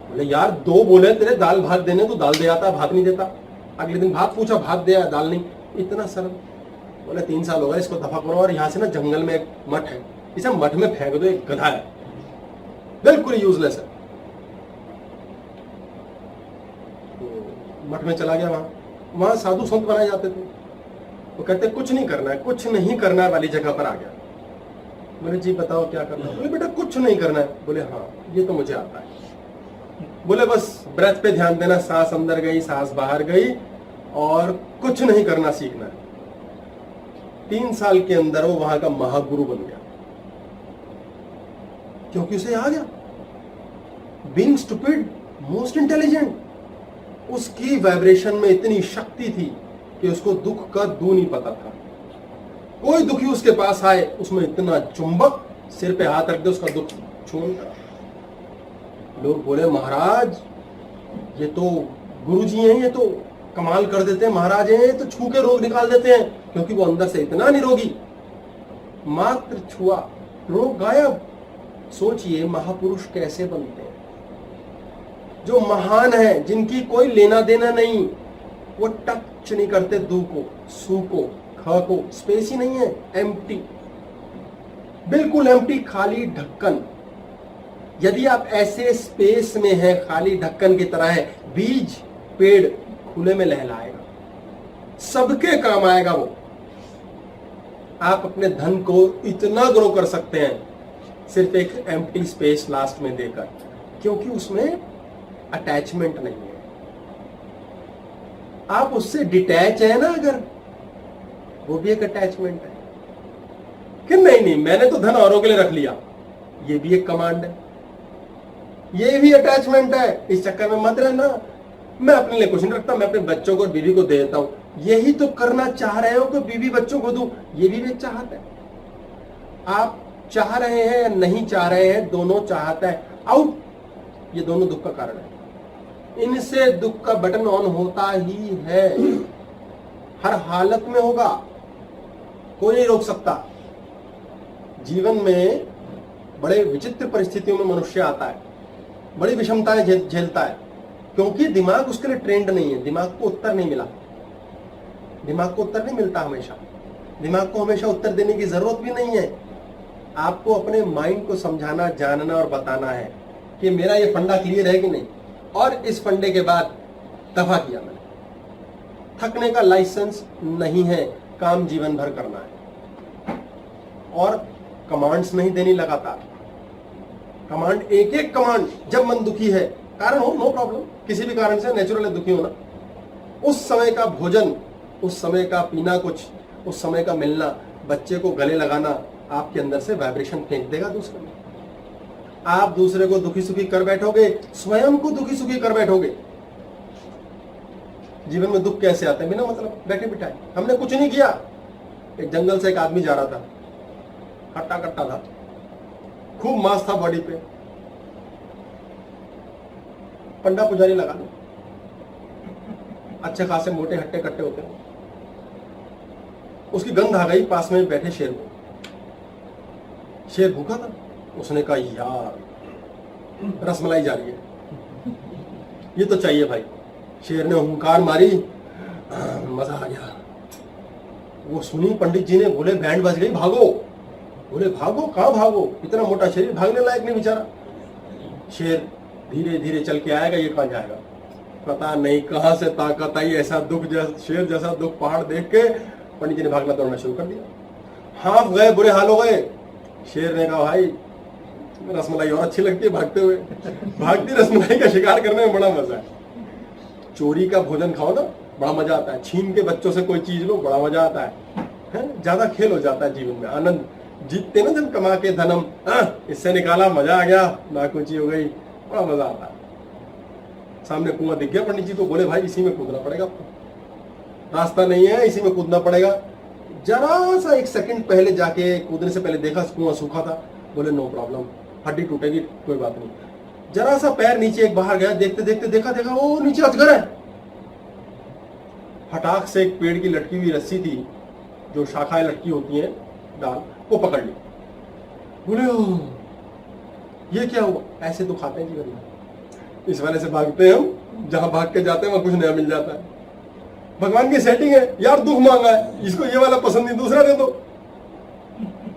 बोले यार 2 बोले तेरे दाल भात देने, तो दाल दे आता, भात नहीं देता। अगले दिन भात पूछा, भात दिया, दाल नहीं। इतना सरल। बोले 3 साल हो गए, इसको दफा करो, और यहाँ से ना जंगल में एक मठ है, इसे मठ में फेंक दो, एक गधा है, बिल्कुल यूजलेस है। तो मठ में चला गया। वहां साधु संत बनाए जाते थे। वो कहते कुछ नहीं करना है, कुछ नहीं करना है वाली जगह पर आ गया। बोले जी बताओ क्या करना है? बोले बेटा कुछ नहीं करना है। बोले हाँ ये तो मुझे आता है। बोले बस ब्रेथ पे ध्यान देना, सांस अंदर गई, सांस बाहर गई, और कुछ नहीं करना सीखना है। 3 साल के अंदर वो वहां का महागुरु बन गया, क्योंकि उसे आ गया। बीइंग स्टूपिड मोस्ट इंटेलिजेंट, उसकी वाइब्रेशन में इतनी शक्ति थी कि उसको दुख का दू नहीं पता था। कोई दुखी उसके पास आए, उसमें इतना चुंबक, सिर पे हाथ रख दे उसका दुख छूटा। लोग बोले महाराज ये तो गुरुजी हैं, ये तो कमाल कर देते हैं, महाराज हैं, ये तो छू के रोग निकाल देते हैं, क्योंकि वो अंदर से इतना निरोगी। मात्र छुआ, रोग गायब। सोचिए महापुरुष कैसे बनते हैं, जो महान है, जिनकी कोई लेना देना नहीं, वो टच नहीं करते दू को, सू को, ख को, स्पेस ही नहीं है, एम्प्टी, बिल्कुल एम्प्टी, खाली ढक्कन। यदि आप ऐसे स्पेस में हैं, खाली ढक्कन की तरह है, बीज पेड़ खुले में लहलाएगा, सबके काम आएगा वो। आप अपने धन को इतना ग्रो कर सकते हैं सिर्फ एक एम्प्टी स्पेस लास्ट में देकर, क्योंकि उसमें अटैचमेंट नहीं है। आप उससे डिटैच है ना, अगर, वो भी एक अटैचमेंट है कि नहीं मैंने तो धन औरों के लिए रख लिया, ये भी एक कमांड है, ये भी अटैचमेंट है। इस चक्कर में मत रहना, मैं अपने लिए कुछ नहीं रखता, मैं अपने बच्चों को और बीवी को दे देता हूं। यही तो करना चाह रहे हो कि बीवी बच्चों को दूं, ये भी एक चाहत है। आप चाह रहे हैं या नहीं चाह रहे हैं, दोनों चाहत है, आउट। ये दोनों दुख का कारण है। इनसे दुख का बटन ऑन होता ही है, हर हालत में होगा, कोई नहीं रोक सकता। जीवन में बड़े विचित्र परिस्थितियों में मनुष्य आता है, बड़ी विषमताएं झेलता है, क्योंकि दिमाग उसके लिए ट्रेंड नहीं है, दिमाग को उत्तर नहीं मिला। दिमाग को उत्तर नहीं मिलता हमेशा, दिमाग को हमेशा उत्तर देने की जरूरत भी नहीं है। आपको अपने माइंड को समझाना, जानना और बताना है कि मेरा ये फंडा क्लियर है कि नहीं, और इस फंडे के बाद दफा किया मैंने। थकने का लाइसेंस नहीं है, काम जीवन भर करना है, और कमांड्स नहीं देनी लगातार। कमांड, एक एक कमांड, जब मन दुखी है, कारण हो, नो प्रॉब्लम, किसी भी कारण से नेचुरल है दुखी होना, उस समय का भोजन, उस समय का पीना कुछ, उस समय का मिलना, बच्चे को गले लगाना, आपके अंदर से वाइब्रेशन फेंक देगा दूसरे में। आप दूसरे को दुखी सुखी कर बैठोगे, स्वयं को दुखी सुखी कर बैठोगे। जीवन में दुख कैसे आते हैं? बिना मतलब बैठे बिठाए। हमने कुछ नहीं किया, एक जंगल से एक आदमी जा रहा था, हट्टा कट्टा था, खूब मांस था बॉडी पे, पंडा पुजारी लगा लो, अच्छे खासे मोटे हट्टे कट्टे होते हैं। उसकी गंध आ गई पास में बैठे शेर को। शेर भूखा था, उसने कहा यार रसमलाई जा रही है, ये तो चाहिए भाई। शेर ने हुंकार मारी, मजा आ गया। वो सुनी पंडित जी ने, बोले बैंड बज गई, भागो। बोले भागो, कहाँ भागो, इतना मोटा शरीर भागने लायक नहीं बेचारा। शेर धीरे धीरे चल के आएगा, ये कहाँ जाएगा पता नहीं, कहाँ से ताकत आई। ऐसा दुख, शेर जैसा दुख पहाड़ देख के पंडित जी ने भागना दौड़ना शुरू कर दिया। हाफ गए, बुरे हाल हो गए। शेर ने कहा भाई रसमलाई और अच्छी लगती है भागते हुए, भागती रसमलाई का शिकार करने में बड़ा मजा है। चोरी का भोजन खाओ ना, बड़ा मजा आता है। छीन के बच्चों से कोई चीज लो, बड़ा मजा आता है। ज्यादा खेल हो जाता है जीवन में, आनंद जीतते ना जब कमा के धनम, इससे निकाला, मजा आ गया, नाकुची हो गई, बड़ा मजा आता है। सामने कुआं दिख गया पंडित जी को, बोले भाई इसी में कूदना पड़ेगा आपको, रास्ता नहीं है, इसी में कूदना पड़ेगा। जरा सा 1 सेकंड पहले जाके कूदने से पहले देखा कुआं सूखा था। बोले नो प्रॉब्लम, हड्डी टूटेगी कोई बात नहीं। जरा सा पैर नीचे एक बाहर गया, देखते देखते देखा ओ नीचे अजगर है। फटाक से एक पेड़ की लटकी हुई रस्सी थी, जो शाखाएं लटकी होती हैं डाल, वो पकड़ ली। बोले ये क्या हुआ? ऐसे तो खाते हैं जीवन में, इस वाले से भागते हैं हम, जहां भाग के जाते हैं वहां कुछ नया मिल जाता है। भगवान की सेटिंग है यार, दुख मांगा है, इसको ये वाला पसंद नहीं, दूसरा दे दो।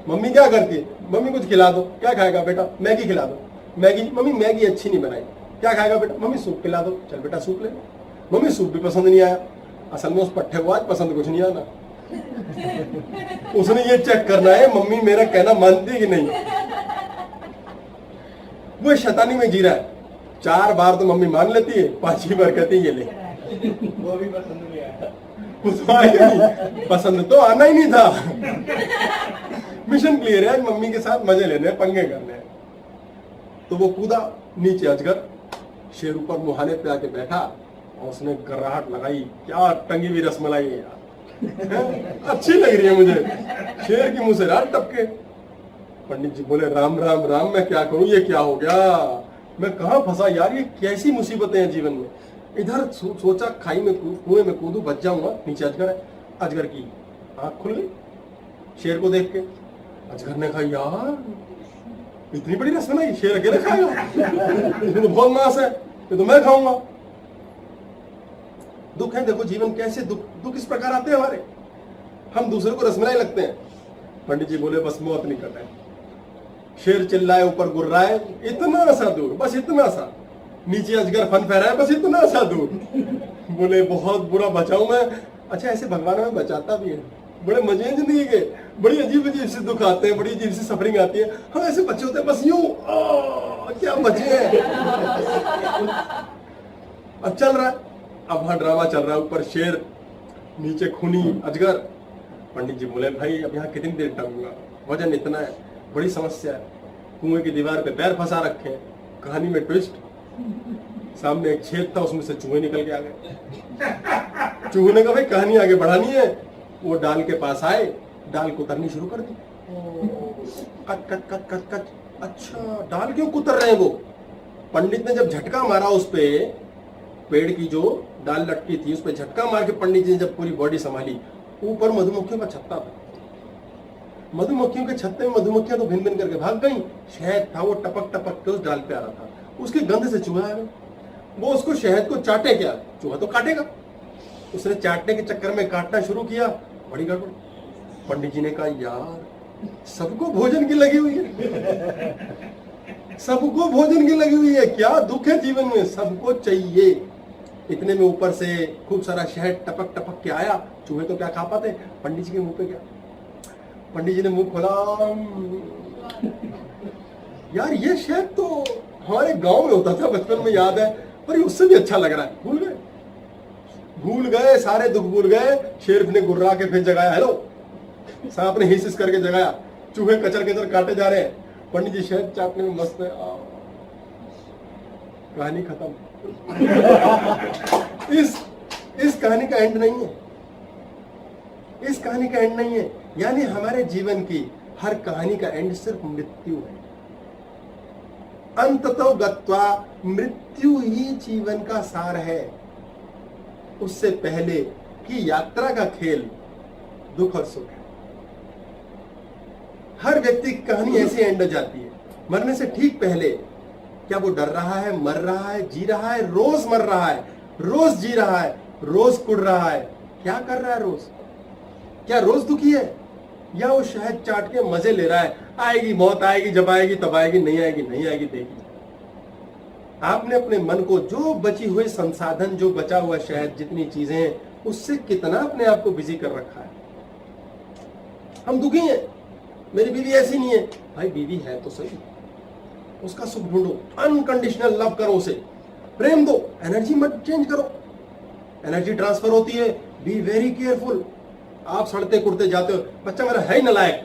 मम्मी क्या करती है? मम्मी कुछ खिला दो। क्या खाएगा बेटा? मैगी खिला दो। मैगी, मम्मी मैगी अच्छी नहीं बनाई। क्या खाएगा बेटा? मम्मी सूप पिला दो। चल बेटा सूप ले। मम्मी सूप भी पसंद नहीं आया। असल में उस पट्टे को आज पसंद कुछ नहीं आना, उसने ये चेक करना है मम्मी मेरा कहना मानती है कि नहीं। वो शैतानी में जी रहा है। 4 बार तो मम्मी मान लेती है, 5वीं बार कहती है ये ले। वो भी पसंद नहीं आया, उसको आया नहीं, पसंद तो आना ही नहीं था। मिशन क्लियर है, मम्मी के साथ मजे लेने हैं, पंगे करने हैं। तो वो कूदा नीचे, अजगर शेर ऊपर मुहाने पे आके बैठा और उसने गर्राहट लगाई, क्या टंगी हुई रसमलाई है यार, अच्छी लग रही है मुझे। शेर की मुंह से रात टपके। पंडित जी बोले राम राम राम, मैं क्या करूं, ये क्या हो गया, मैं कहां फंसा यार, ये कैसी मुसीबतें हैं जीवन में। इधर सोचा खाई में कुएं में कूदू, बच जाऊंगा, नीचे अजगर है। अजगर की आंख खुल गई शेर को देख के। अजगर ने कहा यार इतनी बड़ी रसमलाई शेर अकेले खाएगा, इसमें तो बहुत मांस है, ये तो मैं खाऊंगा। दुख है, देखो जीवन कैसे दुख इस प्रकार आते हैं हमारे, हम दूसरे को रसमलाई लगते हैं। पंडित जी बोले बस मौत नहीं करना है। शेर चिल्लाए, ऊपर गुर्राए, इतना सा दूर, बस इतना सा, नीचे अजगर फन फहराए, बस इतना सा दूर। बोले बहुत बुरा बचाऊं मैं। अच्छा ऐसे भगवान हमें बचाता भी है, बड़े मजे हैं जिंदगी के, बड़ी अजीब अजीब से दुख आते हैं, बड़ी अजीब सी सफरिंग आती है, हम ऐसे बच्चे होते हैं बस यूं, क्या बचे हैं। अब चल रहा है, अब वहां ड्रामा चल रहा है, ऊपर शेर, नीचे खूनी अजगर। पंडित जी बोले भाई अब यहाँ कितनी देर टंगूंगा, वजन इतना है, बड़ी समस्या है। कुएं की दीवार पे पैर फंसा रखे हैं। कहानी में ट्विस्ट, सामने एक छेद था, उसमें से चूहे निकल के आ गए। चूहे ने कहा भाई कहानी आगे बढ़ानी है। वो डाल के पास आए, डाल कुतरनी शुरू कर दी, cut cut cut cut cut. अच्छा डाल क्यों कुतर रहे हैं वो? पंडित ने जब झटका मारा उस पे, पेड़ की जो डाल लटकी थी उस पे झटका मार के पंडित जी ने जब पूरी बॉडी संभाली, ऊपर मधुमक्खियों का छत्ता था। मधुमक्खियों के छत्ते में मधुमक्खियां तो भिन भिन करके भाग गई। शहद था वो टपक टपक के उस डाल पे आ रहा था, उसकी गंध से चूहा आ गया। वो उसको शहद को चाटे क्या, चूहा तो काटेगा। उसने चाटने के चक्कर में काटना शुरू किया, बड़ी गड़बड़। पंडित जी ने कहा यार सबको भोजन की लगी हुई है, सबको भोजन की लगी हुई है, क्या दुख है जीवन में, सबको चाहिए। इतने में ऊपर से खूब सारा शहद टपक टपक के आया। चूहे तो क्या खा पाते, पंडित जी के मुंह पे गया। पंडित जी ने मुंह खोला, यार ये शहद तो हमारे गांव में होता था बचपन में, याद है, पर ये उससे भी अच्छा लग रहा है। भूल गए सारे दुख भूल गए। शेर ने गुर्रा के फिर जगाया, हेलो। सांप ने हिस करके जगाया। चूहे कचर कचर काटे जा रहे हैं, पंडित जी शहद चाटने में मस्त है। कहानी खत्म। इस कहानी का एंड नहीं है, इस कहानी का एंड नहीं है। यानी हमारे जीवन की हर कहानी का एंड सिर्फ मृत्यु है। अंततो गत्वा मृत्यु ही जीवन का सार है। उससे पहले की यात्रा का खेल दुख और सुख है। हर व्यक्ति की कहानी ऐसे एंड हो जाती है। मरने से ठीक पहले क्या वो डर रहा है, मर रहा है, जी रहा है, रोज मर रहा है, रोज जी रहा है, रोज कुड़ रहा है, क्या कर रहा है रोज? क्या रोज दुखी है, या वो शहद चाट के मजे ले रहा है? आएगी मौत, आएगी जब आएगी तब आएगी, नहीं आएगी नहीं आएगी, देखिए आपने अपने मन को जो बची हुई संसाधन, जो बचा हुआ शहद, जितनी चीजें हैं, उससे कितना अपने आप को बिजी कर रखा है। हम दुखी हैं, मेरी बीवी ऐसी नहीं है। भाई बीवी है तो सही, उसका सुख ढूंढो, अनकंडीशनल लव करो, उसे प्रेम दो, एनर्जी मत चेंज करो। एनर्जी ट्रांसफर होती है, बी वेरी केयरफुल। आप सड़ते कुड़ते जाते हो, बच्चा मेरा है ही नलायक।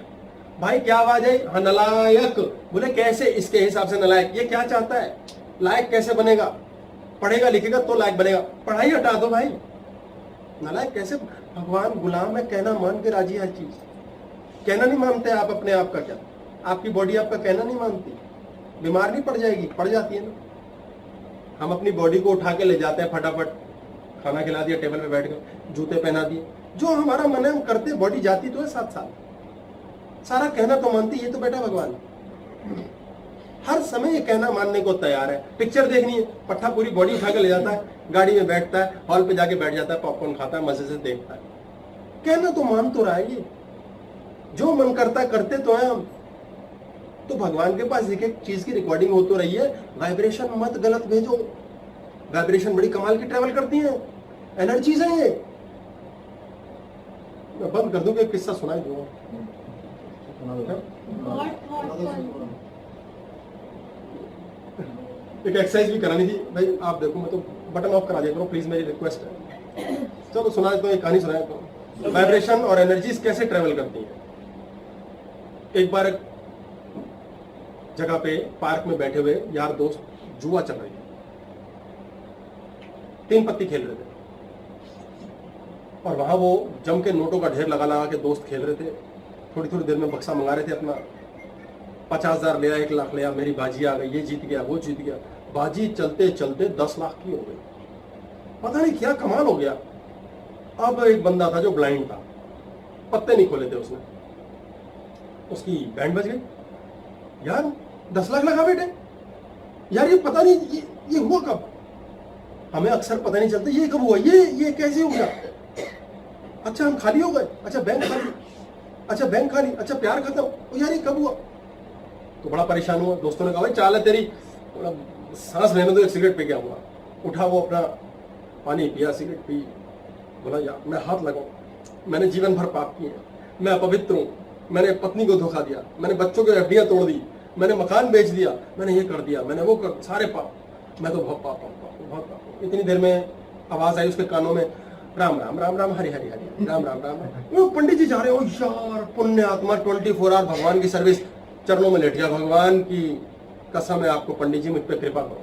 भाई क्या आवाज है? हाँ नलायक। बोले कैसे? इसके हिसाब से नलायक। ये क्या चाहता है? लायक कैसे बनेगा? पढ़ेगा लिखेगा तो लायक बनेगा। पढ़ाई हटा दो भाई, नलायक कैसे? भगवान गुलाम है, कहना मान के राजी। हर चीज कहना नहीं मानते आप अपने आप का। क्या आपकी बॉडी आपका कहना नहीं मानती? बीमार नहीं पड़ जाएगी? पड़ जाती है ना। हम अपनी बॉडी को उठा के ले जाते हैं, फटाफट खाना खिला दिया, टेबल पे बैठ गए, जूते पहना दिए, जो हमारा मन है हम करते, बॉडी जाती तो है साथ साथ। सारा कहना तो मानती, ये तो बेटा भगवान हर समय ये कहना मानने को तैयार है। पिक्चर देखनी है, पट्टा पूरी बॉडी उठा के ले जाता है, गाड़ी में बैठता है, हॉल पे जाके बैठ जाता है, पॉपकॉर्न खाता है, मजे से देखता है। कहना तो मान तो रहा है, ये जो मन करता है करते तो है हम। तो भगवान के पास एक एक चीज की रिकॉर्डिंग हो तो रही है। वाइब्रेशन मत गलत भेजो। वाइब्रेशन बड़ी कमाल की ट्रेवल करती है, एनर्जीज है ये। मैं बंद कर दूं कि किस्सा सुनाई दूंगा। एक एक्सरसाइज भी करानी थी भाई, आप देखो, मैं तो बटन ऑफ करा दिया करो प्लीज, मेरी रिक्वेस्ट है। चलो सुना देता हूं, एक कहानी सुनाया तो। वाइब्रेशन और एनर्जीज कैसे ट्रेवल करती हैं। एक बार एक जगह पे पार्क में बैठे हुए यार दोस्त जुआ चल रही है, 3 पत्ती खेल रहे थे, और वहां वो जम के नोटों का ढेर लगा के दोस्त खेल रहे थे। थोड़ी थोड़ी देर में बक्सा मंगा रहे थे अपना। 50,000 लिया, 1 लाख लिया, मेरी बाजी आ गई, ये जीत गया, वो जीत गया। बाजी चलते चलते 10 लाख की हो गई। पता नहीं क्या कमाल हो गया। अब एक बंदा था जो ब्लाइंड था, पत्ते नहीं खोले थे उसने, उसकी बैंड बज गई। यार 10 लाख लगा बेटे, यार ये पता नहीं ये हुआ कब? हमें अक्सर पता नहीं चलता ये कब हुआ, ये कैसे हो गया। अच्छा हम खाली हो गए, अच्छा बैंक खाली, अच्छा बैंक खाली, अच्छा प्यार खत्म, यार ये कब हुआ? तो बड़ा परेशान हुआ। दोस्तों ने कहा भाई चाल है तेरी, सांस लेने दो, एक सिगरेट पी के आऊंगा। उठा, वो अपना पानी पिया, सिगरेट पी, बोला यार मैं हाथ लगाऊं, मैंने जीवन भर पाप किए, मैं अपवित्र हूं, मैंने पत्नी को धोखा दिया, मैंने बच्चों की हड्डियां तोड़ दी, मैंने मकान बेच दिया, मैंने ये कर दिया, मैंने वो कर, सारे पाप, मैं तो बहुत पाप हूं, बहुत पाप हूं। इतनी देर में आवाज आई उसके कानों में, राम राम राम राम हरि हरि हरि राम राम राम राम। वो पंडित जी जा रहे हो, यार पुण्य आत्मा 24 आवर भगवान की सर्विस, चरणों में लेट गया। भगवान की कसम है आपको पंडित जी, मुझ पर कृपा करो।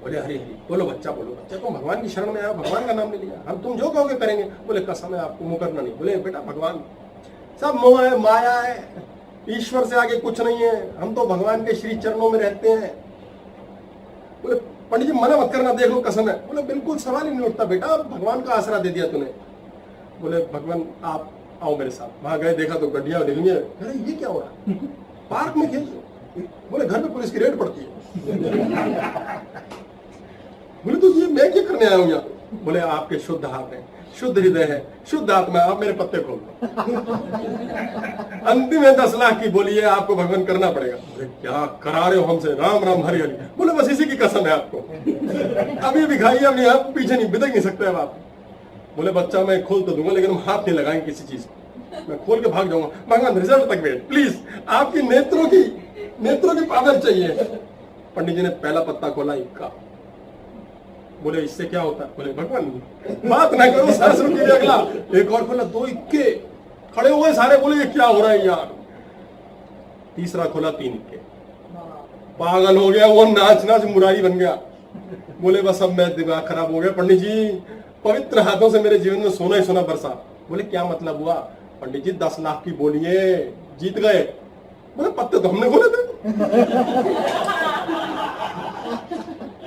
बोले हरि हरि, बोलो बच्चा, बोलो बच्चा, तुम भगवान की शरण में आया, भगवान का नाम ले लिया, हम तुम जो कहोगे करेंगे। बोले कसम है आपको, मुंह करना नहीं। बोले बेटा भगवान सब मोह है, माया है, ईश्वर से आगे कुछ नहीं है, हम तो भगवान के श्री चरणों में रहते हैं। बोले पंडित जी मना मत करना, देख लो कसम है। बोले बिल्कुल सवाल ही नहीं उठता बेटा, भगवान का आसरा दे दिया तूने। बोले भगवान आप आओ मेरे साथ। वहां गए, देखा तो गड्डियां निकली है। अरे ये क्या हो रहा है, पार्क में खेल। बोले घर पे पुलिस की रेड पड़ती है। बोले तो ये मैं क्या करने आया हूं यहाँ? बोले आपके शुद्ध हाथ है, शुद्ध हृदय है, शुद्ध आत्मा है, आप मेरे पत्ते खोल दो। अंतिम है 10 लाख की, बोलिए आपको भगवान करना पड़ेगा। बोले क्या करा रहे हो हमसे, राम राम हरि हरि। बोले बस इसी की कसम है आपको, अभी भी खाइए, अपनी आप पीछे नहीं बिदक नहीं सकते अब आप। बोले बच्चा मैं खोल तो दूंगा, लेकिन हम हाथ नहीं लगाएंगे किसी चीज, मैं खोल के भाग जाऊंगा। भगवान रिजल्ट तक वेट प्लीज, आपकी नेत्रों की पावर चाहिए। पंडित जी ने पहला पत्ता खोला, इक्का। बोले इससे क्या होता है? बोले भगवान बात ना करो, सांस रुकी, अगला एक और खोला, 2 इक्के, खड़े हुए सारे। बोले ये क्या हो रहा है यार? तीसरा खोला, 3 इक्के, पागल हो गया वो, नाच नाच मुरारी बन गया। बोले बस अब मैं दिमाग खराब हो गया, पंडित जी पवित्र हाथों से मेरे जीवन में सोना ही सोना बरसा। बोले क्या मतलब हुआ? पंडित जी 10 लाख की बोलिए, जीत गए। बोले पत्ते तो हमने खोले थे।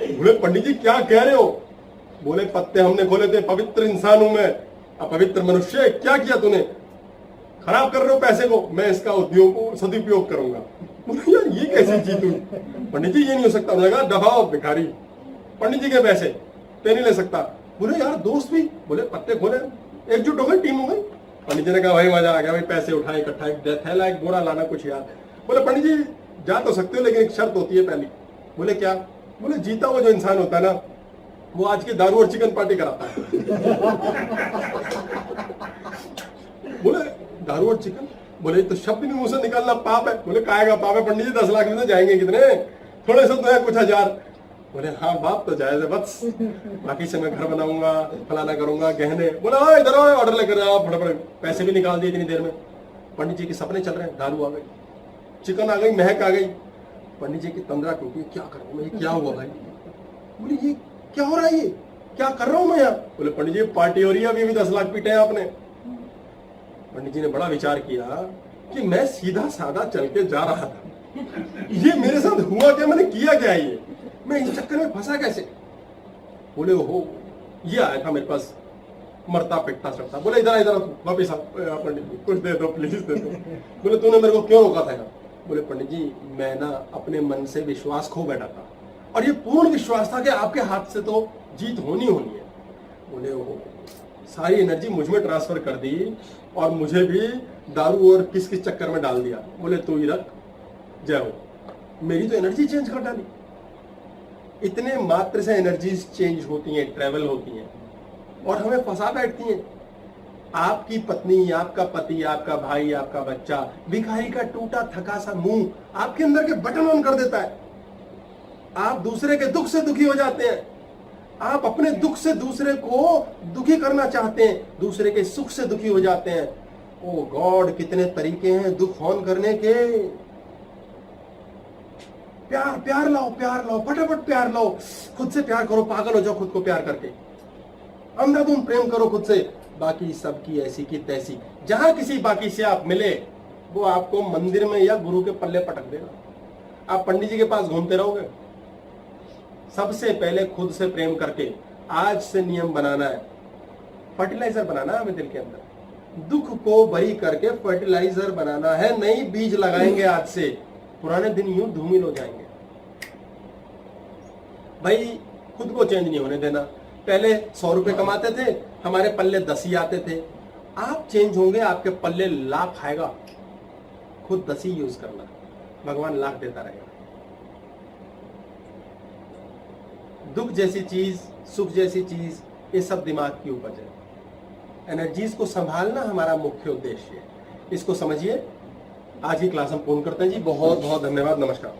बोले पंडित जी क्या कह रहे हो? बोले पत्ते हमने खोले थे, पवित्र इंसान हूं मैं, अपवित्र मनुष्य, क्या किया तूने, खराब कर रहे हो पैसे को, मैं इसका सदुपयोग करूंगा। बोले यार ये कैसी चीज हुई, पंडित जी ये नहीं हो सकता। उन्होंने कहा दफाओ भिखारी, पंडित जी के पैसे ते नहीं ले सकता। बोले यार दोस्त भी, बोले पत्ते खोले, एकजुट हो गई, टीम हो गई। पंडित जी ने कहा भाई मजा आ गया भाई, पैसे उठाए इकट्ठा, एक थैला एक बोरा लाना कुछ यार। बोले पंडित जी जा तो सकते हो लेकिन एक शर्त होती है पहली। बोले क्या? बोले जीता हुआ जो इंसान होता है ना, वो आज की दारू और चिकन पार्टी कराता है। बोले दारू और चिकन, बोले तो शब्द भी मुंह से निकालना पाप है। बोले काहेगा पाप है पंडित जी, 10 लाख में तो जाएंगे कितने, थोड़े से तो है कुछ हजार। बोले हाँ बाप तो जायज है, बस बाकी से मैं घर बनाऊंगा, फलाना करूंगा, गहने। बोला हाँ इधर आओ, ऑर्डर लेकर आओ, फटाफट पैसे भी निकाल दिए इतनी देर में। पंडित जी के सपने चल रहे हैं, दारू आ गई, चिकन आ गई, महक आ गई। पंडित जी की तंद्रा टूटी, क्या करूं मैं, क्या हुआ भाई? बोले ये क्या हो रहा है, ये क्या कर रहा हूं मैं यहाँ? बोले पंडित जी पार्टी हो रही है, अभी भी 10 लाख पीटे हैं आपने। पंडित जी ने बड़ा विचार किया कि मैं सीधा साधा चल के जा रहा था, ये मेरे साथ हुआ क्या, मैंने किया क्या, ये मैं इस चक्कर में फंसा कैसे? बोले ओहो ये आया था मेरे पास मरता पिटता चढ़ता। बोले इधर इधर वापिस आ पंडित जी, कुछ दे दो प्लीज दे दो। बोले तूने मेरे को क्यों रोका था यहाँ? बोले पंडित जी मैं ना अपने मन से विश्वास खो बैठा था, और ये पूर्ण विश्वास था कि आपके हाथ से तो जीत होनी होनी है। बोले ओहो, सारी एनर्जी मुझ में ट्रांसफर कर दी और मुझे भी दारू और किस किस चक्कर में डाल दिया। बोले तू ही रख, जय हो, मेरी तो एनर्जी चेंज कर डाली। इतने मात्र से एनर्जीज चेंज होती हैं, ट्रेवल होती हैं और हमें फंसा बैठती हैं। आपकी पत्नी, आपका पति, आपका भाई, आपका बच्चा, भिखारी का टूटा थका सा मुंह आपके अंदर के बटन ऑन कर देता है। आप दूसरे के दुख से दुखी हो जाते हैं, आप अपने दुख से दूसरे को दुखी करना चाहते हैं, दूसरे के सुख से दुखी हो जाते हैं। ओ गॉड, कितने तरीके हैं दुख ऑन करने के। प्यार प्यार लाओ, प्यार लाओ, फटाफट प्यार लाओ, खुद से प्यार करो, पागल हो जाओ खुद को प्यार करके, अंधाधुंध प्रेम करो खुद से। बाकी सबकी ऐसी की तैसी, जहां किसी बाकी से आप मिले वो आपको मंदिर में या गुरु के पल्ले पटक देगा। आप पंडित जी के पास घूमते रहोगे। सबसे पहले खुद से प्रेम करके आज से नियम बनाना है, फर्टिलाइजर बनाना है हमें दिल के अंदर, दुख को बरी करके फर्टिलाइजर बनाना है। नई बीज लगाएंगे आज से, पुराने दिन यूं धूमिल हो जाएंगे। भाई खुद को चेंज नहीं होने देना। पहले 100 रुपए कमाते थे, हमारे पल्ले 10 ही आते थे। आप चेंज होंगे, आपके पल्ले लाख आएगा। खुद 10 ही यूज करना, भगवान लाख देता रहेगा। दुख जैसी चीज, सुख जैसी चीज, ये सब दिमाग की उपज है। एनर्जीज को संभालना हमारा मुख्य उद्देश्य है, इसको समझिए। आज की क्लास हम पूर्ण करते हैं जी। बहुत बहुत धन्यवाद, नमस्कार।